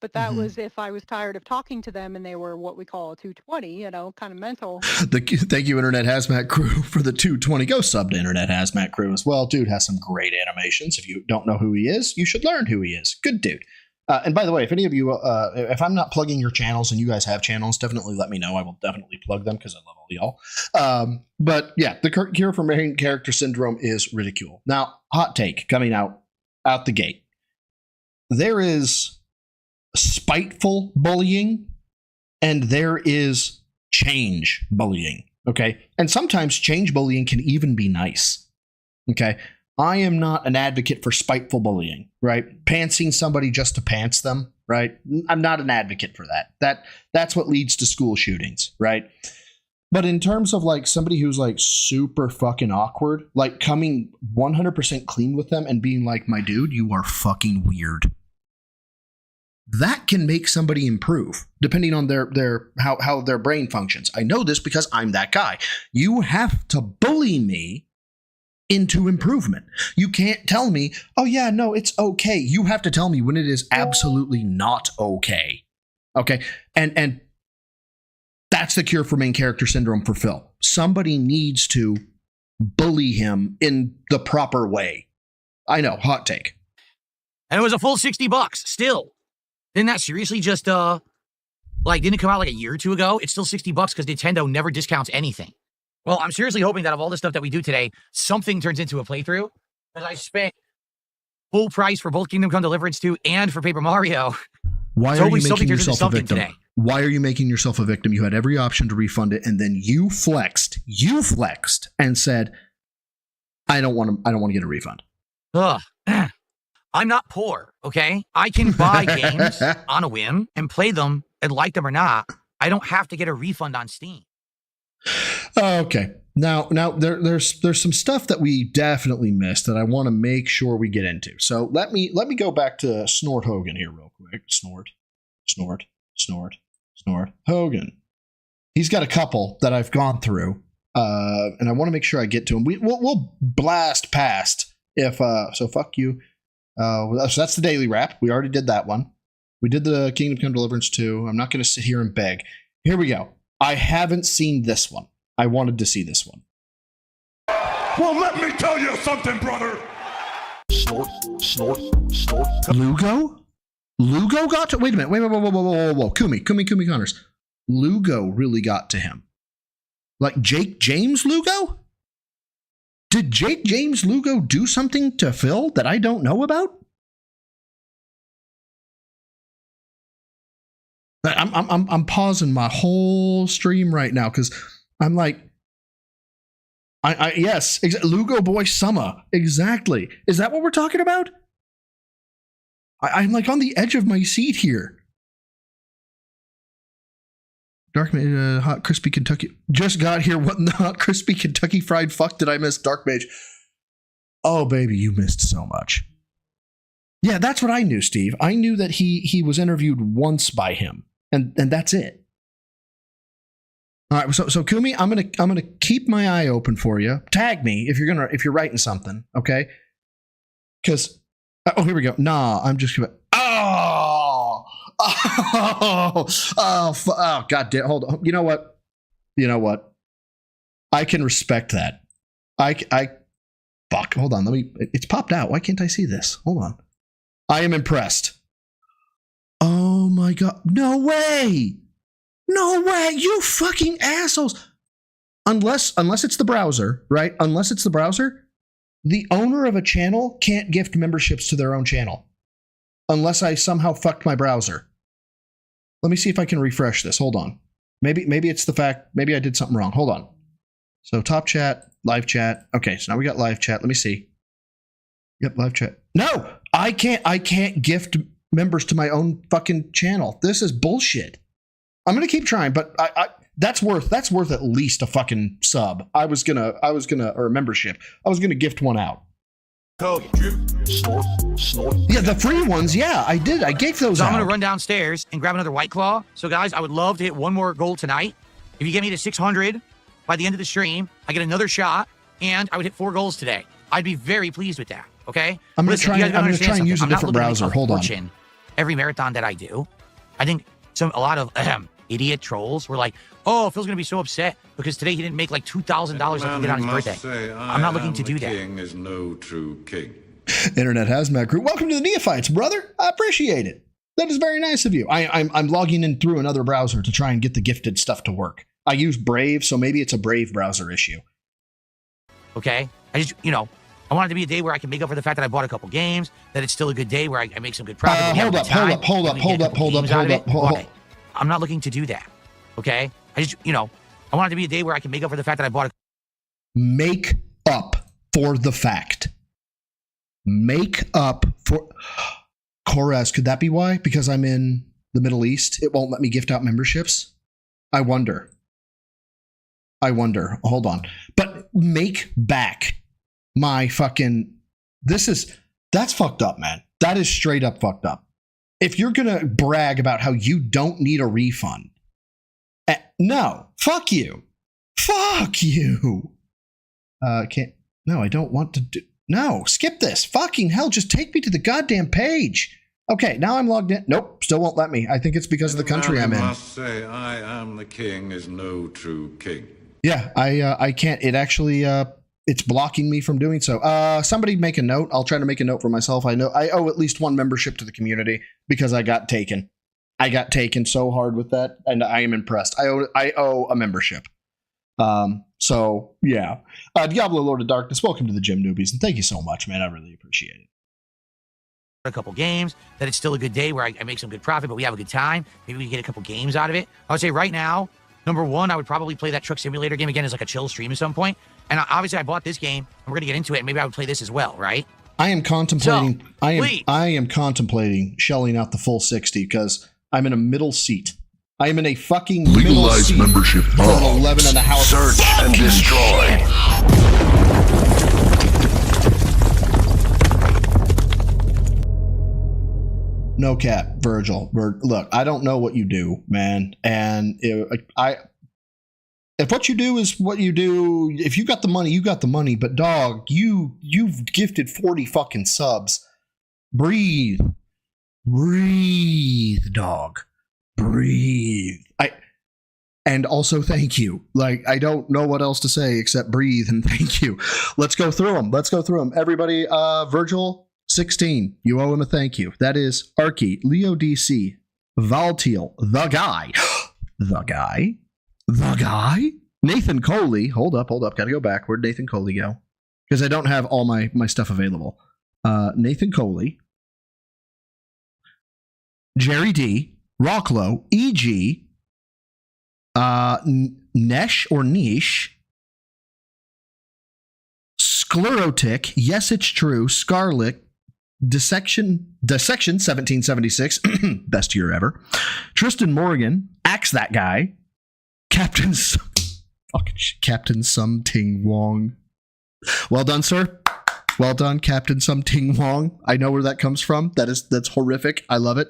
But that was if I was tired of talking to them and they were what we call a 220, kind of mental. Thank you, Internet Hazmat Crew, for the 220. Go sub to Internet Hazmat Crew as well. Dude has some great animations. If you don't know who he is, you should learn who he is. Good dude. And by the way, if any of you, if I'm not plugging your channels and you guys have channels, definitely let me know. I will definitely plug them because I love all y'all. But yeah, the cure for main character syndrome is ridicule. Now, hot take coming out the gate. There is spiteful bullying and there is change bullying. Okay. And sometimes change bullying can even be nice. Okay. I am not an advocate for spiteful bullying, right? Pantsing somebody just to pants them, right? I'm not an advocate for that. That's what leads to school shootings, right? But in terms of like somebody who's like super fucking awkward, like coming 100% clean with them and being like, my dude, you are fucking weird. That can make somebody improve depending on how their brain functions. I know this because I'm that guy. You have to bully me into improvement. You can't tell me, oh yeah, no, it's okay. You have to tell me when it is absolutely not okay. Okay. And that's the cure for main character syndrome for Phil. Somebody needs to bully him in the proper way. I know, hot take. And it was a full $60 still. Didn't that seriously just didn't it come out like a year or two ago? It's still $60 because Nintendo never discounts anything. Well, I'm seriously hoping that of all the stuff that we do today, something turns into a playthrough. Because I spent full price for both Kingdom Come Deliverance 2 and for Paper Mario. Why are you making yourself a victim? Today. Why are you making yourself a victim? You had every option to refund it, and then you flexed and said, I don't want to get a refund. Ugh. I'm not poor, okay? I can buy games on a whim and play them and like them or not. I don't have to get a refund on Steam. Okay. Now there's some stuff that we definitely missed that I want to make sure we get into. So let me go back to Snort Hogan here real quick. Snort Hogan. He's got a couple that I've gone through, and I want to make sure I get to them. We'll blast past if so. Fuck you. So that's the daily wrap. We already did that one. We did the Kingdom Come Deliverance 2. I'm not going to sit here and beg. Here we go. I haven't seen this one. I wanted to see this one. Well, let me tell you something, brother. Snort. Lugo? Lugo got to... Wait a minute. Whoa. Kumi Connors. Lugo really got to him. Like Jake James Lugo? Did Jake James Lugo do something to Phil that I don't know about? I'm pausing my whole stream right now because I'm like, yes, Lugo Boy Summer, exactly. Is that what we're talking about? I'm like on the edge of my seat here. Dark Mage, hot crispy Kentucky. Just got here. What in the hot crispy Kentucky fried fuck did I miss? Dark Mage. Oh baby, you missed so much. Yeah, that's what I knew, Steve. I knew that he was interviewed once by him, and that's it. All right, so Kumi, I'm gonna keep my eye open for you. Tag me if you're writing something, okay? Because Oh, here we go. Nah, I'm just gonna. Oh, God damn. Hold on. You know what? I can respect that. Fuck. Hold on. It's popped out. Why can't I see this? Hold on. I am impressed. Oh my God. No way. You fucking assholes. Unless it's the browser, right? Unless it's the browser, the owner of a channel can't gift memberships to their own channel. Unless I somehow fucked my browser. Let me see if I can refresh this. Hold on. Maybe it's the fact, maybe I did something wrong. Hold on. So top chat, live chat. Okay, so now we got live chat. Let me see. Yep, live chat. No, I can't gift members to my own fucking channel. This is bullshit. I'm gonna keep trying, but that's worth at least a fucking sub. Or a membership. I was gonna gift one out. Snort. Yeah, the free ones. Yeah, I did. I gave those So out. I'm going to run downstairs and grab another White Claw. So, guys, I would love to hit one more goal tonight. If you get me to 600 by the end of the stream, I get another shot, and I would hit 4 goals today. I'd be very pleased with that, okay? I'm going to try and use a different browser. Hold on. Every marathon that I do, I think a lot of idiot trolls were like, oh, Phil's going to be so upset because today he didn't make like $2,000 like he did on his birthday. I'm not looking to do that. King is no true king. Internet Hazmat Group. Welcome to the Neophytes, brother. I appreciate it. That is very nice of you. I'm logging in through another browser to try and get the gifted stuff to work. I use Brave, so maybe it's a Brave browser issue. Okay? I just, I want it to be a day where I can make up for the fact that I bought a couple games, that it's still a good day where I make some good profit. Hold up. I'm not looking to do that. Okay? I just, I want it to be a day where I can make up for the fact that I bought a... Make up for the fact. Make up for... Korez, could that be why? Because I'm in the Middle East, it won't let me gift out memberships? I wonder. Hold on. But make back my fucking... That's fucked up, man. That is straight up fucked up. If you're going to brag about how you don't need a refund, no, fuck you. No, I don't want to do... No, skip this. Fucking hell, just take me to the goddamn page. Okay, now I'm logged in. Nope, still won't let me. I think it's because of the country I'm in. Must say, I am the king is no true king. Yeah, I can't. It actually, it's blocking me from doing so. Somebody make a note. I'll try to make a note for myself. I know I owe at least one membership to the community because I got taken. I got taken so hard with that, and I am impressed. I owe a membership. So yeah, Diablo Lord of Darkness, welcome to the Gym Newbies, and thank you so much, man. I really appreciate it. A couple games, that it's still a good day where I make some good profit, but we have a good time. Maybe we get a couple games out of it. I would say right now, number one, I would probably play that truck simulator game again as like a chill stream at some point. And obviously I bought this game and we're going to get into it. And maybe I would play this as well, right? I am contemplating, I am contemplating shelling out the full 60 because I'm in a middle seat. I am in a fucking middle seat membership for an 11 and a half. Search and destroy. No cap, Virgil. Look, I don't know what you do, man. And if what you do is what you do, if you got the money, you got the money. But dog, you've gifted 40 fucking subs. Breathe, dog, breathe. And also thank you. Like, I don't know what else to say except breathe and thank you. Let's go through them. Everybody, Virgil 16, you owe him a thank you. That is Arky, Leo DC, Valtiel, the guy, Nathan Coley. Hold up, gotta go back. Where'd Nathan Coley go? Because I don't have all my stuff available. Nathan Coley, Jerry D, Rocklow, EG, Nesh or Niche, Sclerotic, Yes It's True, Scarlet, Dissection 1776, best year ever, Tristan Morgan, Axe That Guy, Captain Sum Ting Wong. Well done, sir. Well done, Captain Sum Ting Wong. I know where that comes from. That's horrific. I love it.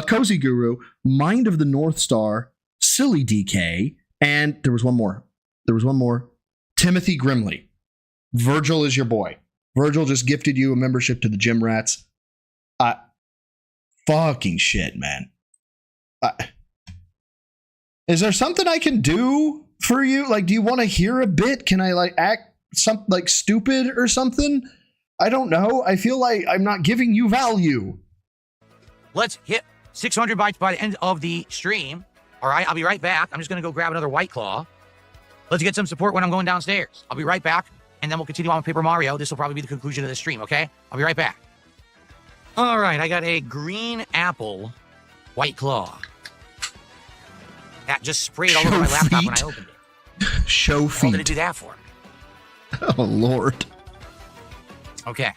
Cozy Guru, Mind of the North Star, Silly DK, and there was one more. Timothy Grimley. Virgil is your boy. Virgil just gifted you a membership to the Gym Rats. Fucking shit, man. Is there something I can do for you? Like, do you want to hear a bit? Can I like act something like stupid or something? I don't know. I feel like I'm not giving you value. Let's hit 600 bites by the end of the stream. All right, I'll be right back. I'm just going to go grab another White Claw. Let's get some support when I'm going downstairs. I'll be right back, and then we'll continue on with Paper Mario. This will probably be the conclusion of the stream, okay? I'll be right back. All right, I got a green apple White Claw. That just sprayed all over my laptop when I opened it. Show feet. What did it do that for? Oh, Lord. Okay.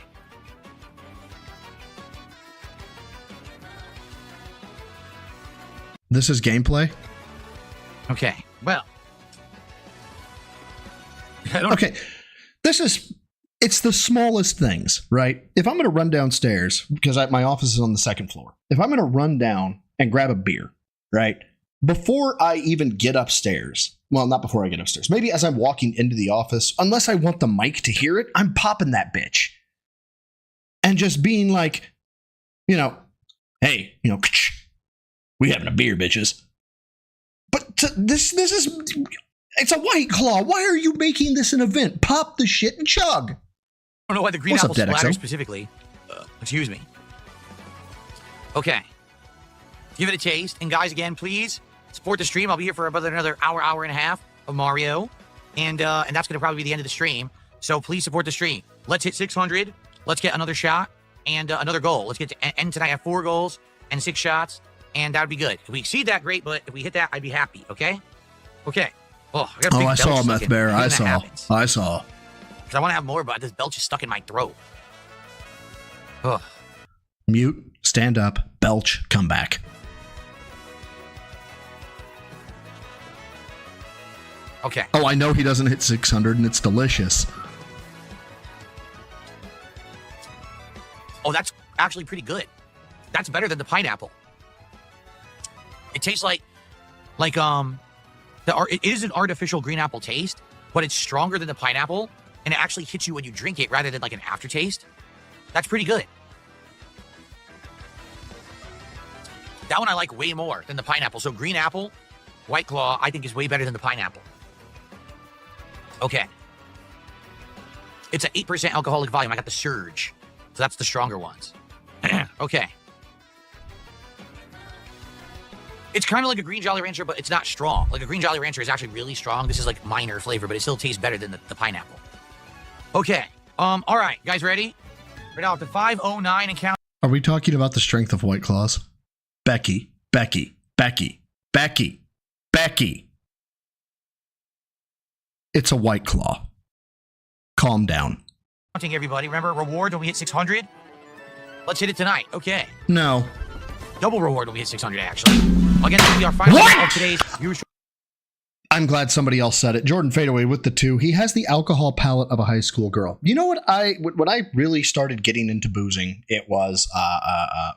This is gameplay? Okay, well. Okay, it's the smallest things, right? If I'm going to run downstairs, because my office is on the second floor, if I'm going to run down and grab a beer, right? Before I even get upstairs, well, not before I get upstairs, maybe as I'm walking into the office, unless I want the mic to hear it, I'm popping that bitch. And just being like, hey, we having a beer, bitches. But this is, it's a White Claw. Why are you making this an event? Pop the shit and chug. I don't know why the green What's apple up, splatter Detractors? specifically. Excuse me. Okay. Give it a taste. And guys, again, please support the stream. I'll be here for about another hour and a half of Mario. And that's going to probably be the end of the stream. So please support the stream. Let's hit 600. Let's get another shot and another goal. Let's get to end tonight at 4 goals and 6 shots. And that would be good. If we exceed that, great. But if we hit that, I'd be happy. Okay? Okay. Oh, I got a big I belch saw, stuck Meth in- Bear. I I think that saw. happens. I saw. Because I want to have more, but this belch is stuck in my throat. Ugh. Mute, stand up, belch, come back. Okay. Oh, I know he doesn't hit 600, and it's delicious. Oh, that's actually pretty good. That's better than the pineapple. It tastes like it is an artificial green apple taste, but it's stronger than the pineapple, and it actually hits you when you drink it rather than like an aftertaste. That's pretty good. That one I like way more than the pineapple. So green apple, White Claw, I think is way better than the pineapple. Okay. It's an 8% alcoholic volume. I got the Surge. So that's the stronger ones. Okay. It's kind of like a Green Jolly Rancher, but it's not strong. Like a Green Jolly Rancher is actually really strong. This is like minor flavor, but it still tastes better than the pineapple. Okay. All right. Guys ready? Right now up to 509 and count. Are we talking about the strength of White Claws? Becky. It's a White Claw. Calm down. Counting everybody. Remember, reward when we hit 600? Let's hit it tonight. Okay. No. Double reward when we hit 600, actually. Again, this will be our final What? of today's viewership. I'm glad somebody else said it. Jordan Fadeaway with the 2. He has the alcohol palate of a high school girl. You know what? When I really started getting into boozing, it was,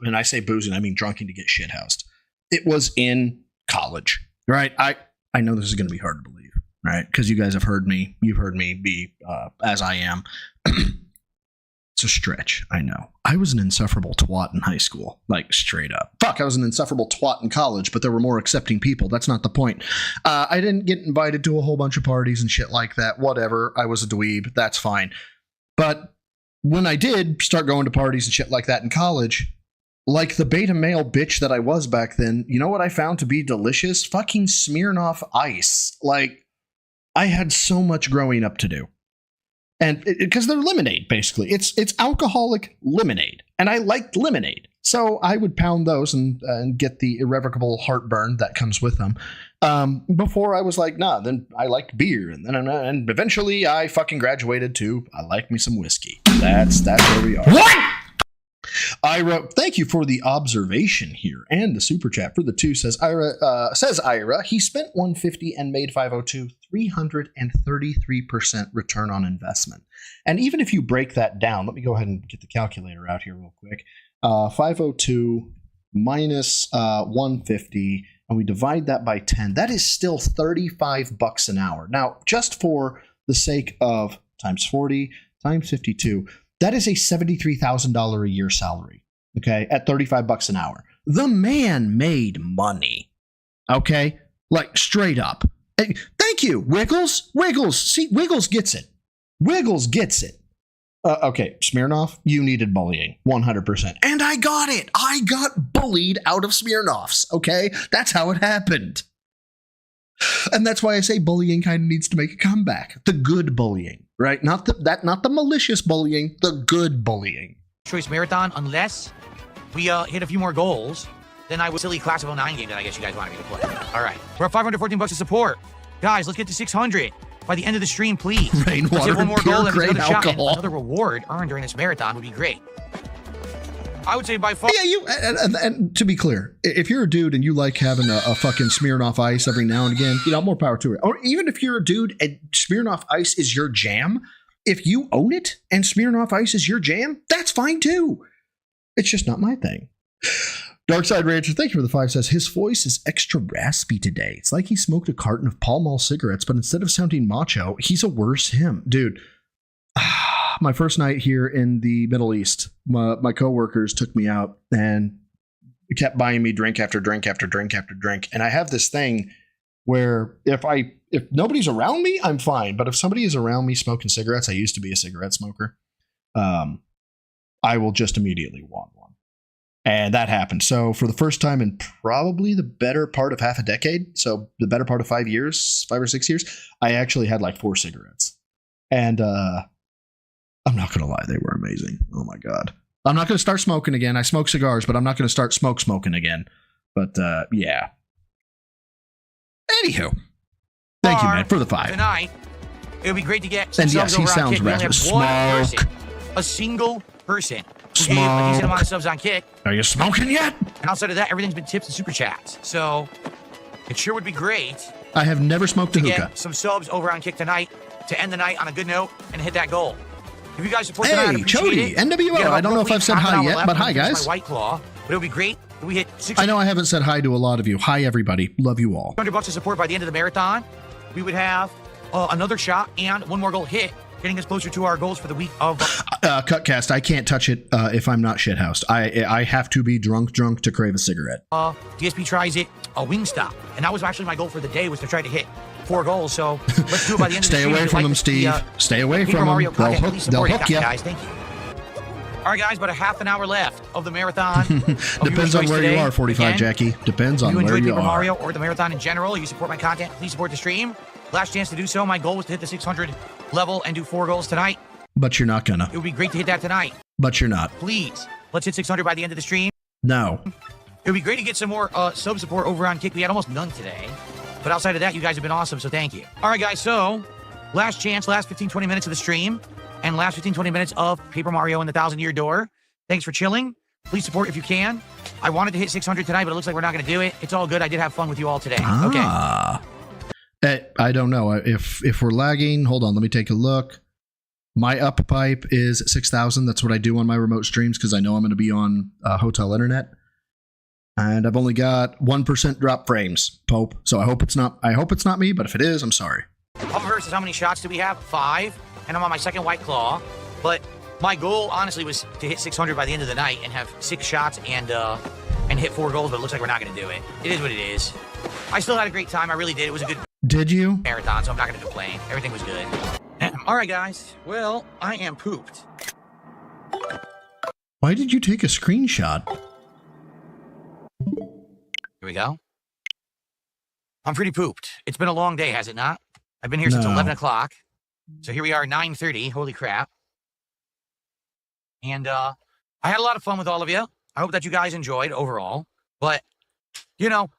and I say boozing, I mean drunking to get shithoused. It was in college, right? I know this is going to be hard to believe, right? Because you guys have heard me. You've heard me be as I am. It's a stretch, I know. I was an insufferable twat in high school, like straight up. Fuck, I was an insufferable twat in college, but there were more accepting people. That's not the point. I didn't get invited to a whole bunch of parties and shit like that. Whatever. I was a dweeb. That's fine. But when I did start going to parties and shit like that in college, like the beta male bitch that I was back then, you know what I found to be delicious? Fucking Smirnoff Ice. Like, I had so much growing up to do. And because they're lemonade, basically. It's alcoholic lemonade. And I liked lemonade. So I would pound those and get the irrevocable heartburn that comes with them. Before I was like, nah, then I liked beer. And eventually I fucking graduated to, I like me some whiskey. That's where we are. What? Ira, thank you for the observation here and the super chat for the 2 says Ira, he spent 150 and made 502, 333% return on investment. And even if you break that down, let me go ahead and get the calculator out here real quick. 502 minus 150, and we divide that by 10. That is still $35 an hour. Now, just for the sake of times 40 times 52, that is a $73,000 a year salary. okay, at $35 an hour. The man made money, okay? Like, straight up. Hey, thank you, Wiggles. Wiggles, see, Wiggles gets it. Wiggles gets it. Okay, Smirnoff, you needed bullying, 100%. And I got it. I got bullied out of Smirnoffs, okay? That's how it happened. And that's why I say bullying kind of needs to make a comeback. The good bullying, right? Not the malicious bullying, the good bullying. Choice marathon unless we hit a few more goals. Then I will silly class of 09 game that I guess you guys wanted me to play. All right, we're at $514 of support, guys. Let's get to 600 by the end of the stream, please. Rainwater, let's hit one more pure goal and grain another shot. alcohol. Another reward earned during this marathon would be great. I would say by far. Yeah, and to be clear, if you're a dude and you like having a fucking Smirnoff Ice every now and again, more power to it. Or even if you're a dude and Smirnoff Ice is your jam, if you own it and Smirnoff Ice is your jam, that's fine too. It's just not my thing. Darkside Rancher, thank you for the 5, says, his voice is extra raspy today. It's like he smoked a carton of Pall Mall cigarettes, but instead of sounding macho, he's a worse him. Dude, my first night here in the Middle East, my coworkers took me out and kept buying me drink after drink after drink after drink. And I have this thing where if nobody's around me, I'm fine. But if somebody is around me smoking cigarettes, I used to be a cigarette smoker, I will just immediately want one. And that happened. So for the first time in probably the better part of half a decade, so the better part of 5 years, 5 or 6 years, I actually had like 4 cigarettes. And I'm not going to lie, they were amazing. Oh my God. I'm not going to start smoking again. I smoke cigars, but I'm not going to start smoking again. But yeah. Anywho. Thank you, man, for the 5. Tonight, it would be great to get some And yes, subs he over on sounds Kick. We only have raspy. one Smoke. person, a single person, who gave a decent amount of subs on Kick. Are you smoking yet? And outside of that, everything's been tips and super chats. So it sure would be great I have never smoked a to hookah. get some subs over on Kick tonight to end the night on a good note and hit that goal. If you guys support tonight, I'd Hey, appreciate Chody, it. NWO. We got I about don't know if I've said half an hi hour yet, left. but I'm hi, gonna finish guys. My White Claw, but it would be great if we hit I know I haven't said hi to a lot of you. Hi, everybody. Love you all. $600 of support by the end of the marathon. We would have another shot and one more goal hit, getting us closer to our goals for the week of. Cutcast, I can't touch it if I'm not shithoused. I have to be drunk to crave a cigarette. DSP tries it, a Wingstop. And that was actually my goal for the day, was to try to hit 4 goals. So let's do it by the end of the Stay stream. away If you from like them, the, Steve. Stay away Paper from Mario them. content, please support it, hook ya. guys. Thank you. All right, guys, but a half an hour left of the marathon. Depends on where you are, 45, Again, Jackie. Depends on you where enjoy you Paper are. Mario or the marathon in general, you support my content, please support the stream. Last chance to do so. My goal was to hit the 600 level and do 4 goals tonight. But you're not gonna. It would be great to hit that tonight. But you're not. Please, let's hit 600 by the end of the stream. No. It would be great to get some more sub support over on Kick. We had almost none today. But outside of that, you guys have been awesome, so thank you. All right, guys, so last chance, last 15, 20 minutes of the stream, and last 15, 20 minutes of Paper Mario and the 1,000-Year Door. Thanks for chilling. Please support if you can. I wanted to hit 600 tonight, but it looks like we're not going to do it. It's all good. I did have fun with you all today. Okay. I don't know. If we're lagging, hold on, let me take a look. My up pipe is 6,000. That's what I do on my remote streams because I know I'm going to be on hotel internet. And I've only got 1% drop frames, Pope. So I hope it's not me, but if it is, I'm sorry. Versus how many shots do we have? 5. And I'm on my second White Claw. But my goal, honestly, was to hit 600 by the end of the night and have 6 shots and hit 4 goals, but it looks like we're not going to do it. It is what it is. I still had a great time. I really did. It was a good Did you? marathon, so I'm not going to complain. Everything was good. All right, guys. Well, I am pooped. Why did you take a screenshot? Here we go. I'm pretty pooped. It's been a long day, has it not? I've been here since 11 o'clock. So here we are, 9:30. Holy crap. And I had a lot of fun with all of you. I hope that you guys enjoyed overall. But, you know,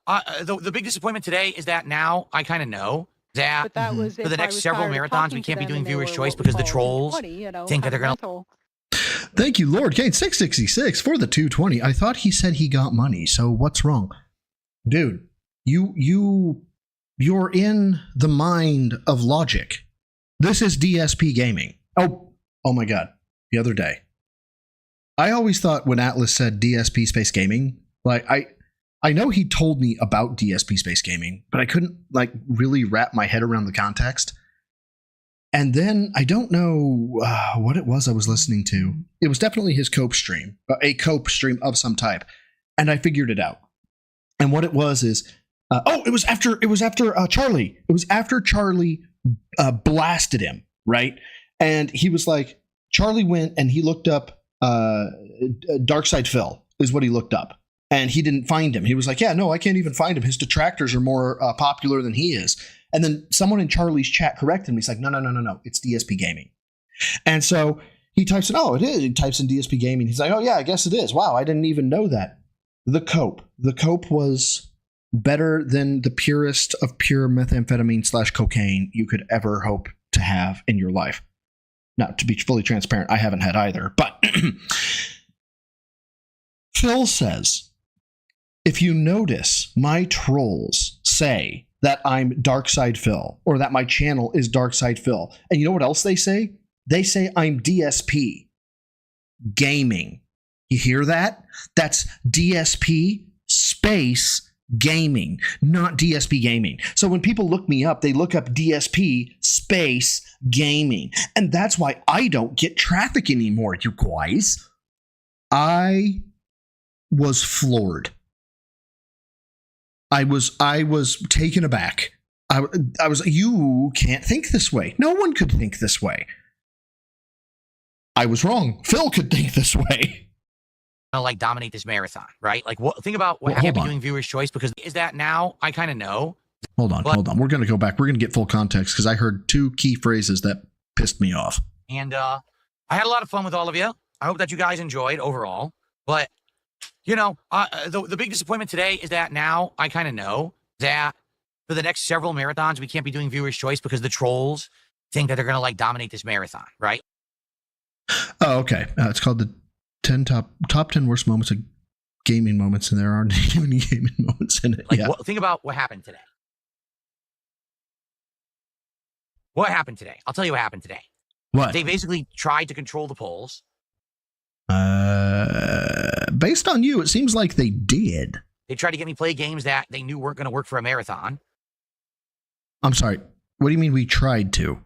the big disappointment today is that now I kind of know that, But that was for if the I next was several tired of marathons, talking we to can't be them doing and they viewer's were choice what we because the call trolls 20, think that they're going to... temperamental. Thank you, Lord Kane 666 for the 220. I thought he said he got money, so what's wrong? Dude, you're in the mind of logic. This is DSP gaming. Oh my god. The other day. I always thought when Atlas said DSP Space Gaming, like I know he told me about DSP Space Gaming, but I couldn't like really wrap my head around the context. And then I don't know what it was I was listening to. It was definitely his cope stream, a cope stream of some type. And I figured it out. And what it was is, it was after Charlie. It was after Charlie blasted him, right? And he was like, Charlie went and he looked up Darkside Phil is what he looked up. And he didn't find him. He was like, yeah, no, I can't even find him. His detractors are more popular than he is. And then someone in Charlie's chat corrected him. He's like, no. It's DSP Gaming. And so he types in, it is. He types in DSP Gaming. He's like, oh, yeah, I guess it is. Wow, I didn't even know that. The cope. The cope was better than the purest of pure methamphetamine / cocaine you could ever hope to have in your life. Now, to be fully transparent, I haven't had either. But Phil says, if you notice my trolls say that I'm Darkside Phil or that my channel is Darkside Phil, and you know what else they say? They say I'm DSP Gaming. You hear that? That's DSP space gaming, not DSP Gaming. So when people look me up, they look up DSP space gaming. And that's why I don't get traffic anymore, you guys. I was floored. I was taken aback. I was, you can't think this way. No one could think this way. I was wrong. Phil could think this way. Like dominate this marathon, right? Like, think about what I can't be doing viewer's choice, because is that now I kind of know. Hold on. We're going to go back. We're going to get full context because I heard two key phrases that pissed me off. And I had a lot of fun with all of you. I hope that you guys enjoyed overall. But the big disappointment today is that now I kind of know that for the next several marathons, we can't be doing viewer's choice because the trolls think that they're going to like dominate this marathon, right? Oh, okay. It's called the 10 top 10 worst moments of gaming moments, and there aren't any gaming moments in it. Like, think about what happened today. What happened today? I'll tell you what happened today. What? They basically tried to control the polls. Based on you, it seems like they did. They tried to get me play games that they knew weren't going to work for a marathon. I'm sorry. What do you mean we tried to?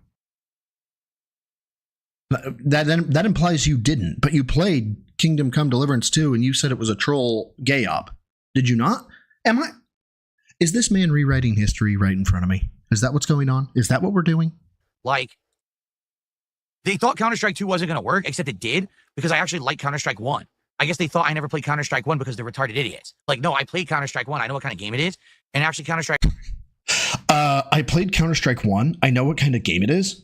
That implies you didn't, but you played Kingdom Come Deliverance 2 and you said it was a troll gay op. Did you not? Is this man rewriting history right in front of me? Is that what's going on? Is that what we're doing? Like, they thought Counter-Strike 2 wasn't going to work, except it did, because I actually like Counter-Strike 1. I guess they thought I never played Counter-Strike 1 because they're retarded idiots. Like, no, I played Counter-Strike 1. I know what kind of game it is. And actually, Counter-Strike... I played Counter-Strike 1. I know what kind of game it is.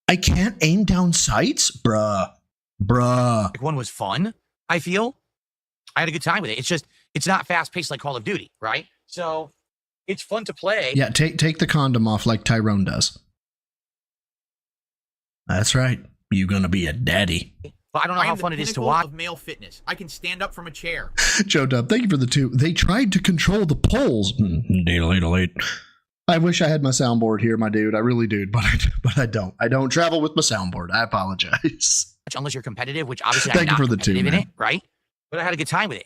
I can't aim down sights? Bruh. 1 was fun, I feel. I had a good time with it. It's just, it's not fast-paced like Call of Duty, right? So, it's fun to play. Yeah, take the condom off like Tyrone does. That's right. You gonna be a daddy. But I don't know how fun it is to watch. Of male fitness. I can stand up from a chair. Joe Dub, thank you for the 2. They tried to control the polls. Delete. I wish I had my soundboard here, my dude. I really do, but I don't. I don't travel with my soundboard. I apologize. Unless you're competitive, which obviously Thank I'm you not for the 2, competitive in man. it, right? But I had a good time with it.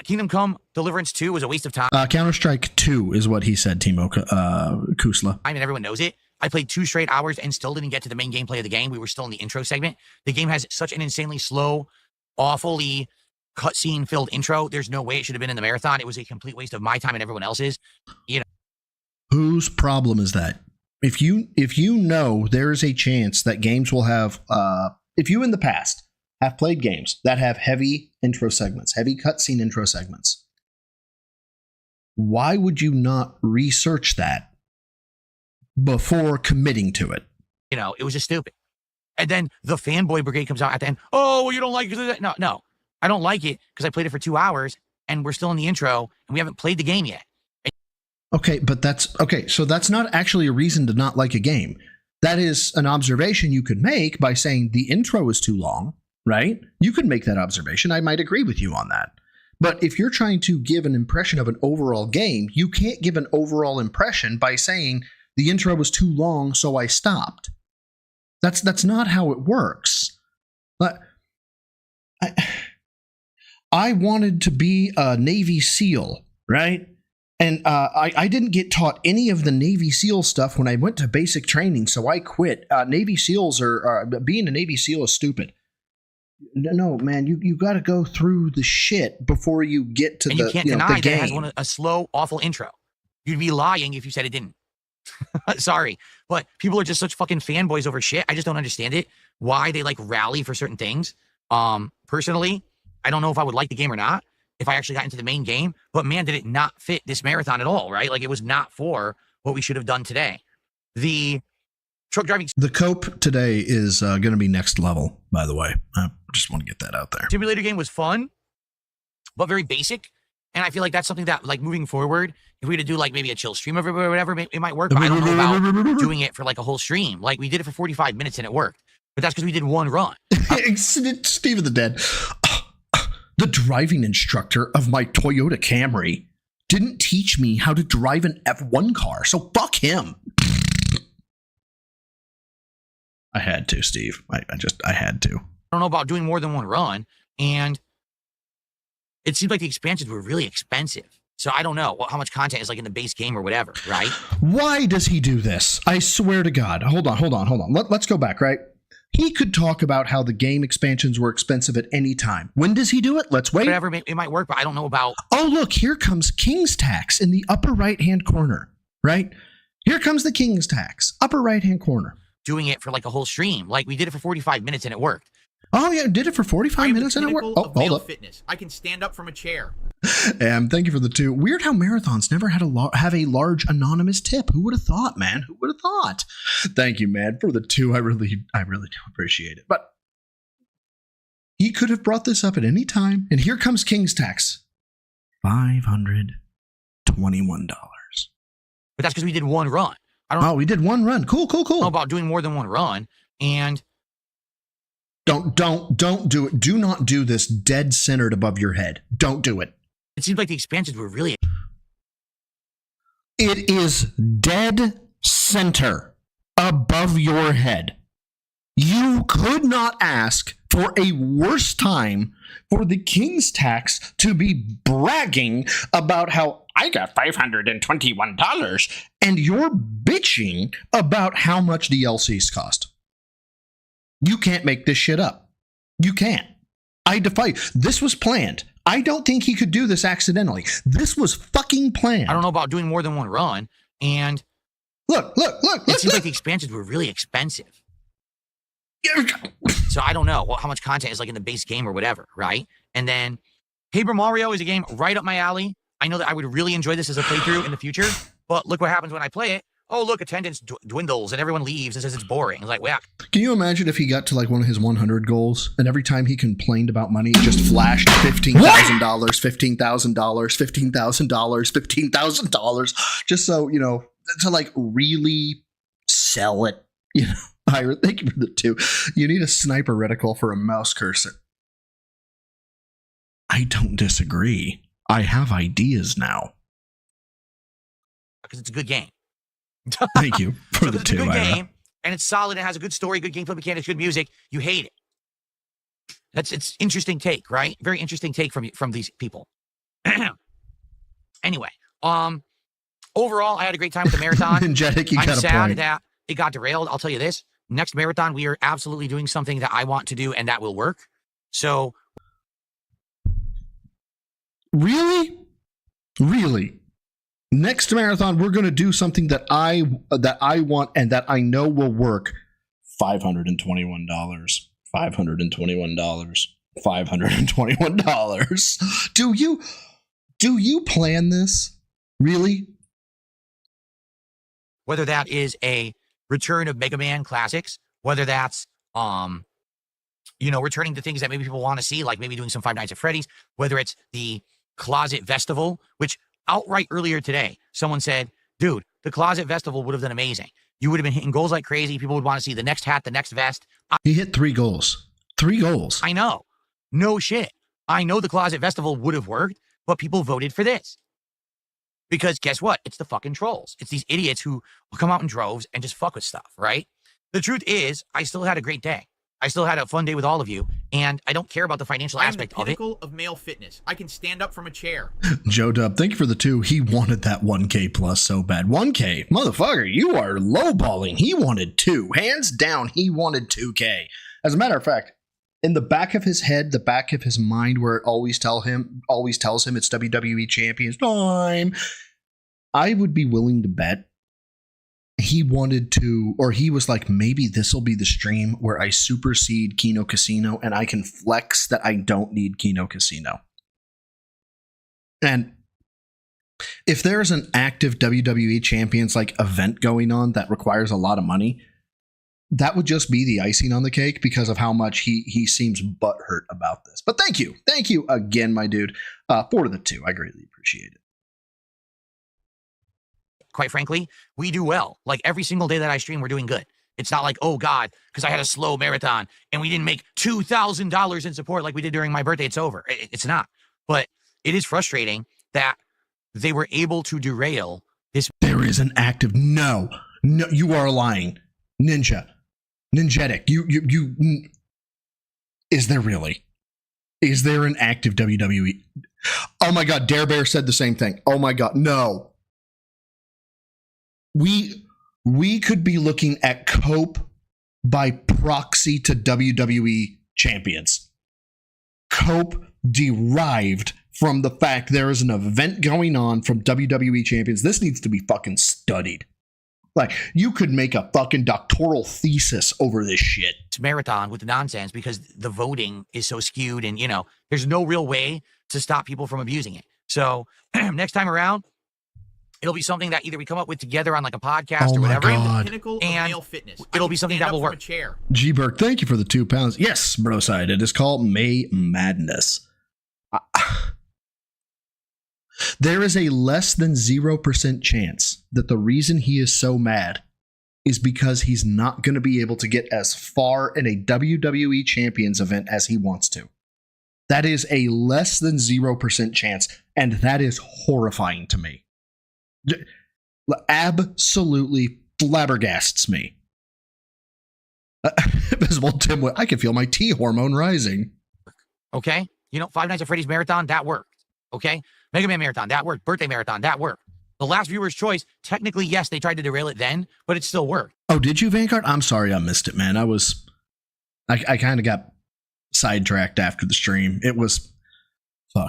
Kingdom Come Deliverance 2 was a waste of time. Counter-Strike 2 is what he said, Timo Kusla. I mean, everyone knows it. I played 2 straight hours and still didn't get to the main gameplay of the game. We were still in the intro segment. The game has such an insanely slow, awfully cutscene-filled intro. There's no way it should have been in the marathon. It was a complete waste of my time and everyone else's. Whose problem is that? If you know there is a chance that games will have, if you in the past have played games that have heavy intro segments, heavy cutscene intro segments, why would you not research that before committing to it? It was just stupid. And then the fanboy brigade comes out at the end. Oh, well, you don't like it? No. I don't like it because I played it for 2 hours and we're still in the intro and we haven't played the game yet. Okay, but so that's not actually a reason to not like a game. That is an observation you could make by saying the intro is too long, right? You could make that observation. I might agree with you on that. But if you're trying to give an impression of an overall game, you can't give an overall impression by saying the intro was too long, so I stopped. That's not how it works. But I wanted to be a Navy SEAL, right? And I didn't get taught any of the Navy SEAL stuff when I went to basic training, so I quit. Navy SEALs being a Navy SEAL is stupid. No, man, you got to go through the shit before you get to and the you can't the deny that game. it has a slow, awful intro. You'd be lying if you said it didn't. Sorry, but people are just such fucking fanboys over shit. I just don't understand it. Why they like rally for certain things. Personally, I don't know if I would like the game or not if I actually got into the main game, but man, did it not fit this marathon at all, right? Like it was not for what we should have done today. The truck driving The cope today is going to be next level, by the way. I just want to get that out there. simulator game was fun, but very basic. And I feel like that's something that, like, moving forward, if we were to do like maybe a chill stream of it or whatever, it might work. But I don't know about doing it for like a whole stream. Like we did it for 45 minutes and it worked. But that's because we did one run. Steve of the Dead. The driving instructor of my Toyota Camry didn't teach me how to drive an F1 car, so fuck him. I had to, Steve. I had to. I don't know about doing more than one run. And it seemed like the expansions were really expensive. So I don't know how much content is like in the base game or whatever, right? Why does he do this? I swear to God. Hold on. Let's go back, right? He could talk about how the game expansions were expensive at any time. When does he do it? Let's wait. Whatever, it might work, but I don't know about... Oh, look, here comes King's Tax in the upper right-hand corner, right? Here comes the King's Tax, upper right-hand corner. Doing it for like a whole stream. Like we did it for 45 minutes and it worked. Oh, yeah, did it for 45 minutes and it worked. Oh, hold up. Fitness. I can stand up from a chair. Thank you for the 2. Weird how marathons never had have a large anonymous tip. Who would have thought, man? Who would have thought? Thank you, man, for the 2. I really do appreciate it. But he could have brought this up at any time. And here comes King's Tax. $521. But that's because we did one run. We did one run. Cool. I don't know about doing more than one run. And don't do it. Do not do this dead centered above your head. Don't do it. it seems like the expansions were really... It is dead center above your head. You could not ask for a worse time for the King's Tax to be bragging about how I got $521 and you're bitching about how much DLCs cost. You can't make this shit up. You can't. I defy you. This was planned. I don't think he could do this accidentally. This was fucking planned. I don't know about doing more than one run. And look. It seems like the expansions were really expensive. So I don't know how much content is like in the base game or whatever, right? And then Paper Mario is a game right up my alley. I know that I would really enjoy this as a playthrough in the future, but look what happens when I play it. Oh, look, attendance dwindles and everyone leaves and says it's boring. It's like, wow. Can you imagine if he got to like one of his 100 goals and every time he complained about money, it just flashed $15,000, $15,000, $15,000, $15,000, just so, you know, to like really sell it, you know? Thank you for the 2. You need a sniper reticle for a mouse cursor. I don't disagree. I have ideas now. Because it's a good game. Thank you for the 2. It's a good game, and it's solid. It has a good story, good gameplay mechanics, good music. You hate it. It's interesting take, right? Very interesting take from these people. Anyway, overall, I had a great time with the marathon. Ninjatic, you I'm got a sad point. that it got derailed. I'll tell you this. Next marathon, we are absolutely doing something that I want to do, and that will work. So, really? Next marathon, we're going to do something that I want and that I know will work. $521. $521. $521. Do you plan this? Really? whether that is a return of Mega Man classics, whether that's, returning to things that maybe people want to see, like maybe doing some Five Nights at Freddy's, whether it's the Closet Festival, which outright earlier today, someone said, dude, the Closet Festival would have done amazing. You would have been hitting goals like crazy. People would want to see the next hat, the next vest. He hit 3 goals. 3 goals. I know. No shit. I know the Closet Festival would have worked, but people voted for this. Because guess what? It's the fucking trolls. It's these idiots who will come out in droves and just fuck with stuff, right? The truth is, I still had a great day. I still had a fun day with all of you, and I don't care about the financial I'm the aspect of it. pinnacle of male fitness. I can stand up from a chair. Joe Dub, thank you for the 2. He wanted that 1K plus so bad. 1K, motherfucker, you are lowballing. He wanted 2. Hands down, he wanted 2K. As a matter of fact, in the back of his head, the back of his mind, where it always tells him it's WWE Champions time, I would be willing to bet he wanted to, or he was like, maybe this will be the stream where I supersede Kino Casino and I can flex that I don't need Kino Casino. And if there's an active WWE Champions like event going on that requires a lot of money, that would just be the icing on the cake because of how much he seems butthurt about this. But thank you again, my dude, for the 2. I greatly appreciate it. Quite frankly, we do well. Like every single day that I stream, we're doing good. It's not like, oh God, because I had a slow marathon and we didn't make $2,000 in support like we did during my birthday. It's over. It's not. But it is frustrating that they were able to derail this. There is an active. No, you are lying. Ninjetic. You. Is there really? Is there an active WWE? Oh my God, Dare Bear said the same thing. Oh my God, no. We could be looking at Cope by proxy to WWE champions. Cope derived from the fact there is an event going on from WWE champions. This needs to be fucking studied. Like, you could make a fucking doctoral thesis over this shit. Marathon with the nonsense because the voting is so skewed and, there's no real way to stop people from abusing it. So next time around, it'll be something that either we come up with together on like a podcast or whatever. I'm the pinnacle of male fitness. It'll be something that will work. G Burke, thank you for the £2. Yes, bro side. It is called May Madness. There is a less than 0% chance that the reason he is so mad is because he's not going to be able to get as far in a WWE Champions event as he wants to. That is a less than 0% chance, and that is horrifying to me. Absolutely flabbergasts me. Visible Tim, I can feel my T hormone rising. Okay, Five Nights at Freddy's Marathon, that worked. Okay, Mega Man Marathon, that worked. Birthday Marathon, that worked. The last viewer's choice, technically, yes, they tried to derail it then, but it still worked. Oh, did you, Vanguard? I'm sorry I missed it, man. I kind of got sidetracked after the stream. It was,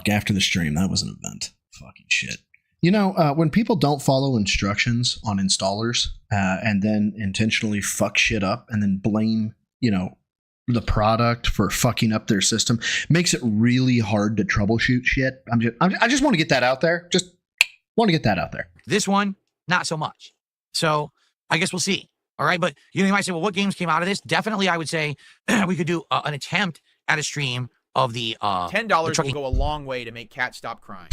after the stream, that was an event. Fucking shit. When people don't follow instructions on installers and then intentionally fuck shit up and then blame, the product for fucking up their system, makes it really hard to troubleshoot shit. I just want to get that out there. Just want to get that out there. This one, not so much. So I guess we'll see. All right. But you might say, well, what games came out of this? Definitely, I would say we could do an attempt at a stream of the $10 will go a long way to make Cat stop crying.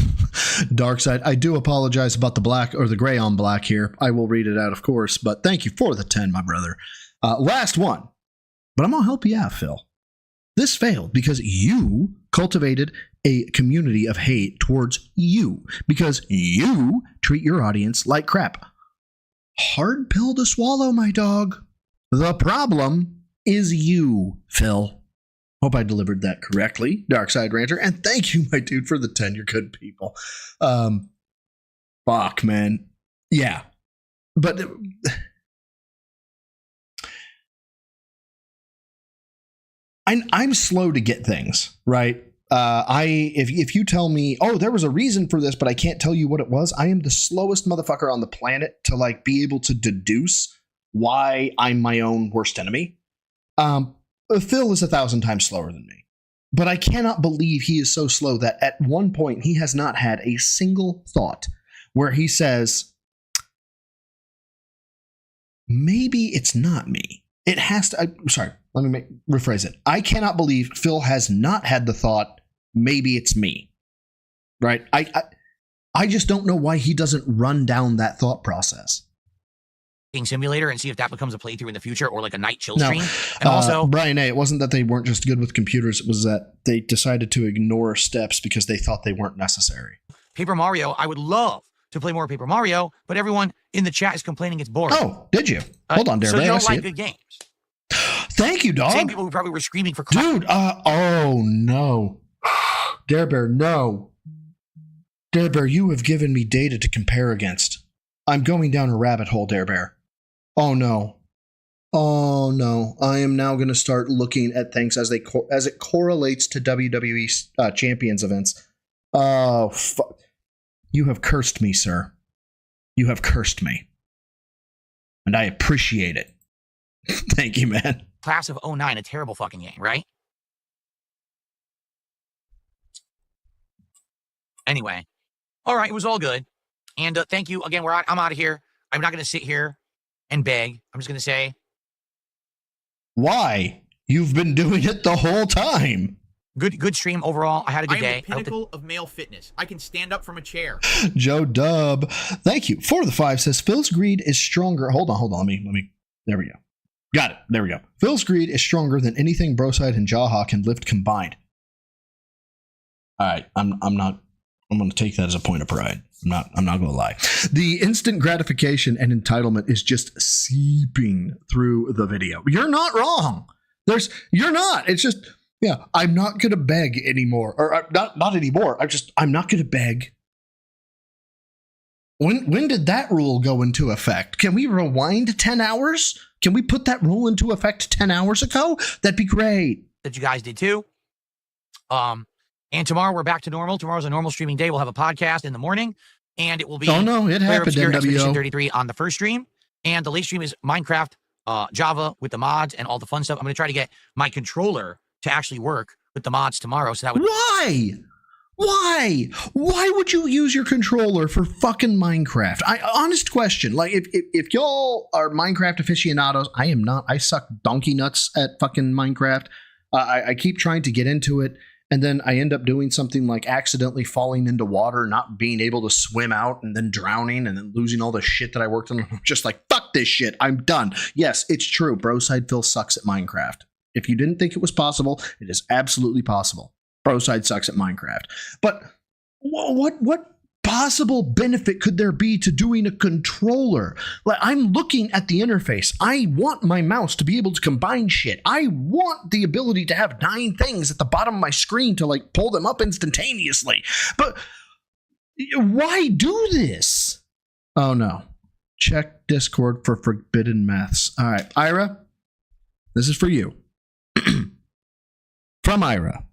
Darkside, I do apologize about the black or the gray on black here. I will read it out, of course, but thank you for the 10, my brother. Last one, but I'm going to help you out, Phil. This failed because you cultivated a community of hate towards you because you treat your audience like crap. Hard pill to swallow, my dog. The problem is you, Phil. Hope I delivered that correctly, Darkside Rancher. And thank you, my dude, for the 10. You're good people. Fuck, man. Yeah. But I'm slow to get things, right? If you tell me, oh, there was a reason for this, but I can't tell you what it was, I am the slowest motherfucker on the planet to be able to deduce why I'm my own worst enemy. Phil is 1,000 times slower than me, but I cannot believe he is so slow that at one point he has not had a single thought where he says, maybe it's not me. It has to. Let me rephrase it. I cannot believe Phil has not had the thought, maybe it's me. Right? I just don't know why he doesn't run down that thought process. Simulator and see if that becomes a playthrough in the future or like a night chill stream. And also, Brian A., it wasn't that they weren't just good with computers, it was that they decided to ignore steps because they thought they weren't necessary. Paper Mario, I would love to play more Paper Mario, but everyone in the chat is complaining it's boring. Oh, did you? Hold on, Dare. So you don't like good games. Thank you, dog. Same people who probably were screaming for Dude, oh no. Dare Bear, no. Dare Bear, you have given me data to compare against. I'm going down a rabbit hole, Dare Bear. Oh no. Oh no. I am now going to start looking at things as it correlates to WWE Champions events. Oh, fuck. You have cursed me, sir. You have cursed me. And I appreciate it. Thank you, man. Class of 09, a terrible fucking game, right? Anyway. All right, it was all good. And thank you. Again, I'm out of here. I'm not going to sit here and beg. I'm just going to say. Why? You've been doing it the whole time. Good stream overall. I had a good day. I'm the pinnacle of male fitness. I can stand up from a chair. Joe Dub, thank you. 4 of the 5 says Phil's greed is stronger. Hold on. Let me. There we go. Got it. There we go. Phil's greed is stronger than anything Broside and Jaha can lift combined. All right, I'm going to take that as a point of pride. I'm not going to lie. The instant gratification and entitlement is just seeping through the video. You're not wrong. You're not. It's just, yeah, I'm not going to beg anymore. Or not anymore. I'm not going to beg. When did that rule go into effect? Can we rewind 10 hours? Can we put that rule into effect 10 hours ago? That'd be great. That you guys did too. And tomorrow we're back to normal. Tomorrow's a normal streaming day. We'll have a podcast in the morning, and it will be. Oh no, it happened. Expedition 33 on the first stream, and the late stream is Minecraft, Java with the mods and all the fun stuff. I'm going to try to get my controller to actually work with the mods tomorrow. So that would. Why? Why would you use your controller for fucking Minecraft? Honest question. Like, if y'all are Minecraft aficionados, I am not. I suck donkey nuts at fucking Minecraft. I keep trying to get into it. And then I end up doing something like accidentally falling into water, not being able to swim out, and then drowning, and then losing all the shit that I worked on. I'm just like, fuck this shit. I'm done. Yes, it's true. Broside Phil sucks at Minecraft. If you didn't think it was possible, it is absolutely possible. Broside sucks at Minecraft. But what possible benefit could there be to doing a controller? Like, I'm looking at the interface. I want my mouse to be able to combine shit. I want the ability to have 9 things at the bottom of my screen to like pull them up instantaneously. But why do this? Oh no. Check Discord for forbidden maths. All right, Ira, this is for you. From Ira.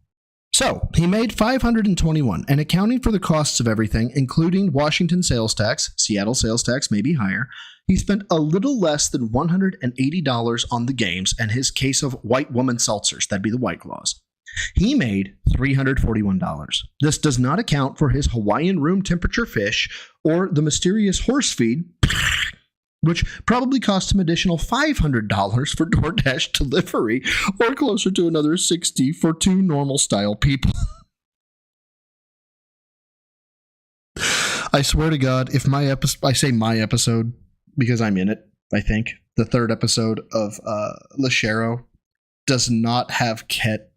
So, he made $521, and accounting for the costs of everything, including Washington sales tax, Seattle sales tax may be higher, he spent a little less than $180 on the games and his case of white woman seltzers, that'd be the White Claws. He made $341. This does not account for his Hawaiian room temperature fish or the mysterious horse feed, which probably cost him additional $500 for DoorDash delivery, or closer to another $60 for 2 normal style people. I swear to God, if I say my episode because I'm in it, I think the 3rd episode of Lashero does not have Ket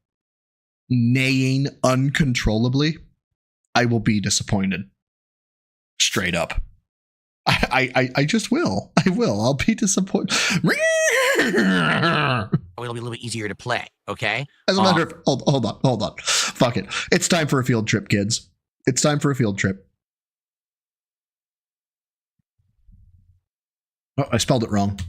neighing uncontrollably, I will be disappointed. Straight up. I just will. I will. I'll be disappointed. It'll be a little bit easier to play, okay? As a matter of... Hold on. Fuck it. It's time for a field trip, kids. It's time for a field trip. Oh, I spelled it wrong.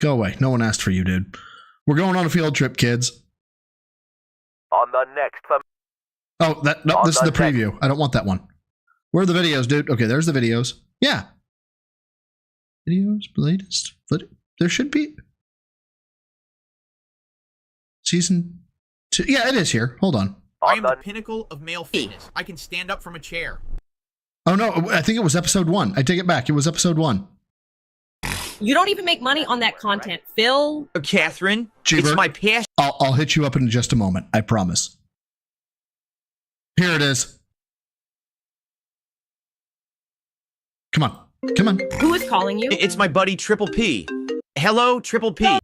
Go away. No one asked for you, dude. We're going on a field trip, kids. On the next... Oh, this is the preview. I don't want that one. Where are the videos, dude? Okay, there's the videos. Yeah. Videos, latest. There should be. Season 2. Yeah, it is here. Hold on. I am the pinnacle of male fitness. I can stand up from a chair. Oh, no. I think it was episode 1. I take it back. It was episode 1. You don't even make money on that content, Phil. Catherine, G-Bird, it's my passion. I'll hit you up in just a moment. I promise. Here it is. Come on. Who is calling you? It's my buddy Triple P. Hello, Triple P.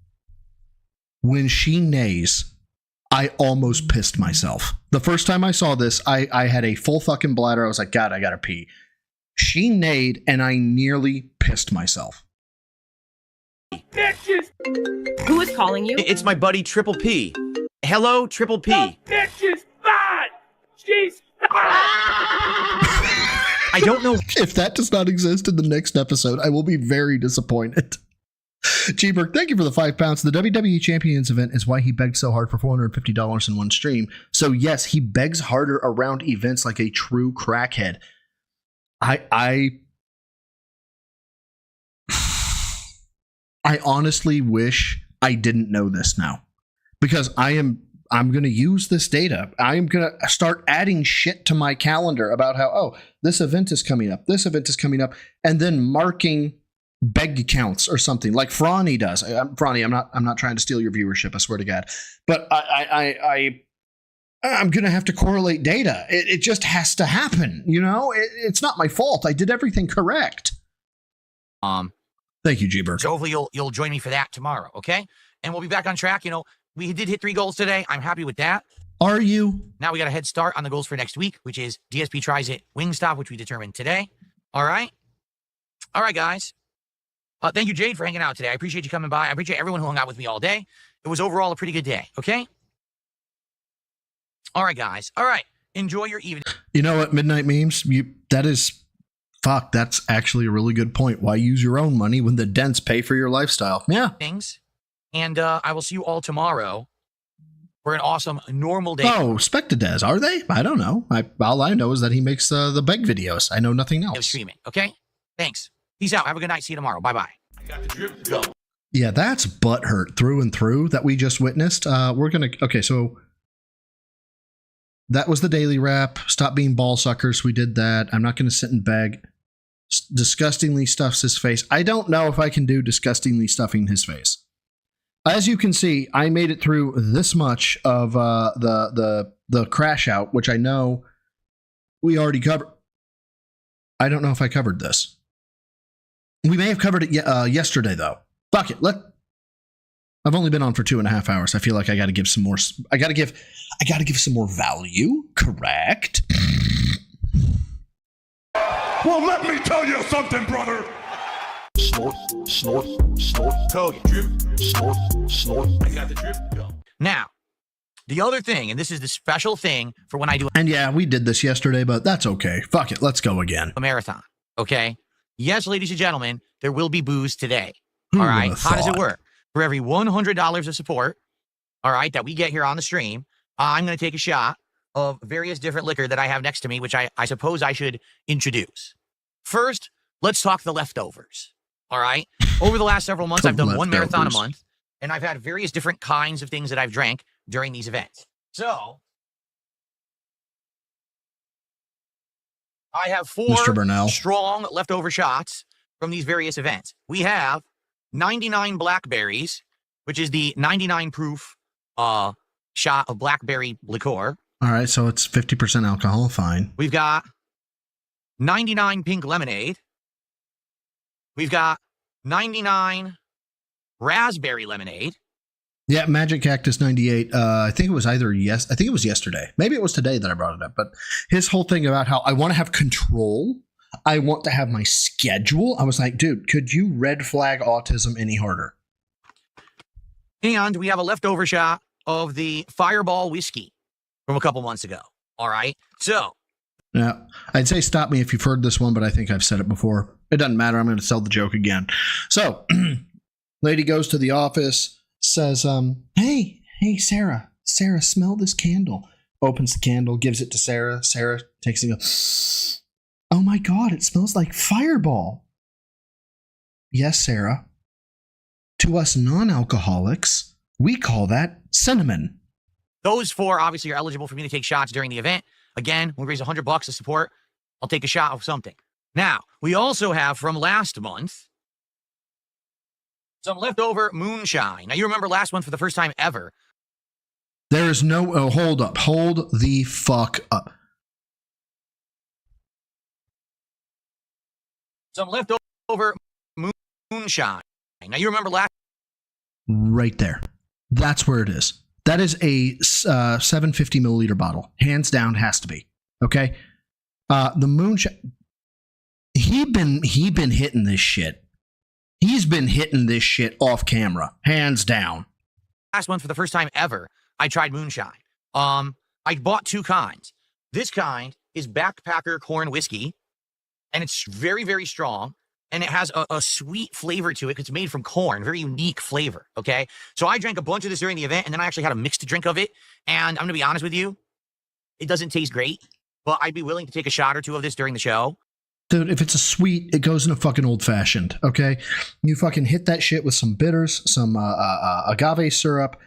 When she neighs, I almost pissed myself. The first time I saw this, I had a full fucking bladder. I was like, God, I gotta pee. She neighed, and I nearly pissed myself. Bitches! Who is calling you? It's my buddy Triple P. Hello, Triple P. Bitches bad! She's I don't know. If that does not exist in the next episode, I will be very disappointed. G-Berg, thank you for the £5. The WWE Champions event is why he begged so hard for $450 in one stream. So yes, he begs harder around events like a true crackhead. I honestly wish I didn't know this now, because I'm going to use this data. I'm going to start adding shit to my calendar about how, oh, this event is coming up. This event is coming up. And then marking beg accounts or something like Franny does. Franny, I'm not trying to steal your viewership. I swear to God. But I'm going to have to correlate data. It just has to happen. You know, it's not my fault. I did everything correct. Thank you, G-Berg. So hopefully you'll join me for that tomorrow, okay? And we'll be back on track. You know, we did hit 3 goals today. I'm happy with that. Are you? Now we got a head start on the goals for next week, which is DSP tries it Wingstop, which we determined today. All right, guys. Thank you, Jade, for hanging out today. I appreciate you coming by. I appreciate everyone who hung out with me all day. It was overall a pretty good day, okay? All right, guys. All right. Enjoy your evening. You know what, Midnight Memes? That's actually a really good point. Why use your own money when the dents pay for your lifestyle? Yeah. Things. And I will see you all tomorrow for an awesome normal day. Oh, Spectadez, are they? I don't know. All I know is that he makes the beg videos. I know nothing else. Streaming, okay? Thanks. Peace out. Have a good night. See you tomorrow. Bye-bye. I got the drip to go. Yeah, that's butthurt through and through that we just witnessed. Okay, so that was the daily wrap. Stop being ball suckers. We did that. I'm not going to sit and beg. Disgustingly stuffs his face. I don't know if I can do disgustingly stuffing his face. As you can see, I made it through this much of the crash out, which I know we already covered. I don't know if I covered this. We may have covered it yesterday, though. Fuck it. I've only been on for 2.5 hours. I feel like I got to give some more. I got to give some more value. Correct. Well, let me tell you something, brother. Snort, snort, snort. Told you. Drip, snort, snort. I got the drip to go. Now, the other thing, and this is the special thing for when I do And yeah, we did this yesterday, but that's okay. Fuck it. Let's go again. a marathon, okay? Yes, ladies and gentlemen, there will be booze today. All right? How does it work? For every $100 of support, all right, that we get here on the stream, I'm going to take a shot of various different liquor that I have next to me, which I suppose I should introduce. First, let's talk the leftovers, all right? Over the last several months, I've done one marathon a month, and I've had various different kinds of things that I've drank during these events. So, I have 4 strong leftover shots from these various events. We have 99 blackberries, which is the 99 proof shot of blackberry liqueur. All right, so it's 50% alcohol. Fine. We've got 99 pink lemonade. We've got 99 raspberry lemonade. Yeah, Magic Cactus 98. I think it was I think it was yesterday. Maybe it was today that I brought it up. But his whole thing about how I want to have control. I want to have my schedule. I was like, dude, could you red flag autism any harder? And we have a leftover shot of the Fireball whiskey from a couple months ago. All right. So. Yeah, I'd say stop me if you've heard this one, but I think I've said it before. It doesn't matter. I'm going to tell the joke again. So, lady goes to the office, says, hey, Sarah, smell this candle. Opens the candle, gives it to Sarah. Sarah takes it and goes, oh my God, it smells like Fireball. Yes, Sarah. To us non-alcoholics, we call that cinnamon. Those 4 obviously are eligible for me to take shots during the event. Again, we raise $100 to support. I'll take a shot of something. Now, we also have from last month some leftover moonshine. Now, you remember last month for the first time ever. There is no... Oh, hold up. Hold the fuck up. Some leftover moonshine. Now, you remember last... Right there. That's where it is. That is a 750 milliliter bottle. Hands down, has to be. Okay. The moonshine. He been hitting this shit. He's been hitting this shit off camera, hands down. Last month, for the first time ever, I tried moonshine. I bought two kinds. This kind is Backpacker Corn Whiskey, and it's very, very strong, and it has a sweet flavor to it. It's made from corn, very unique flavor, okay? So I drank a bunch of this during the event, and then I actually had a mixed drink of it, and I'm going to be honest with you, it doesn't taste great, but I'd be willing to take a shot or two of this during the show. Dude, if it's a sweet, it goes in a fucking old-fashioned, okay? You fucking hit that shit with some bitters, some agave syrup,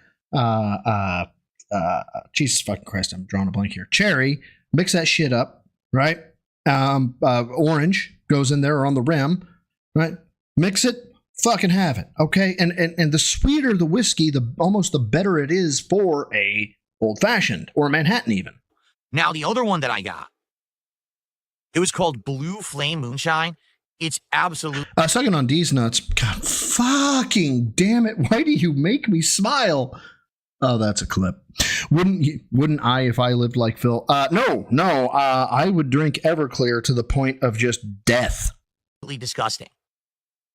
Jesus fucking Christ, I'm drawing a blank here. Cherry, mix that shit up, right? Orange goes in there or on the rim, right? Mix it, fucking have it, okay? And the sweeter the whiskey, almost the better it is for a old-fashioned or a Manhattan even. Now, the other one that I got, it was called Blue Flame Moonshine. It's absolute. Sucking on D's nuts. God fucking damn it. Why do you make me smile? Oh, that's a clip. Wouldn't I if I lived like Phil? No. I would drink Everclear to the point of just death. Disgusting.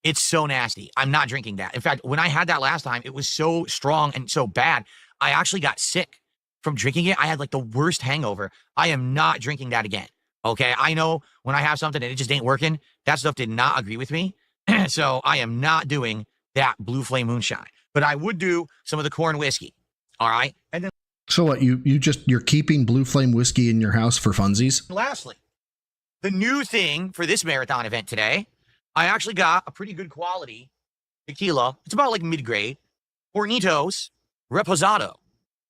It's so nasty. I'm not drinking that. In fact, when I had that last time, it was so strong and so bad. I actually got sick from drinking it. I had like the worst hangover. I am not drinking that again. Okay, I know when I have something and it just ain't working, that stuff did not agree with me. So I am not doing that Blue Flame Moonshine. But I would do some of the corn whiskey. All right. And then so what, you're keeping Blue Flame whiskey in your house for funsies? Lastly, the new thing for this marathon event today, I actually got a pretty good quality tequila. It's about like mid-grade. Hornitos Reposado.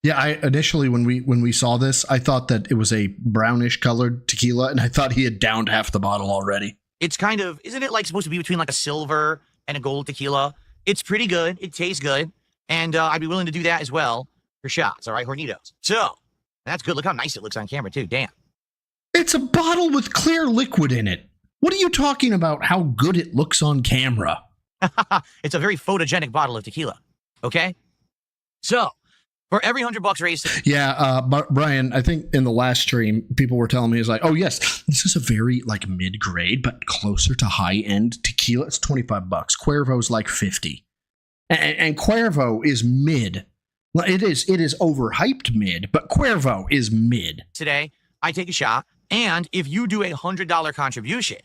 Yeah, I initially when we saw this, I thought that it was a brownish colored tequila, and I thought he had downed half the bottle already. It's kind of, isn't it like supposed to be between like a silver and a gold tequila? It's pretty good. It tastes good. And I'd be willing to do that as well for shots. All right, Hornitos. So that's good. Look how nice it looks on camera too. Damn. It's a bottle with clear liquid in it. What are you talking about? How good it looks on camera? It's a very photogenic bottle of tequila. Okay. So for every $100 raised. Yeah, but Brian, I think in the last stream, people were telling me, it's like, oh yes, this is a very like mid-grade, but closer to high-end tequila. It's $25. Cuervo's like 50. And Cuervo is mid. It is overhyped mid, but Cuervo is mid. Today, I take a shot, and if you do a $100 contribution,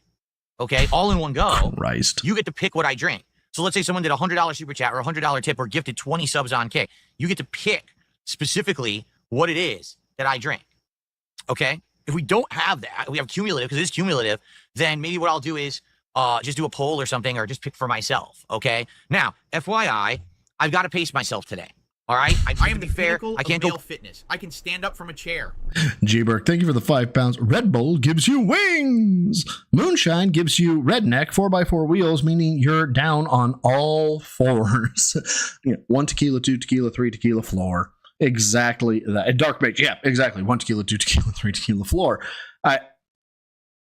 okay, all in one go, Christ, you get to pick what I drink. So let's say someone did a $100 super chat or a $100 tip or gifted 20 subs on Kick. You get to pick specifically what it is that I drink. Okay? If we don't have that, we have cumulative, because it is cumulative, then maybe what I'll do is just do a poll or something, or just pick for myself. Okay? Now, FYI, I've got to pace myself today. All right? I am the fair. I can't go fitness. I can stand up from a chair. G-Burk, thank you for the 5 pounds. Red Bull gives you wings. Moonshine gives you redneck 4x4 wheels, meaning you're down on all fours. 1 tequila, 2 tequila, 3 tequila floor. Exactly that. Dark Mage, yeah, exactly. 1 tequila, 2 tequila, 3 tequila floor.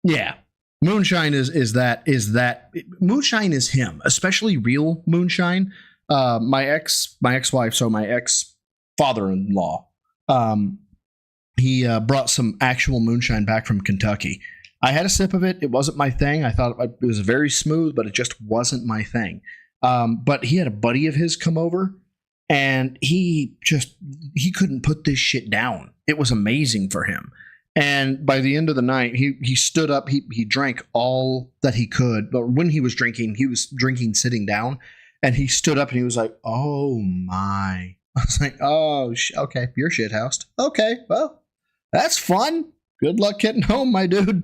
Yeah. Moonshine is that. Moonshine is him, especially real moonshine. My ex-wife, so my ex-father-in-law, he brought some actual moonshine back from Kentucky. I had a sip of it. It wasn't my thing. I thought it was very smooth, but it just wasn't my thing. But he had a buddy of his come over, and he couldn't put this shit down. It was amazing for him. And by the end of the night, he stood up. He drank all that he could. But when he was drinking sitting down. And he stood up and he was like, oh my. I was like, oh, okay, you're shithoused. Okay, well, that's fun. Good luck getting home, my dude.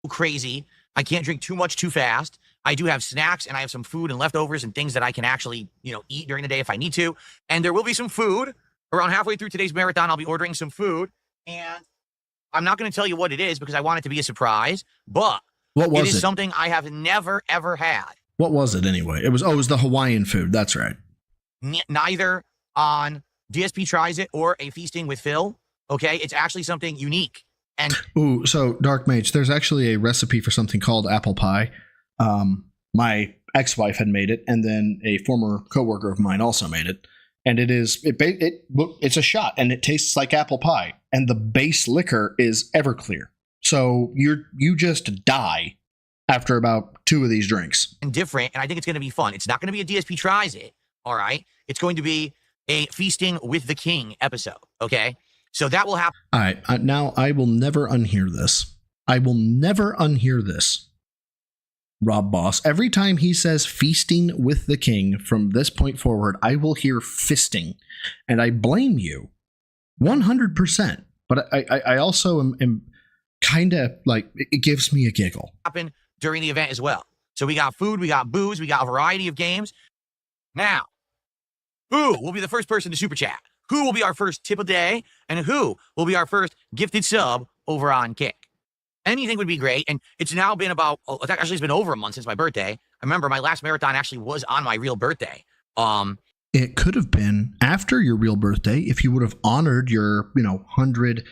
Crazy. I can't drink too much too fast. I do have snacks, and I have some food and leftovers and things that I can actually, eat during the day if I need to. And there will be some food. Around halfway through today's marathon, I'll be ordering some food. And I'm not going to tell you what it is because I want it to be a surprise. But it is something I have never, ever had. What was it anyway? It was the Hawaiian food. That's right. Neither on DSP Tries It or A Feasting with Phil. Okay, it's actually something unique. And so Dark Mage, there's actually a recipe for something called apple pie. My ex-wife had made it, and then a former coworker of mine also made it. and it's a shot, and it tastes like apple pie, and the base liquor is Everclear. So you just die after about 2 of these drinks. And different, and I think it's going to be fun. It's not going to be a DSP tries it, all right? It's going to be a Feasting with the King episode, okay? So that will happen. All right, now I will never unhear this. I will never unhear this, Rob Boss. Every time he says Feasting with the King from this point forward, I will hear fisting, and I blame you 100%. But I also am kind of like, it gives me a giggle. Happen during the event as well. So we got food, we got booze, we got a variety of games. Now, who will be the first person to super chat? Who will be our first tip of the day? And who will be our first gifted sub over on Kick? Anything would be great. And it's now been about, actually it's been over a month since my birthday. I remember my last marathon actually was on my real birthday. It could have been after your real birthday if you would have honored your, 100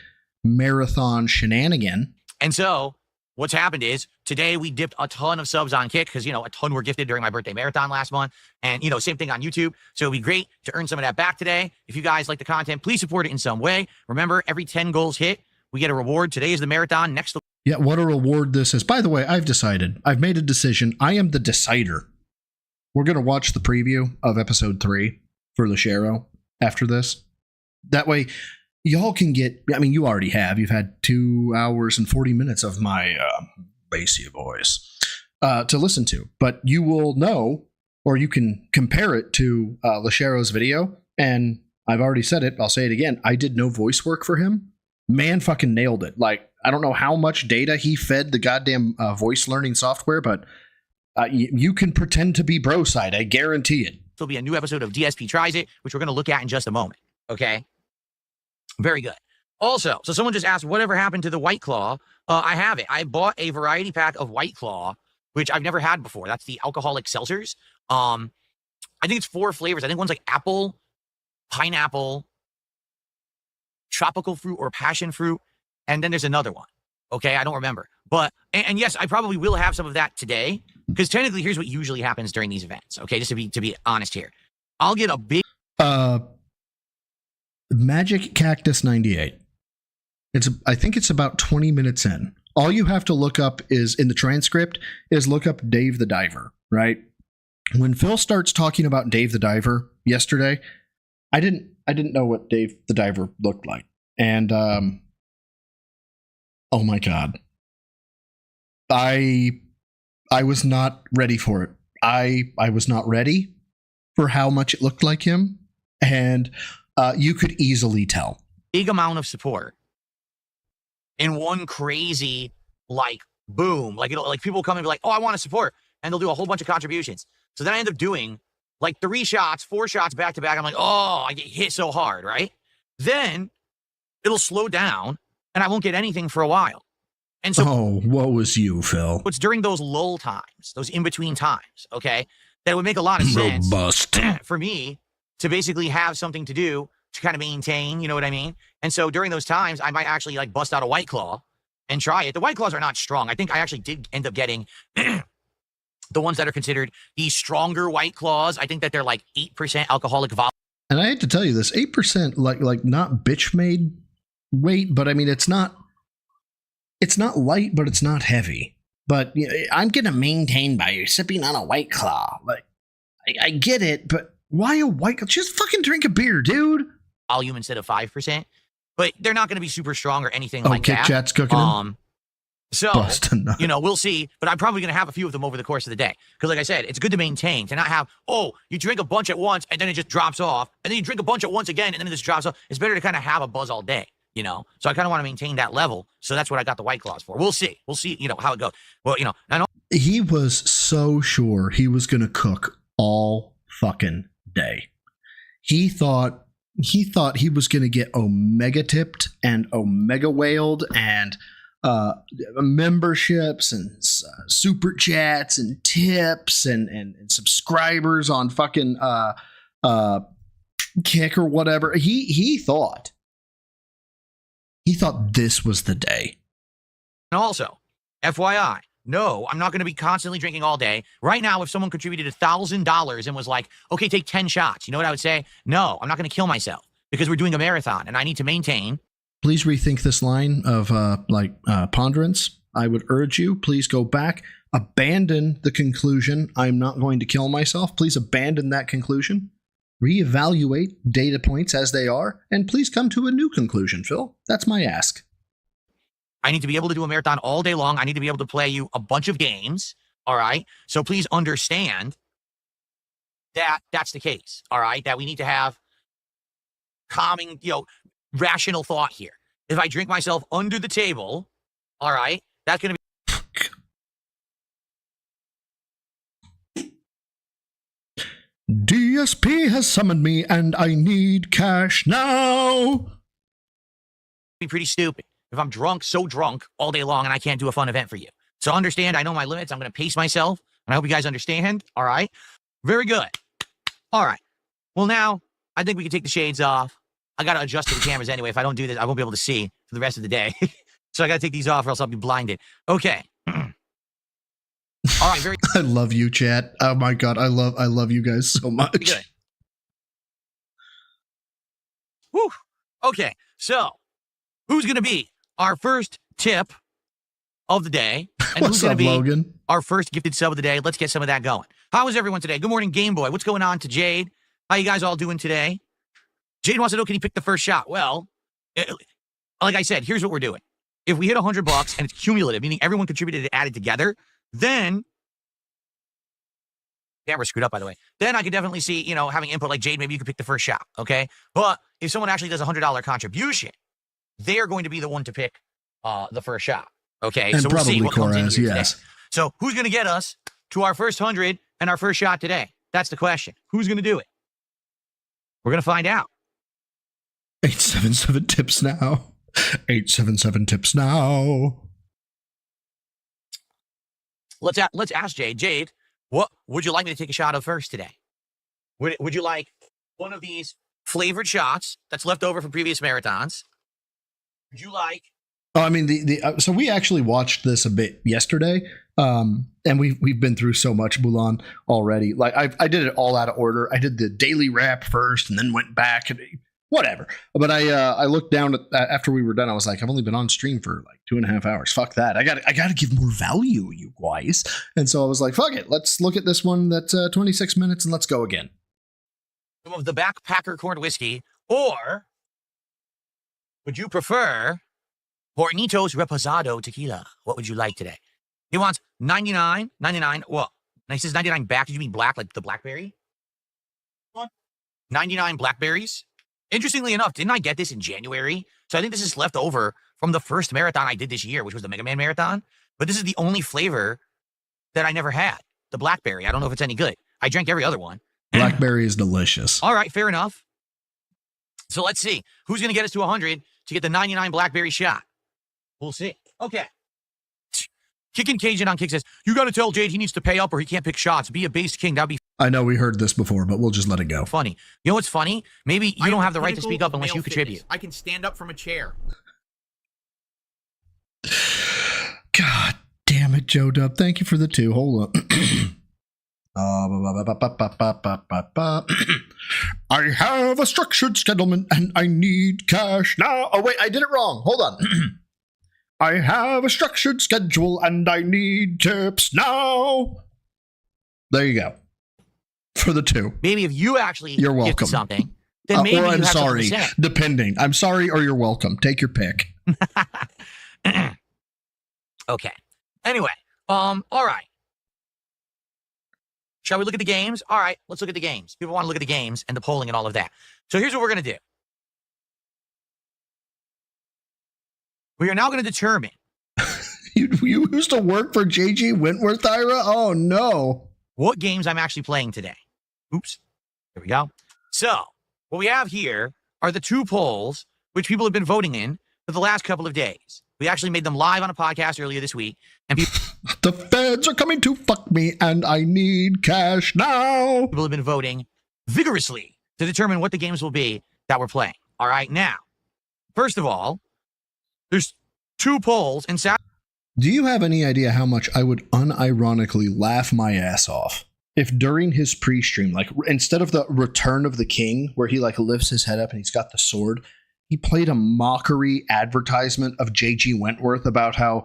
marathon shenanigan. And so what's happened is today we dipped a ton of subs on Kick because, a ton were gifted during my birthday marathon last month. And, same thing on YouTube. So it'd be great to earn some of that back today. If you guys like the content, please support it in some way. Remember, every 10 goals hit, we get a reward. Today is the marathon. Next. Yeah, what a reward this is. By the way, I've decided. I've made a decision. I am the decider. We're going to watch the preview of episode 3 for the Shero after this. That way, y'all can get, you already have. You've had 2 hours and 40 minutes of my bassy voice to listen to. But you will know, or you can compare it to Lachero's video. And I've already said it. I'll say it again. I did no voice work for him. Man fucking nailed it. Like, I don't know how much data he fed the goddamn voice learning software, but you can pretend to be bro side. I guarantee it. There'll be a new episode of DSP Tries It, which we're going to look at in just a moment. Okay? Very good. Also, so someone just asked, whatever happened to the White Claw? I have it. I bought a variety pack of White Claw, which I've never had before. That's the alcoholic seltzers. I think it's 4 flavors. I think one's like apple, pineapple, tropical fruit or passion fruit, and then there's another one. Okay, I don't remember. But, and yes, I probably will have some of that today, because technically here's what usually happens during these events. Okay, just to be honest here. I'll get a big... Magic Cactus 98. I think it's about 20 minutes in. All you have to look up is, in the transcript, is look up Dave the Diver, right? When Phil starts talking about Dave the Diver yesterday, I didn't know what Dave the Diver looked like. And, oh my God. I was not ready for it. I was not ready for how much it looked like him. And you could easily tell. Big amount of support in one crazy, boom. People come and be like, oh, I want to support. And they'll do a whole bunch of contributions. So then I end up doing 3 shots, 4 shots back to back. I'm like, oh, I get hit so hard, right? Then it'll slow down and I won't get anything for a while. And so, oh, what was you, Phil? It's during those lull times, those in-between times, okay, that it would make a lot of sense for me to basically have something to do to kind of maintain, you know what I mean? And so during those times, I might actually bust out a White Claw and try it. The White Claws are not strong. I think I actually did end up getting the ones that are considered the stronger White Claws. I think that they're 8% alcoholic volume. And I hate to tell you this, 8%, like not bitch made weight, but it's not light, but it's not heavy. But I'm going to maintain by sipping on a White Claw. I get it, but why a White Claw? Just fucking drink a beer, dude. Volume instead of 5%, but they're not going to be super strong or anything like Kick that. Chat's cooking them? So, we'll see, but I'm probably going to have a few of them over the course of the day. Because like I said, it's good to maintain, to not have, you drink a bunch at once and then it just drops off. And then you drink a bunch at once again and then it just drops off. It's better to kind of have a buzz all day, So I kind of want to maintain that level. So that's what I got the White Claws for. We'll see. We'll see, how it goes. Well, he was so sure he was going to cook all fucking day. He thought he was going to get omega tipped and omega whaled and memberships and super chats and tips and subscribers on fucking Kick or whatever. He thought this was the day. And also, FYI, No, I'm not going to be constantly drinking all day. Right now, if someone contributed $1,000 and was like, okay, take 10 shots, you know what I would say? No, I'm not going to kill myself because we're doing a marathon and I need to maintain. Please rethink this line of ponderance. I would urge you, please go back, abandon the conclusion, I'm not going to kill myself. Please abandon that conclusion. Reevaluate data points as they are, and please come to a new conclusion, Phil. That's my ask. I need to be able to do a marathon all day long. I need to be able to play you a bunch of games. All right. So please understand that that's the case. All right. That we need to have calming, rational thought here. If I drink myself under the table, all right, that's going to be. DSP has summoned me and I need cash now. Be pretty stupid if I'm drunk, so drunk all day long and I can't do a fun event for you. So understand, I know my limits. I'm going to pace myself and I hope you guys understand. All right. Very good. All right. Well, now I think we can take the shades off. I got to adjust to the cameras anyway. If I don't do this, I won't be able to see for the rest of the day. So I got to take these off or else I'll be blinded. Okay. All right. Very I love you, chat. Oh my God. I love you guys so much. good. Whew. Okay. So who's going to be our first tip of the day? And What's who's going up, to be Logan? our first gifted sub of the day? Let's get some of that going. How is everyone today? Good morning, Game Boy. What's going on to Jade? How you guys all doing today? Jade wants to know, can he pick the first shot? Well, like I said, here's what we're doing. If we hit $100 and it's cumulative, meaning everyone contributed and added together, then camera screwed up, by the way. Then I could definitely see, having input like Jade, maybe you could pick the first shot. Okay. But if someone actually does a $100 contribution, they're going to be the one to pick the first shot. Okay. And so we'll see what comes in here yes. today. So who's going to get us to our first 100 and our first shot today? That's the question. Who's going to do it? We're going to find out. 877 tips now. 877 tips now. Let's ask Jade. Jade, what would you like me to take a shot of first today? Would you like one of these flavored shots that's left over from previous marathons? Would you like? Oh, I mean, so we actually watched this a bit yesterday, and we've been through so much Mulan already. Like I did it all out of order. I did the daily wrap first, and then went back and whatever. But I looked down at after we were done. I was like, I've only been on stream for like 2.5 hours. Fuck that. I got to give more value, you guys. And so I was like, fuck it. Let's look at this one that's 26 minutes, and let's go again. Some of the Backpacker corned whiskey, or would you prefer Hornitos Reposado tequila? What would you like today? He wants 99. Well, he says 99 back. Did you mean black, like the blackberry? 99 blackberries. Interestingly enough, didn't I get this in January? So I think this is left over from the first marathon I did this year, which was the Mega Man marathon. But this is the only flavor that I never had. The blackberry. I don't know if it's any good. I drank every other one. Blackberry is delicious. All right, fair enough. So let's see. Who's going to get us to 100 to get the 99 blackberry shot? We'll see. Okay. Kicking Cajun on Kick says, you got to tell Jade he needs to pay up or he can't pick shots. Be a based king. That'd be I know we heard this before, but we'll just let it go. funny. You know what's funny? Maybe you don't have the right to speak up unless you contribute. I can stand up from a chair. God damn it, Joe Dub. Thank you for the 2. Hold on. I have a structured schedulement and I need cash now. Oh, wait, I did it wrong. Hold on. I have a structured schedule and I need tips now. There you go. For the 2. Maybe if you actually You're get welcome. something, then maybe or you I'm have sorry, something to say. depending. I'm sorry or you're welcome. Take your pick. Okay. Anyway, all right. Shall we look at the games? All right, let's look at the games. People want to look at the games and the polling and all of that. So here's what we're going to do. We are now going to determine. You used to work for JG Wentworth, Ira? Oh, no. What games I'm actually playing today. Oops. There we go. So what we have here are the 2 polls, which people have been voting in for the last couple of days. We actually made them live on a podcast earlier this week. And the feds are coming to fuck me and I need cash now. People have been voting vigorously to determine what the games will be that we're playing. All right. Now, first of all, there's 2 polls and Do you have any idea how much I would unironically laugh my ass off if during his pre-stream, like instead of the Return of the King, where he like lifts his head up and he's got the sword, he played a mockery advertisement of J.G. Wentworth about how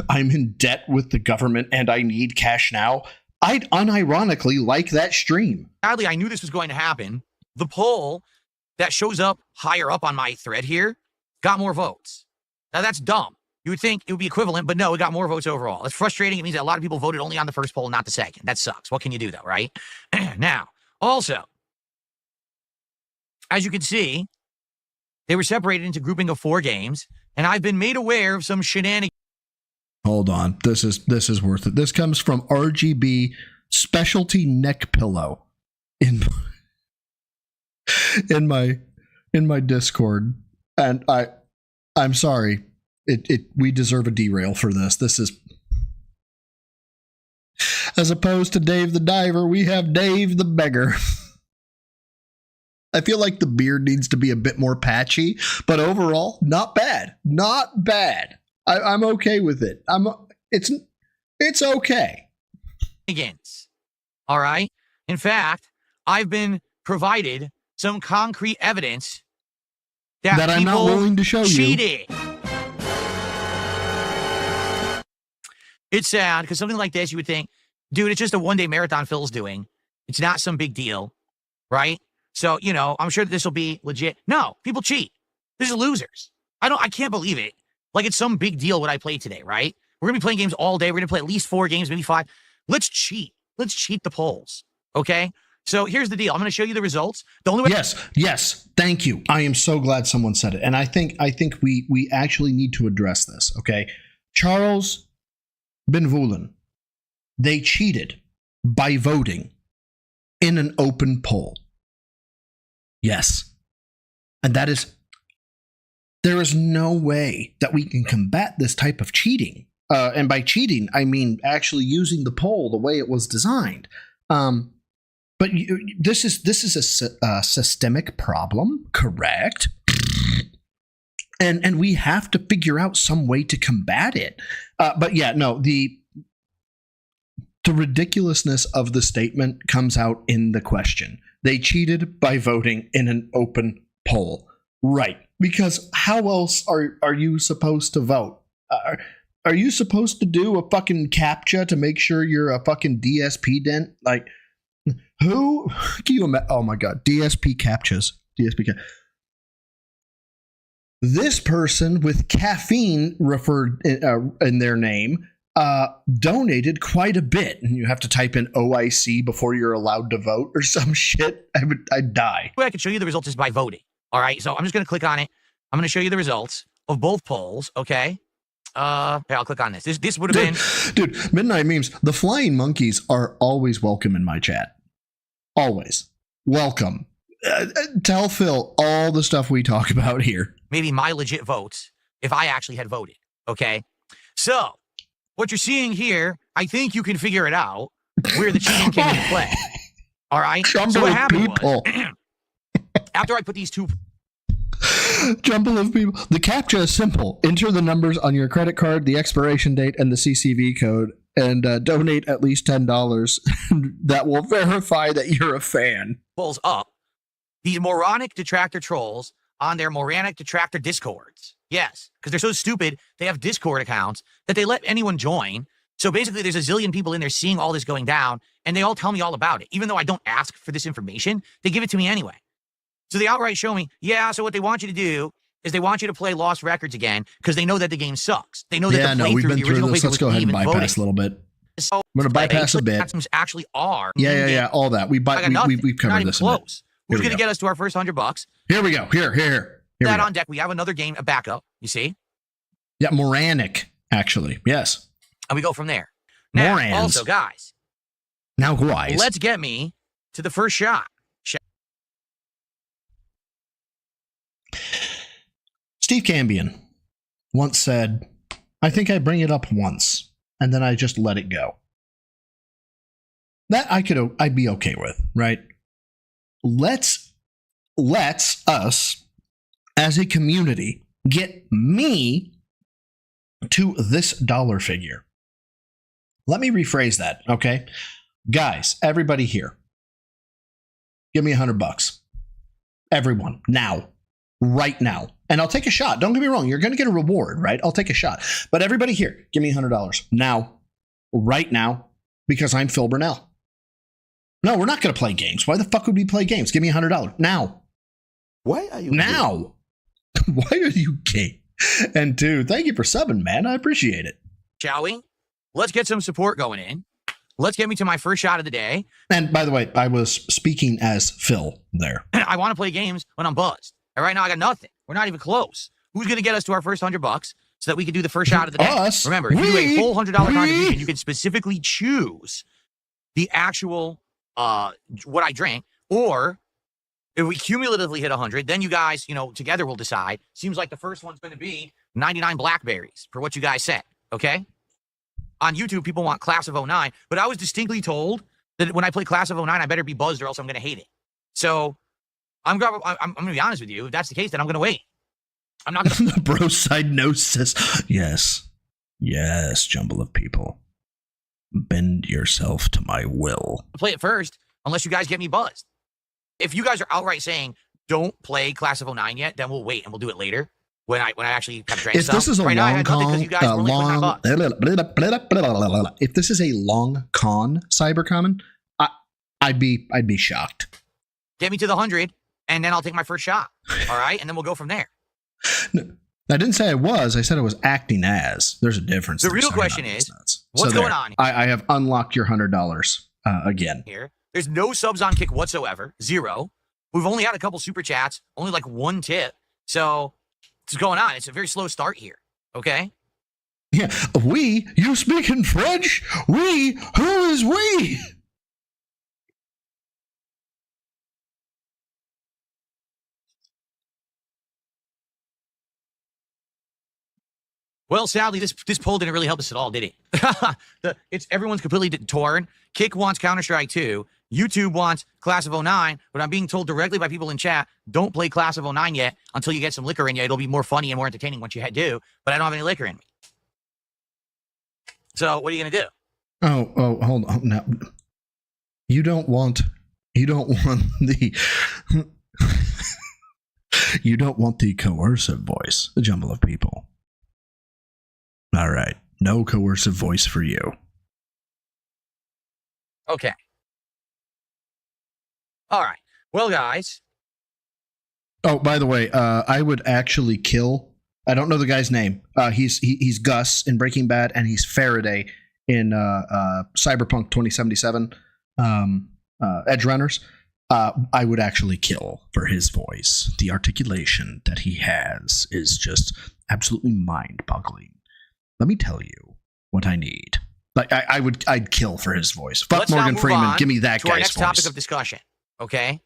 I'm in debt with the government and I need cash now? I'd unironically like that stream. Sadly, I knew this was going to happen. The poll that shows up higher up on my thread here got more votes. Now, that's dumb. You would think it would be equivalent, but no, it got more votes overall. It's frustrating. It means that a lot of people voted only on the first poll, not the second. That sucks. What can you do, though, right? Now, also, as you can see, they were separated into grouping of 4 games, and I've been made aware of some shenanigans. Hold on. This is worth it. This comes from RGB Specialty Neck Pillow in my Discord. And I'm sorry. We deserve a derail for this. This is, as opposed to Dave the Diver, we have Dave the Beggar. I feel like the beard needs to be a bit more patchy, but overall, not bad. Not bad. I'm okay with it. It's okay. All right. In fact, I've been provided some concrete evidence that I'm not willing to show cheated. you. It's sad because something like this, you would think, dude, it's just a one-day marathon Phil's doing. It's not some big deal, right? So, I'm sure that this will be legit. No, people cheat. This is losers. I can't believe it. Like it's some big deal what I played today, right? We're going to be playing games all day. We're going to play at least 4 games, maybe 5. Let's cheat. Let's cheat the polls, okay? So here's the deal. I'm going to show you the results. The only way Yes. Thank you. I am so glad someone said it. And I think we actually need to address this, okay? Charles Benvoulen, they cheated by voting in an open poll. Yes. And there is no way that we can combat this type of cheating. And by cheating, I mean actually using the poll the way it was designed. But this is a systemic problem, correct? And we have to figure out some way to combat it. But yeah, no, the ridiculousness of the statement comes out in the question. They cheated by voting in an open poll. Right. Because how else are you supposed to vote? Are you supposed to do a fucking CAPTCHA to make sure you're a fucking DSP dent? Like, who can you imagine? Oh my God, DSP CAPTCHAs. This person with caffeine referred in their name donated quite a bit, and you have to type in OIC before you're allowed to vote or some shit. I'd die. I can show you the results is by voting. All right, so I'm just going to click on it. I'm going to show you the results of both polls, okay? Here, I'll click on this. This would have been... Dude, Midnight Memes, the flying monkeys are always welcome in my chat. Always. Welcome. Tell Phil all the stuff we talk about here. Maybe my legit votes if I actually had voted, okay? So, what you're seeing here, I think you can figure it out where the cheating came into play. All right? Jumble so what of happened people. Was, after I put these two... Jumble of people. The CAPTCHA is simple. Enter the numbers on your credit card, the expiration date, and the CCV code, and donate at least $10. That will verify that you're a fan. Pulls up these moronic detractor trolls on their moronic detractor discords. Yes, because they're so stupid, they have Discord accounts that they let anyone join. So basically, there's a zillion people in there seeing all this going down, and they all tell me all about it. Even though I don't ask for this information, they give it to me anyway. So they outright show me, yeah, so what they want you to do is they want you to play Lost Records again because they know that the game sucks. They know that the we've been the original through this. Let's go ahead and bypass a little bit. So I'm going to bypass a bit. Actually are. Yeah, all that. We've covered this. Close. Who's going to get us to our first $100? Here we go. Here that on deck. We have another game, a backup. You see? Yeah, Moranic, actually. Yes. And we go from there. Now, Morans. Also, guys. Now, guys. Let's get me to the first shot. Steve Cambion once said, I think I bring it up once, and then I just let it go. That I'd be okay with, right? Let's us, as a community, get me to this dollar figure. Let me rephrase that, okay? Guys, everybody here, give me $100. Everyone, now, right now. And I'll take a shot. Don't get me wrong. You're going to get a reward, right? I'll take a shot. But everybody here, give me $100 now, right now, because I'm Phil Burnell. No, we're not going to play games. Why the fuck would we play games? Give me $100 now. Why are you now? Why are you gay? And dude, thank you for subbing, man. I appreciate it. Shall we? Let's get some support going in. Let's get me to my first shot of the day. And by the way, I was speaking as Phil there. I want to play games when I'm buzzed. And right now I got nothing. We're not even close. Who's going to get us to our first $100 so that we can do the first shot of the day? Us. Remember, if you do a full $100 contribution, you can specifically choose the actual what I drank, or if we cumulatively hit 100, then you guys, together will decide. Seems like the first one's going to be 99 blackberries for what you guys said. Okay. On YouTube, people want Class of 09, but I was distinctly told that when I play Class of 09, I better be buzzed or else I'm going to hate it. So I'm going to be honest with you. If that's the case, then I'm going to wait. I'm not going to. The bro side knows says, yes, jumble of people. Bend yourself to my will. Play it first, unless you guys get me buzzed. If you guys are outright saying, don't play Class of 09 yet, then we'll wait and we'll do it later. When I actually have drank if some. this is a right long now, con, you guys were only $29. if this is a long con, Cybercommon, I'd be shocked. Get me to the 100, and then I'll take my first shot. All right, and then we'll go from there. No, I didn't say I was. I said I was acting as. There's a difference. The real question is, what's going on? I have unlocked your $100 again. Here, there's no subs on Kick whatsoever. 0. We've only had a couple super chats, only like 1 tip. So what's going on? It's a very slow start here. Okay. Yeah, you speak in French? Who is we? Well, sadly, this poll didn't really help us at all, did it? Everyone's completely torn. Kick wants Counter-Strike 2. YouTube wants Class of 09, but I'm being told directly by people in chat, don't play Class of 09 yet until you get some liquor in you. It'll be more funny and more entertaining once you do, but I don't have any liquor in me. So what are you going to do? Oh, hold on. Now, you don't want the you don't want the coercive voice, the jumble of people. All right. No coercive voice for you. Okay. All right. Well, guys. Oh, by the way, I would actually kill. I don't know the guy's name. He's Gus in Breaking Bad, and he's Faraday in Cyberpunk 2077 Edge Runners. I would actually kill for his voice. The articulation that he has is just absolutely mind-boggling. Let me tell you what I need. Like I'd kill for his voice. Fuck Let's Morgan Freeman. Give me that guy's voice. Our next topic of discussion. Okay.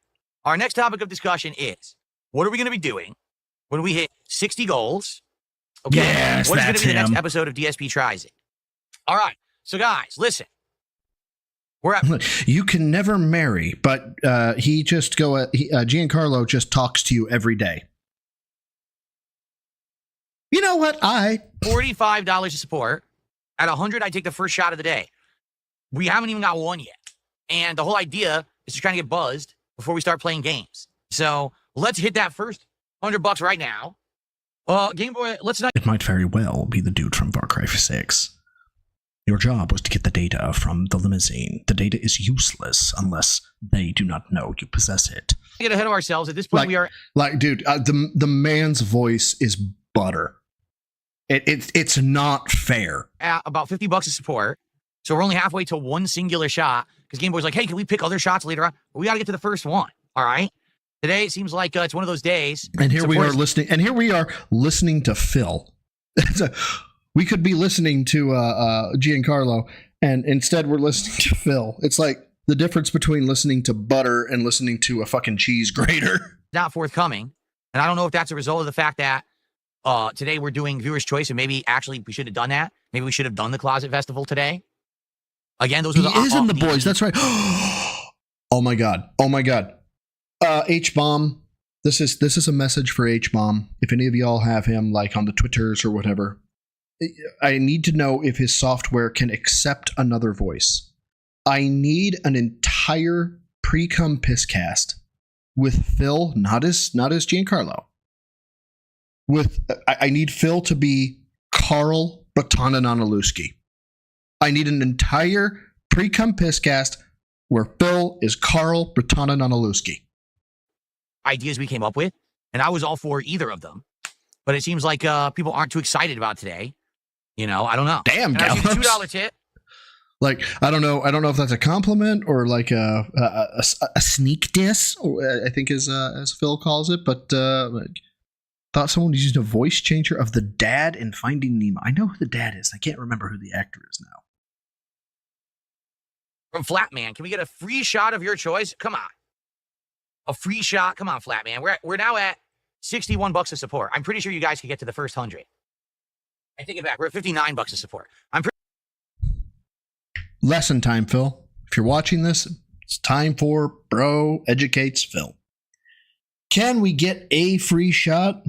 Our next topic of discussion is, what are we going to be doing when we hit 60 goals? Okay. Yes, what is going to be the him. next episode of DSP Tries It? All right. So guys, listen. You can never marry, but Giancarlo just talks to you every day. You know what? $45 to support. At 100, I take the first shot of the day. We haven't even got one yet. And the whole idea is to try to get buzzed before we start playing games. So let's hit that first $100 right now. Game Boy, let's not. It might very well be the dude from Far Cry 6. Your job was to get the data from the limousine. The data is useless unless they do not know you possess it. Get ahead of ourselves. At this point, we are. Dude, the man's voice is butter. It's not fair. At about $50 to support. So we're only halfway to one singular shot. Because Game Boy's like, hey, can we pick other shots later on? But we got to get to the first one. All right. Today it seems like it's one of those days. And here we are listening. And here we are listening to Phil. We could be listening to Giancarlo, and instead we're listening to Phil. It's like the difference between listening to butter and listening to a fucking cheese grater. Not forthcoming. And I don't know if that's a result of the fact that today we're doing Viewer's Choice, and maybe actually we should have done that. Maybe we should have done the Closet Festival today. Again, those are the... He is in the boys. That's right. Oh my God. H-Bomb. This is a message for H-Bomb. If any of y'all have him like on the Twitters or whatever, I need to know if his software can accept another voice. I need an entire pre-cum piss cast with Phil, not as Giancarlo. I need Phil to be Carl Botanananalewski. I need an entire pre-cum piss cast where Phil is Carl Botanananalewski. Ideas we came up with, and I was all for either of them. But it seems like people aren't too excited about today. I don't know. Damn, and I see the Gallows. $2 tip. Like, I don't know if that's a compliment or like a sneak diss, I think as Phil calls it. But thought someone used a voice changer of the dad in Finding Nemo. I know who the dad is. I can't remember who the actor is now. From Flatman, can we get a free shot of your choice? Come on. A free shot? Come on, Flatman. We're now at $61 of support. I'm pretty sure you guys can get to the first 100. I take it back. We're at $59 of support. Lesson time, Phil. If you're watching this, it's time for Bro Educates Phil. Can we get a free shot?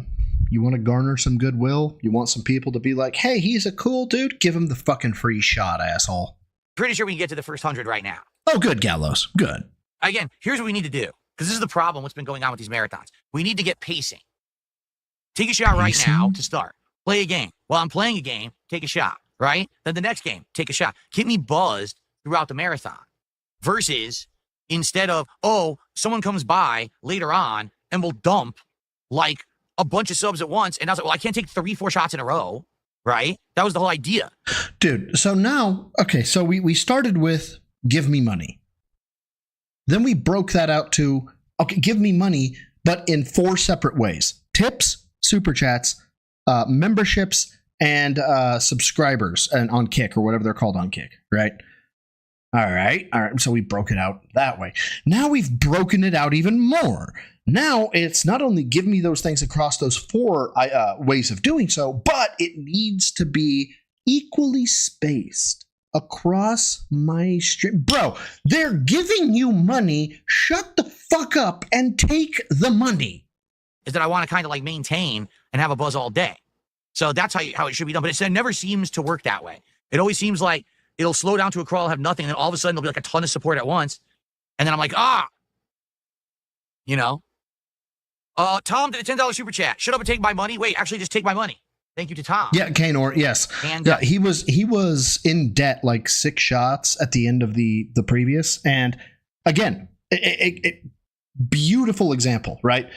You want to garner some goodwill? You want some people to be like, hey, he's a cool dude? Give him the fucking free shot, asshole. Pretty sure we can get to the first 100 right now. Oh, good, Gallows. Good. Again, here's what we need to do. Because this is the problem, what's been going on with these marathons. We need to get pacing. Take a shot right now to start. Play a game. While I'm playing a game, take a shot, right? Then the next game, take a shot. Keep me buzzed throughout the marathon. Versus, instead of, someone comes by later on and will dump like a bunch of subs at once. And I was like, well, I can't take 3-4 shots in a row, right? That was the whole idea. Dude, so now, okay, so we started with give me money. Then we broke that out to, okay, give me money, but in 4 separate ways. Tips, super chats, memberships, and subscribers and on Kick or whatever they're called on Kick, right? All right. So we broke it out that way. Now we've broken it out even more. Now it's not only give me those things across those 4 ways of doing so, but it needs to be equally spaced across my stream. Bro, they're giving you money. Shut the fuck up and take the money. Is that I want to kind of like maintain and have a buzz all day. So that's how it should be done. But it never seems to work that way. It always seems like it'll slow down to a crawl, have nothing, and then all of a sudden there'll be like a ton of support at once. And then I'm like, Tom did a $10 super chat. Shut up and take my money. Wait, actually just take my money. Thank you to Tom. Yeah, Kanor, yes. And yeah, he was in debt like 6 shots at the end of the previous. And again, beautiful example, right?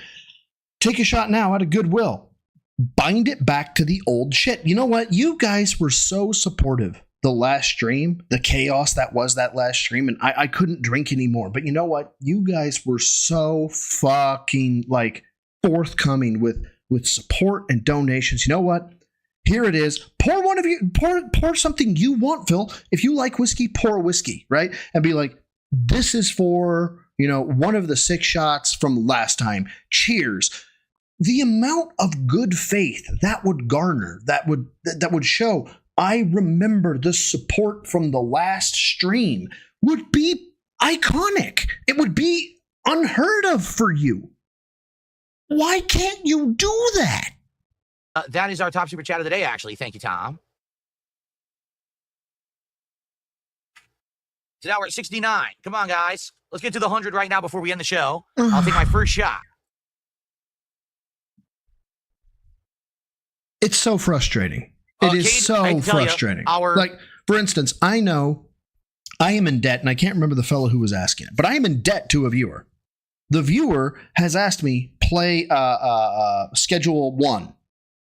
Take a shot now out of goodwill. Bind it back to the old shit. You know what? You guys were so supportive the last stream, the chaos that was that last stream, and I couldn't drink anymore. But you know what? You guys were so fucking like forthcoming with support and donations. You know what? Here it is. Pour something you want, Phil. If you like whiskey, pour whiskey, right? And be like, this is for, one of the 6 shots from last time. Cheers. The amount of good faith that would garner, that would show, I remember the support from the last stream, would be iconic. It would be unheard of for you. Why can't you do that? That is our top super chat of the day, actually. Thank you, Tom. So now we're at 69. Come on, guys. Let's get to the 100 right now before we end the show. I'll take my first shot. It's so frustrating. It is so frustrating. Like, for instance, I know I am in debt, and I can't remember the fellow who was asking it, but I am in debt to a viewer. The viewer has asked me play Schedule 1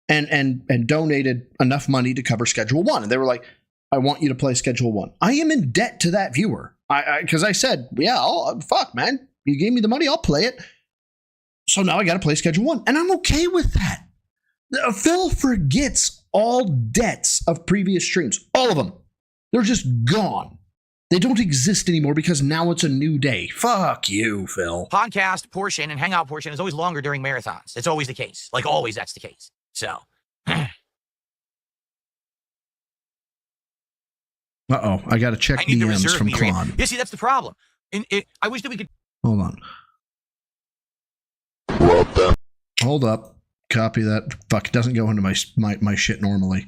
and donated enough money to cover Schedule 1. And they were like, I want you to play Schedule 1. I am in debt to that viewer. Because I said, yeah, fuck, man. You gave me the money, I'll play it. So now I got to play Schedule 1. And I'm okay with that. Phil forgets all debts of previous streams. All of them. They're just gone. They don't exist anymore because now it's a new day. Fuck you, Phil. Podcast portion and hangout portion is always longer during marathons. It's always the case. Like always, that's the case. So. Uh-oh. I got to check DMs from Klon. Yeah, see, that's the problem. I wish that we could. Hold on. Hold up. Copy that. Fuck, it doesn't go into my shit normally.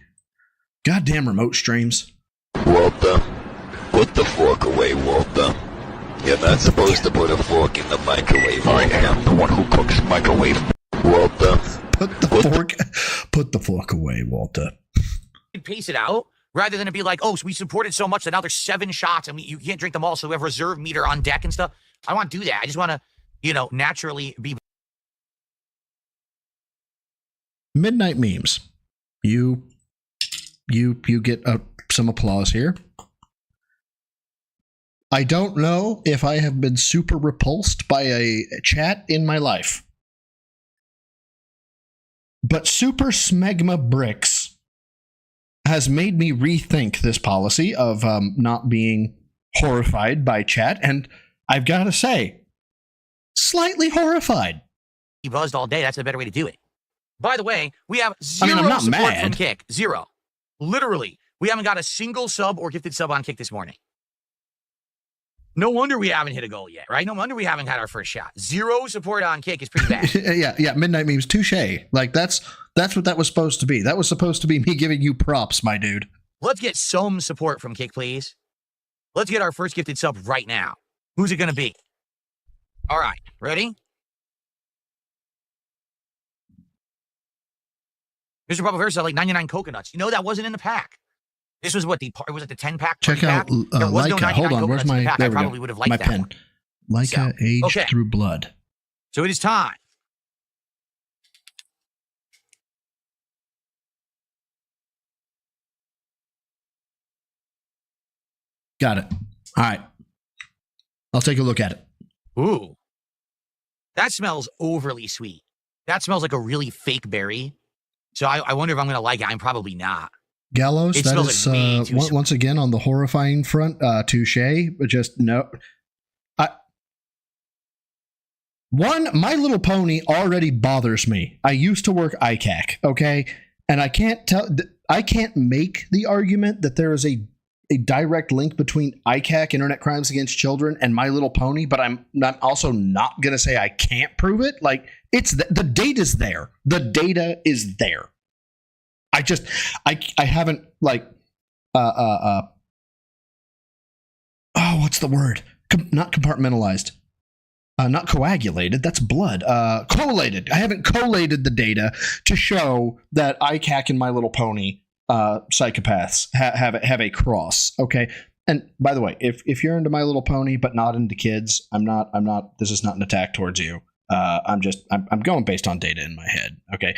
Goddamn remote streams. Walter, put the fork away, Walter. You're not supposed to put a fork in the microwave. I am the one who cooks microwave. Walter. Put the fork away, Walter. Pace it out rather than it be like, oh, so we supported so much that now there's 7 shots and you can't drink them all, so we have a reserve meter on deck and stuff. I want to do that. I just want to, naturally be. Midnight memes. You get some applause here. I don't know if I have been super repulsed by a chat in my life, but Super Smegma Bricks has made me rethink this policy of not being horrified by chat, and I've got to say, slightly horrified. He buzzed all day. That's a better way to do it. By the way, we have 0 I'm not support mad. from Kick. 0. Literally, we haven't got a single sub or gifted sub on Kick this morning. No wonder we haven't hit a goal yet, right? No wonder we haven't had our first shot. 0 support on Kick is pretty bad. yeah. Midnight memes, touche. Like that's what that was supposed to be. That was supposed to be me giving you props, my dude. Let's get some support from Kick, please. Let's get our first gifted sub right now. Who's it going to be? All right, ready? Mr. Papa Versa, like 99 coconuts. That wasn't in the pack. This was what it was like the 10-pack. Check out Leica. Hold on, where's my? There I we probably go. would have liked My that pen. one. Leica aged through blood. So it is time. Got it. All right. I'll take a look at it. Ooh. That smells overly sweet. That smells like a really fake berry. So I wonder if I'm going to like it. I'm probably not. Gallows, It that smells is like way too sweet. once again on the horrifying front, touche. But just no. My Little Pony already bothers me. I used to work ICAC, okay? And I can't make the argument that there is a direct link between ICAC, Internet Crimes Against Children, and My Little Pony, but I'm also not going to say I can't prove it. Like, the data's there. The data is there. I haven't, like, what's the word? Not compartmentalized. Not coagulated. That's blood. Collated. I haven't collated the data to show that ICAC and My Little Pony psychopaths have a cross. Okay. And by the way, if you're into My Little Pony but not into kids, I'm not. This is not an attack towards you. I'm going based on data in my head. Okay.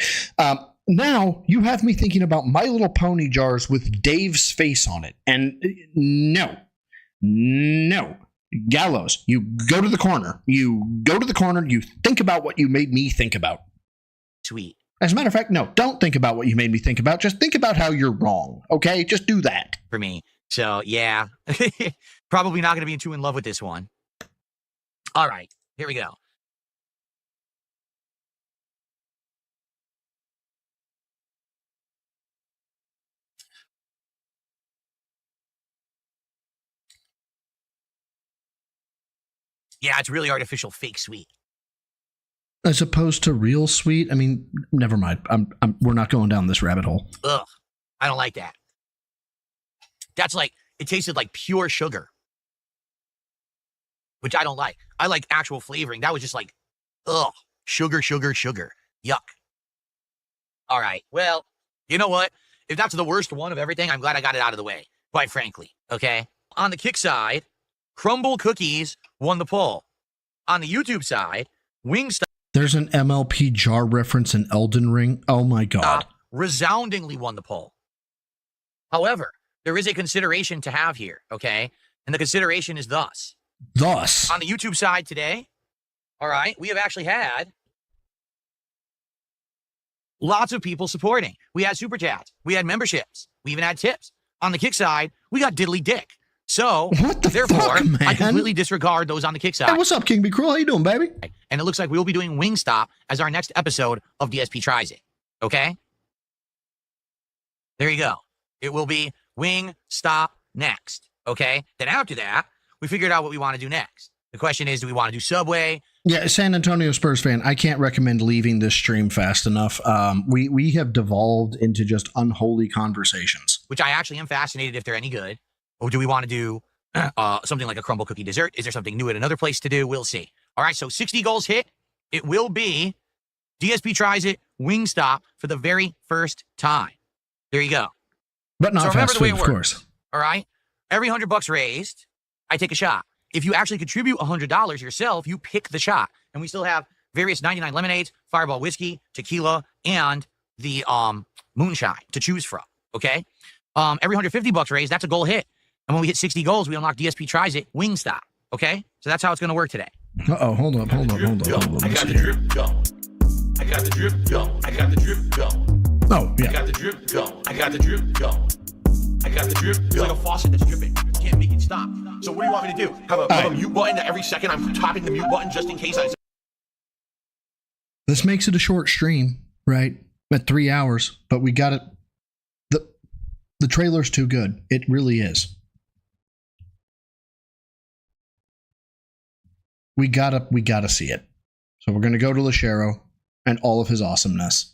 Now you have me thinking about My Little Pony jars with Dave's face on it, and no. Gallows, you go to the corner. You think about what you made me think about. Sweet. As a matter of fact, no, don't think about what you made me think about. Just think about how you're wrong, okay? Just do that. For me. So, yeah. Probably not going to be too in love with this one. All right. Here we go. Yeah, it's really artificial fake sweet. As opposed to real sweet? I mean, never mind. We're not going down this rabbit hole. Ugh. I don't like that. That's like, it tasted like pure sugar. Which I don't like. I like actual flavoring. That was just like, ugh. Sugar. Yuck. All right. Well, you know what? If that's the worst one of everything, I'm glad I got it out of the way. Quite frankly. Okay? On the Kick side, Crumble Cookies won the poll. On the YouTube side, Wingstop. There's an MLP jar reference in Elden Ring. Oh my God. Resoundingly won the poll. However, there is a consideration to have here, okay? And the consideration is thus. On the YouTube side today, all right, we have actually had lots of people supporting. We had super chats. We had memberships. We even had tips. On the Kick side, we got diddly dick. So, therefore, I completely disregard those on the Kick side. Hey, what's up, King B. Cruel? How you doing, baby? And it looks like we'll be doing Wingstop as our next episode of DSP Tries It. Okay? There you go. It will be Wingstop next. Okay? Then after that, we figured out what we want to do next. The question is, do we want to do Subway? Yeah, San Antonio Spurs fan, I can't recommend leaving this stream fast enough. We have devolved into just unholy conversations. which I actually am fascinated if they're any good. Or do we want to do something like a crumble cookie dessert? Is there something new at another place to do? We'll see. All right, so 60 goals hit. It will be DSP tries it, Wingstop for the very first time. There you go. But not so remember fast the way food, it of works. course. All right? Every $100 raised, I take a shot. If you actually contribute $100 yourself, you pick the shot. And we still have various 99 lemonades, Fireball whiskey, tequila, and the moonshine to choose from. Okay? Every $150 raised, that's a goal hit. And when we hit 60 goals, we unlock DSP tries it, Wingstop. Okay? So that's how it's going to work today. Uh-oh, hold up. I got the drip going. I got the drip going. I got the drip going. Oh, yeah. I got the drip going. I got the drip going. I got the drip It's going. like a faucet that's dripping. You can't make it stop. So what do you want me to do? Have a mute button that every second I'm tapping the mute button just in case I... This makes it a short stream, right? At 3 hours, but we got it. The trailer's too good. It really is. We gotta see it. So we're gonna go to Lashero and all of his awesomeness.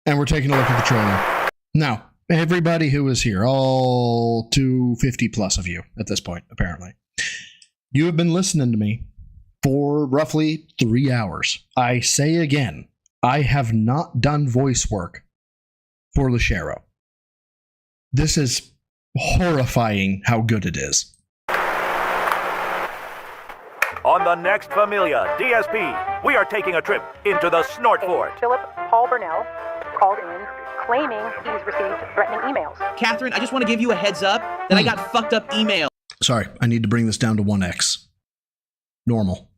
And we're taking a look at the trailer. Now, everybody who is here, all 250 plus of you at this point, apparently, you have been listening to me for roughly 3 hours. I say again, I have not done voice work for Lashero. This is horrifying how good it is. On the next Familia DSP, we are taking a trip into the Snort Fort. Philip Paul Burnell called in claiming he's received threatening emails. Catherine, I just want to give you a heads up that I got fucked up email. Sorry, I need to bring this down to 1x. Normal.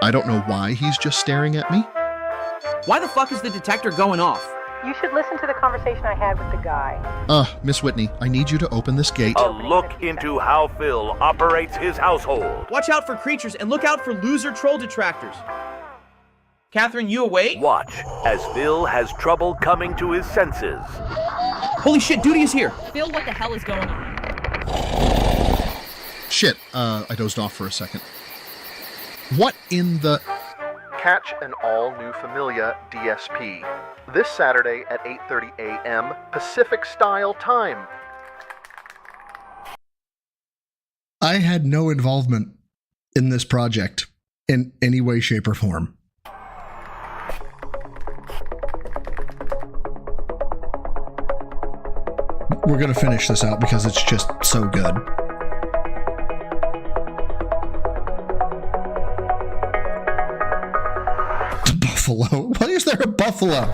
I don't know why he's just staring at me. Why the fuck is the detector going off? You should listen to the conversation I had with the guy. Miss Whitney, I need you to open this gate. A look into how Phil operates his household. Watch out for creatures and look out for loser troll detractors. Catherine, you awake? Watch as Phil has trouble coming to his senses. Holy shit, Duty is here. Phil, what the hell is going on? Shit, I dozed off for a second. What in the... Catch an all-new Familia DSP this Saturday at 8:30 a.m. Pacific Style Time. I had no involvement in this project in any way, shape, or form. We're going to finish this out because it's just so good. Buffalo? Why is there a buffalo?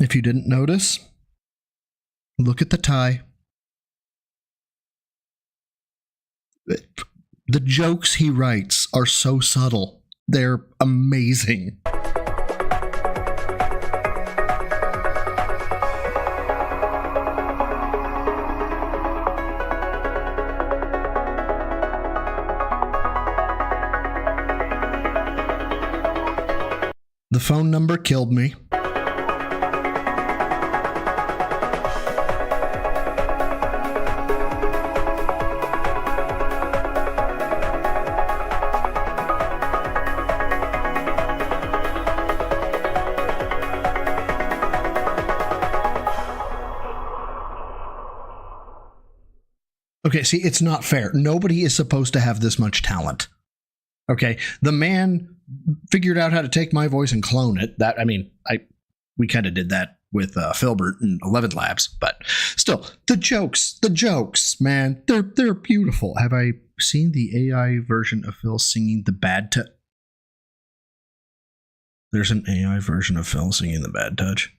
If you didn't notice, look at the tie. The jokes he writes are so subtle. They're amazing. The phone number killed me. Okay, see, it's not fair. Nobody is supposed to have this much talent. Okay, the man figured out how to take my voice and clone it. We kind of did that with Filbert and 11 Labs, but still, the jokes, man, they're beautiful. Have I seen the AI version of Phil singing the bad touch? There's an AI version of Phil singing the bad touch.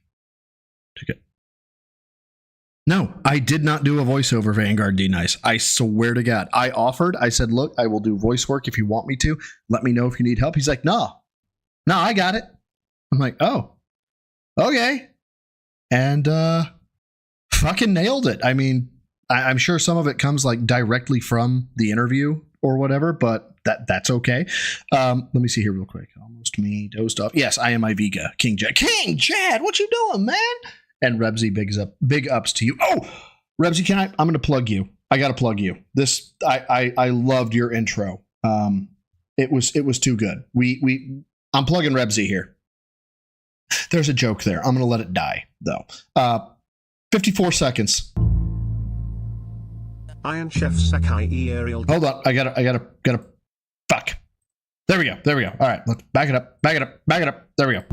No, I did not do a voiceover, Vanguard D-Nice. I swear to God. I offered. I said, look, I will do voice work if you want me to. Let me know if you need help. He's like, no, I got it. I'm like, oh, okay. And fucking nailed it. I mean, I'm sure some of it comes like directly from the interview or whatever, but that's okay. Let me see here real quick. Almost me, dozed off. Yes, I am Iviga. King Chad, what you doing, man? And Rebsy, big ups to you. Oh, Rebsy, I'm going to plug you. I got to plug you. This, I loved your intro. It was too good. I'm plugging Rebsy here. There's a joke there. I'm going to let it die though. 54 seconds. Iron Chef Sakai Aerial. Hold on. I gotta fuck. There we go. All right. Let's back it up. There we go.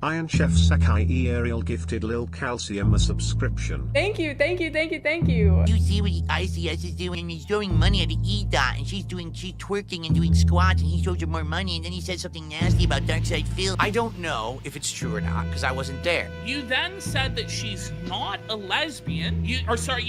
Iron Chef Sakai Aerial gifted Lil Calcium a subscription. Thank you. You see what ICS is doing? And he's throwing money at the E-Dot, and she's twerking and doing squats, and he throws her more money, and then he says something nasty about Darkside Phil. I don't know if it's true or not, because I wasn't there. You then said that she's not a lesbian. You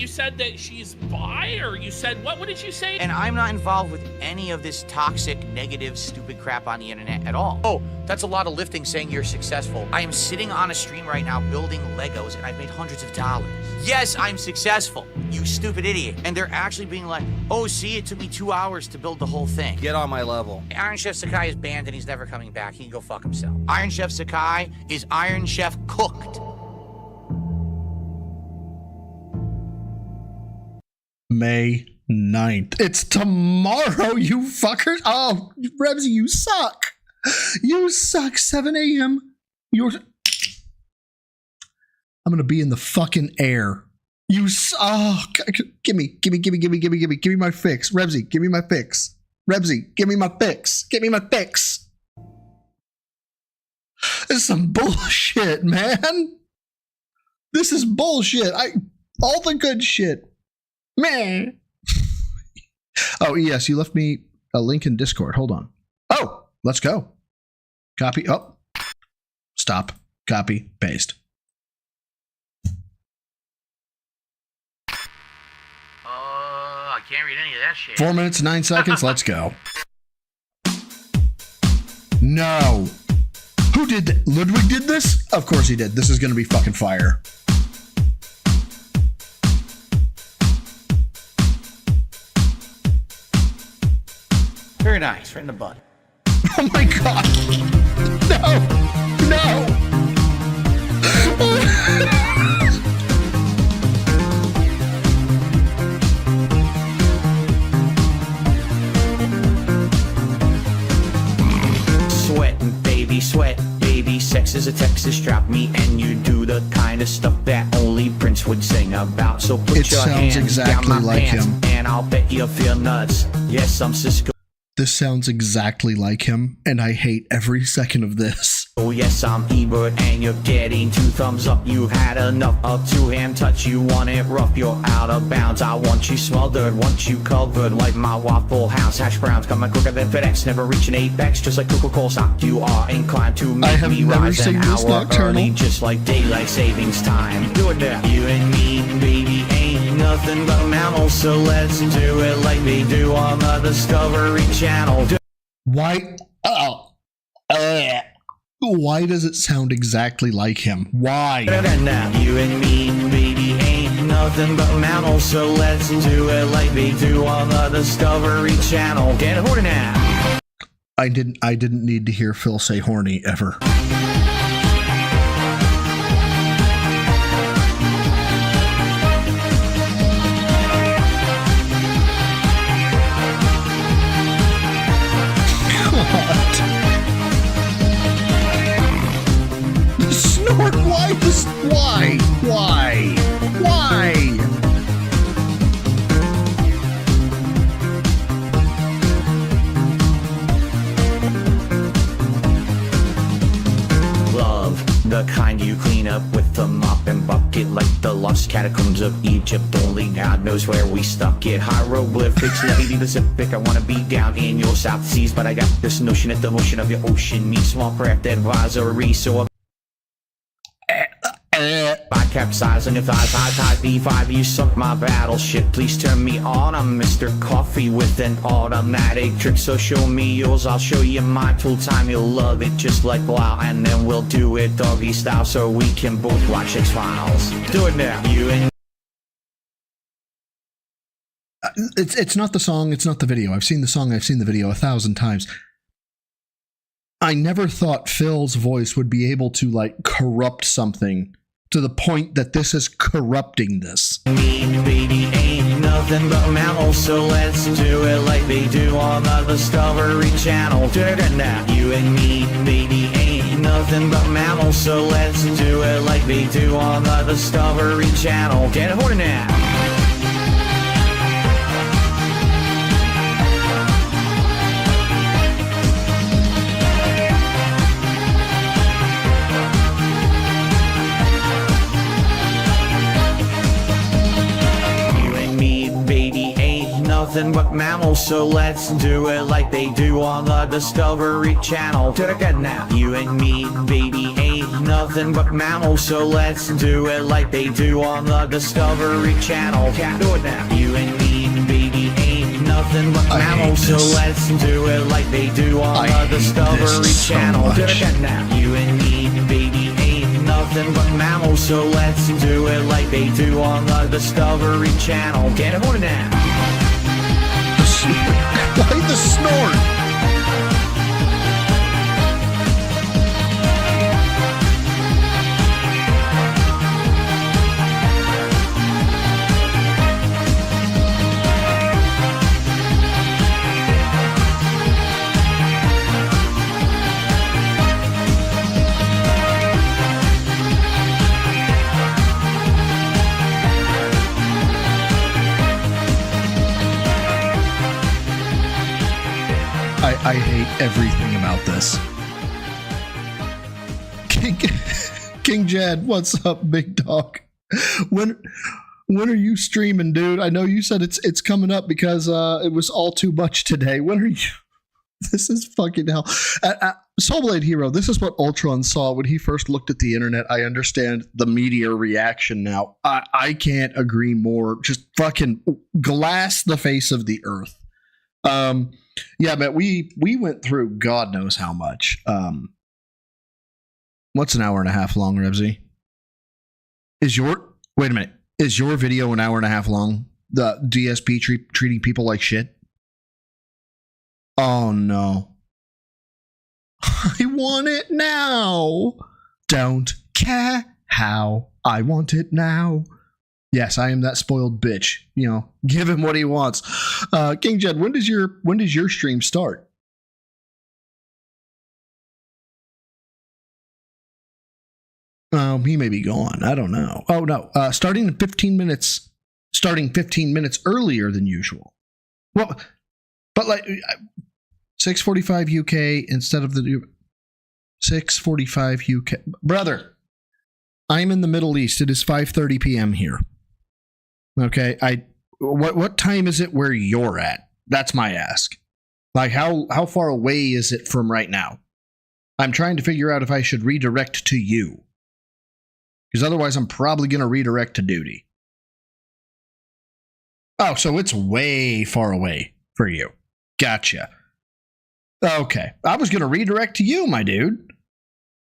said that she's bi, or you said, what did you say? And I'm not involved with any of this toxic, negative, stupid crap on the internet at all. Oh, that's a lot of lifting saying you're successful. I am sitting on a stream right now building Legos, and I've made hundreds of dollars. Yes, I'm successful, you stupid idiot. And they're actually being like, oh, see, it took me 2 hours to build the whole thing. Get on my level. Iron Chef Sakai is banned, and he's never coming back. He can go fuck himself. Iron Chef Sakai is Iron Chef cooked. May 9th. It's tomorrow, you fuckers. Oh, Rebsy, you suck. You suck. 7 a.m. I'm gonna be in the fucking air. You give me my fix. Rebsy, give me my fix. Rebsy, give me my fix. This is some bullshit, man. This is bullshit. All the good shit. Man. Oh, yes, you left me a link in Discord. Hold on. Oh, let's go. Copy. Oh. Stop. Copy. Paste. I can't read any of that shit. 4 minutes, 9 seconds. Let's go. No. Who did that? Ludwig did this? Of course he did. This is going to be fucking fire. Very nice. Right in the butt. Oh my god. No. Sweat, baby, sex is a Texas trap. Me and you do the kind of stuff that only Prince would sing about. So put your hands exactly down my like pants, him. and I'll bet you feel nuts. Yes, I'm Cisco. This sounds exactly like him, and I hate every second of this. Oh yes, I'm Ebert, and you're getting 2 thumbs up. You've had enough of 2-hand touch. You want it rough, you're out of bounds. I want you smothered, want you covered like my Waffle House hash browns. Coming quicker than FedEx, never reaching apex. Just like Coca-Cola stock, you are inclined to make me rise an hour early, just like daylight savings time. Do it now. You and me, baby, ain't nothing but mammals, so let's do it like they do on the Discovery Channel. Why? Why does it sound exactly like him? Why? You and me, baby, ain't nothing but mammals, so let's do it like they do on the Discovery Channel. Get horny now. I didn't need to hear Phil say horny ever. Snort, why? Love, the kind you clean up with the mop and bucket, like the lost catacombs of Egypt. Only God knows where we stuck it. Hieroglyphics, let me be Pacific. I wanna be down in your South Seas, but I got this notion that the motion of your ocean meets small craft advisory, so I capsize on your thighs, high B5, you sunk my battleship. Please turn me on, I'm Mr. Coffee with an automatic trick. So show me yours, I'll show you mine. Full time, you'll love it just like wow. And then we'll do it doggy style so we can both watch X-Files. Do it now, you and It's not the song, it's not the video. I've seen the song, I've seen the video 1,000 times. I never thought Phil's voice would be able to like corrupt something to the point that this is corrupting this. Baby ain't nothing but mammals, so let's do it like they do on the Discovery Channel. Now, you and me, baby ain't nothing but mammals, so let's do it like they do on the Discovery Channel. Get it horny now. Nothing but mammals, so let's do it like they do on the Discovery Channel. Now, you and me, baby, ain't nothing but mammals, so let's do it like they do on the Discovery Channel. Can't do it now. You and me, baby, ain't nothing but mammals, so let's do it like they do on the Discovery Channel. Now, you and me, baby, ain't nothing but mammals, so let's do it like they do on the Discovery Channel. Get it on now. Why the snort? I hate everything about this. King Jad, what's up, big dog? When are you streaming, dude? I know you said it's coming up because it was all too much today. When are you? This is fucking hell. Soulblade Hero, this is what Ultron saw when he first looked at the internet. I understand the media reaction now. I can't agree more. Just fucking glass the face of the earth. Yeah, but we went through God knows how much. What's an hour and a half long, Revsy? Wait a minute. Is your video an hour and a half long? The DSP treating people like shit? Oh no. I want it now. Don't care how. I want it now. Yes, I am that spoiled bitch. You know, give him what he wants. King Jed, when does your stream start? He may be gone. I don't know. Oh no, starting 15 minutes earlier than usual. Well, but like 6:45 UK instead of the 6:45 UK. Brother, I'm in the Middle East. It is 5:30 p.m. here. Okay, what time is it where you're at? That's my ask. Like how far away is it from right now? I'm trying to figure out if I should redirect to you. Because otherwise I'm probably going to redirect to duty. Oh, so it's way far away for you. Gotcha. Okay, I was going to redirect to you, my dude.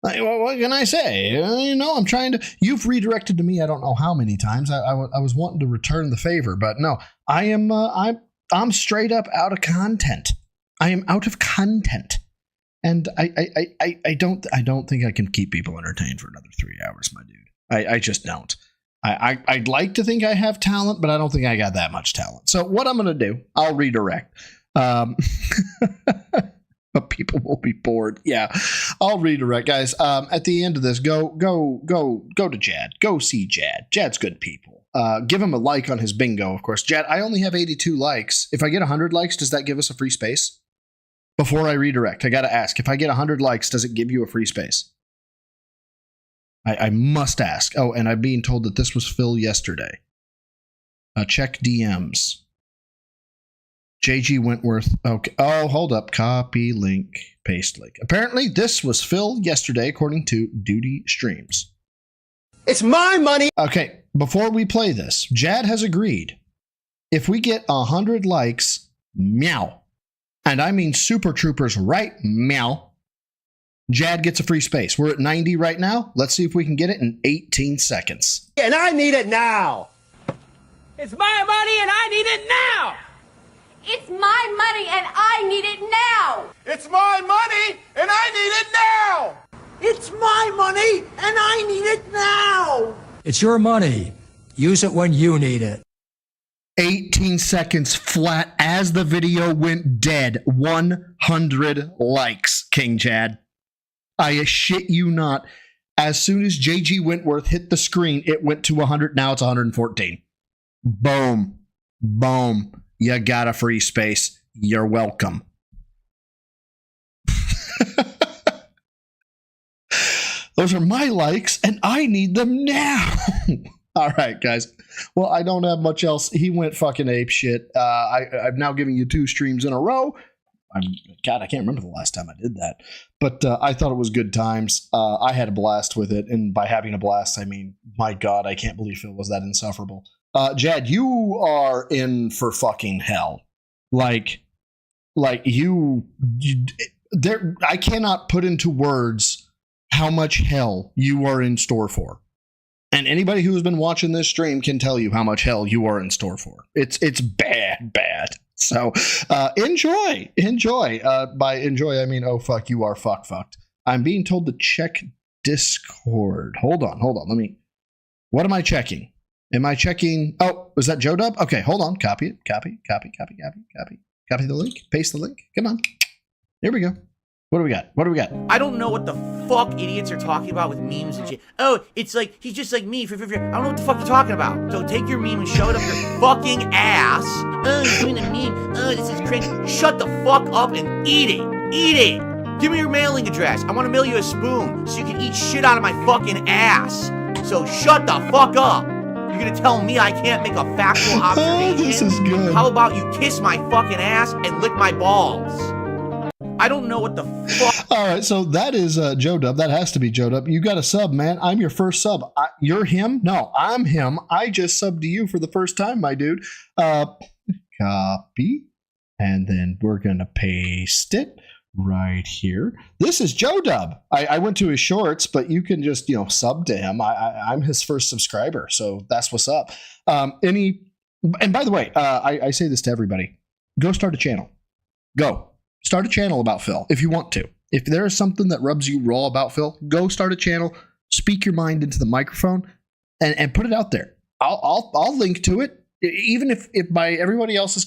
What can I say? You know, I'm trying to. You've redirected to me. I don't know how many times. I was wanting to return the favor, but no. I'm straight up out of content. I am out of content, and I don't think I can keep people entertained for another 3 hours, my dude. I just don't. I'd like to think I have talent, but I don't think I got that much talent. So what I'm gonna do, I'll redirect. But people will be bored. Yeah, I'll redirect, guys. At the end of this, go to Jad. Go see Jad. Jad's good people. Give him a like on his bingo, of course. Jad, I only have 82 likes. If I get 100 likes, does that give us a free space? Before I redirect, I got to ask. If I get 100 likes, does it give you a free space? I must ask. Oh, and I'm being told that this was Phil yesterday. Check DMs. JG Wentworth. Okay. Oh, hold up. Copy link. Paste link. Apparently, this was Phil yesterday, according to Duty Streams. It's my money. Okay. Before we play this, Jad has agreed. If we get 100 likes, meow. And I mean Super Troopers, right? Meow. Jad gets a free space. We're at 90 right now. Let's see if we can get it in 18 seconds. And I need it now. It's my money and I need it now. It's my money and I need it now. It's my money and I need it now. It's my money, and I need it now! It's your money. Use it when you need it. 18 seconds flat as the video went dead. 100 likes, King Chad. I shit you not. As soon as JG Wentworth hit the screen, it went to 100. Now it's 114. Boom. Boom. You got a free space. You're welcome. Those are my likes, and I need them now. All right, guys. Well, I don't have much else. He went fucking ape shit. I'm now giving you 2 streams in a row. God, I can't remember the last time I did that. But I thought it was good times. I had a blast with it. And by having a blast, I mean, my God, I can't believe Phil was that insufferable. Jad, you are in for fucking hell. Like you there, I cannot put into words how much hell you are in store for. And anybody who has been watching this stream can tell you how much hell you are in store for. It's bad. So enjoy. By enjoy, I mean, oh, fuck, you are fucked. I'm being told to check Discord. Hold on. What am I checking? Am I checking? Oh, was that Joe Dub? Okay, hold on. Copy it. Copy the link. Paste the link. Come on. Here we go. What do we got? I don't know what the fuck idiots are talking about with memes and shit. Oh, it's like, he's just like me. I don't know what the fuck you're talking about. So take your meme and shove it up your fucking ass. Oh, you're doing a meme. Oh, this is cringe. Shut the fuck up and eat it. Give me your mailing address. I want to mail you a spoon so you can eat shit out of my fucking ass. So shut the fuck up. You're gonna tell me I can't make a factual observation? Oh, this is good. How about you kiss my fucking ass and lick my balls? I don't know what the fuck. All right, so that is Joe Dub. That has to be Joe Dub. You got a sub, man. I'm your first sub. You're him? No, I'm him. I just subbed to you for the first time, my dude. Copy. And then we're going to paste it right here. This is Joe Dub. I went to his shorts, but you can just, sub to him. I'm his first subscriber, so that's what's up. And by the way, I say this to everybody. Go start a channel. Go. Start a channel about Phil if you want to. If there is something that rubs you raw about Phil, go start a channel, speak your mind into the microphone, and put it out there. I'll link to it, even if by everybody else's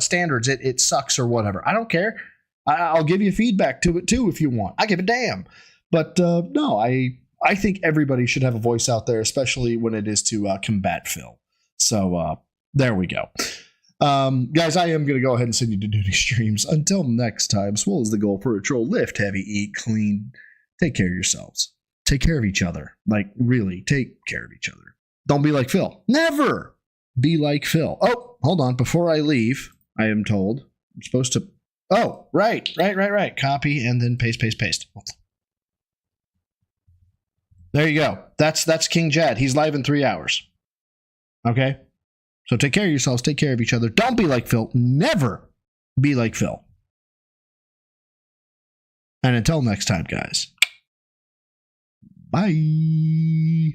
standards it sucks or whatever. I don't care. I'll give you feedback to it too if you want. I give a damn. But no, I think everybody should have a voice out there, especially when it is to combat Phil. So there we go. Guys, I am going to go ahead and send you to duty streams. Until next time, swole is the goal for a troll. Lift heavy, eat clean. Take care of yourselves. Take care of each other. Like, really, take care of each other. Don't be like Phil. Never be like Phil. Oh, hold on. Before I leave, I am told I'm supposed to. Oh, right. Copy and then paste. There you go. That's King Jad. He's live in 3 hours. Okay? So take care of yourselves, take care of each other. Don't be like Phil. Never be like Phil. And until next time, guys. Bye.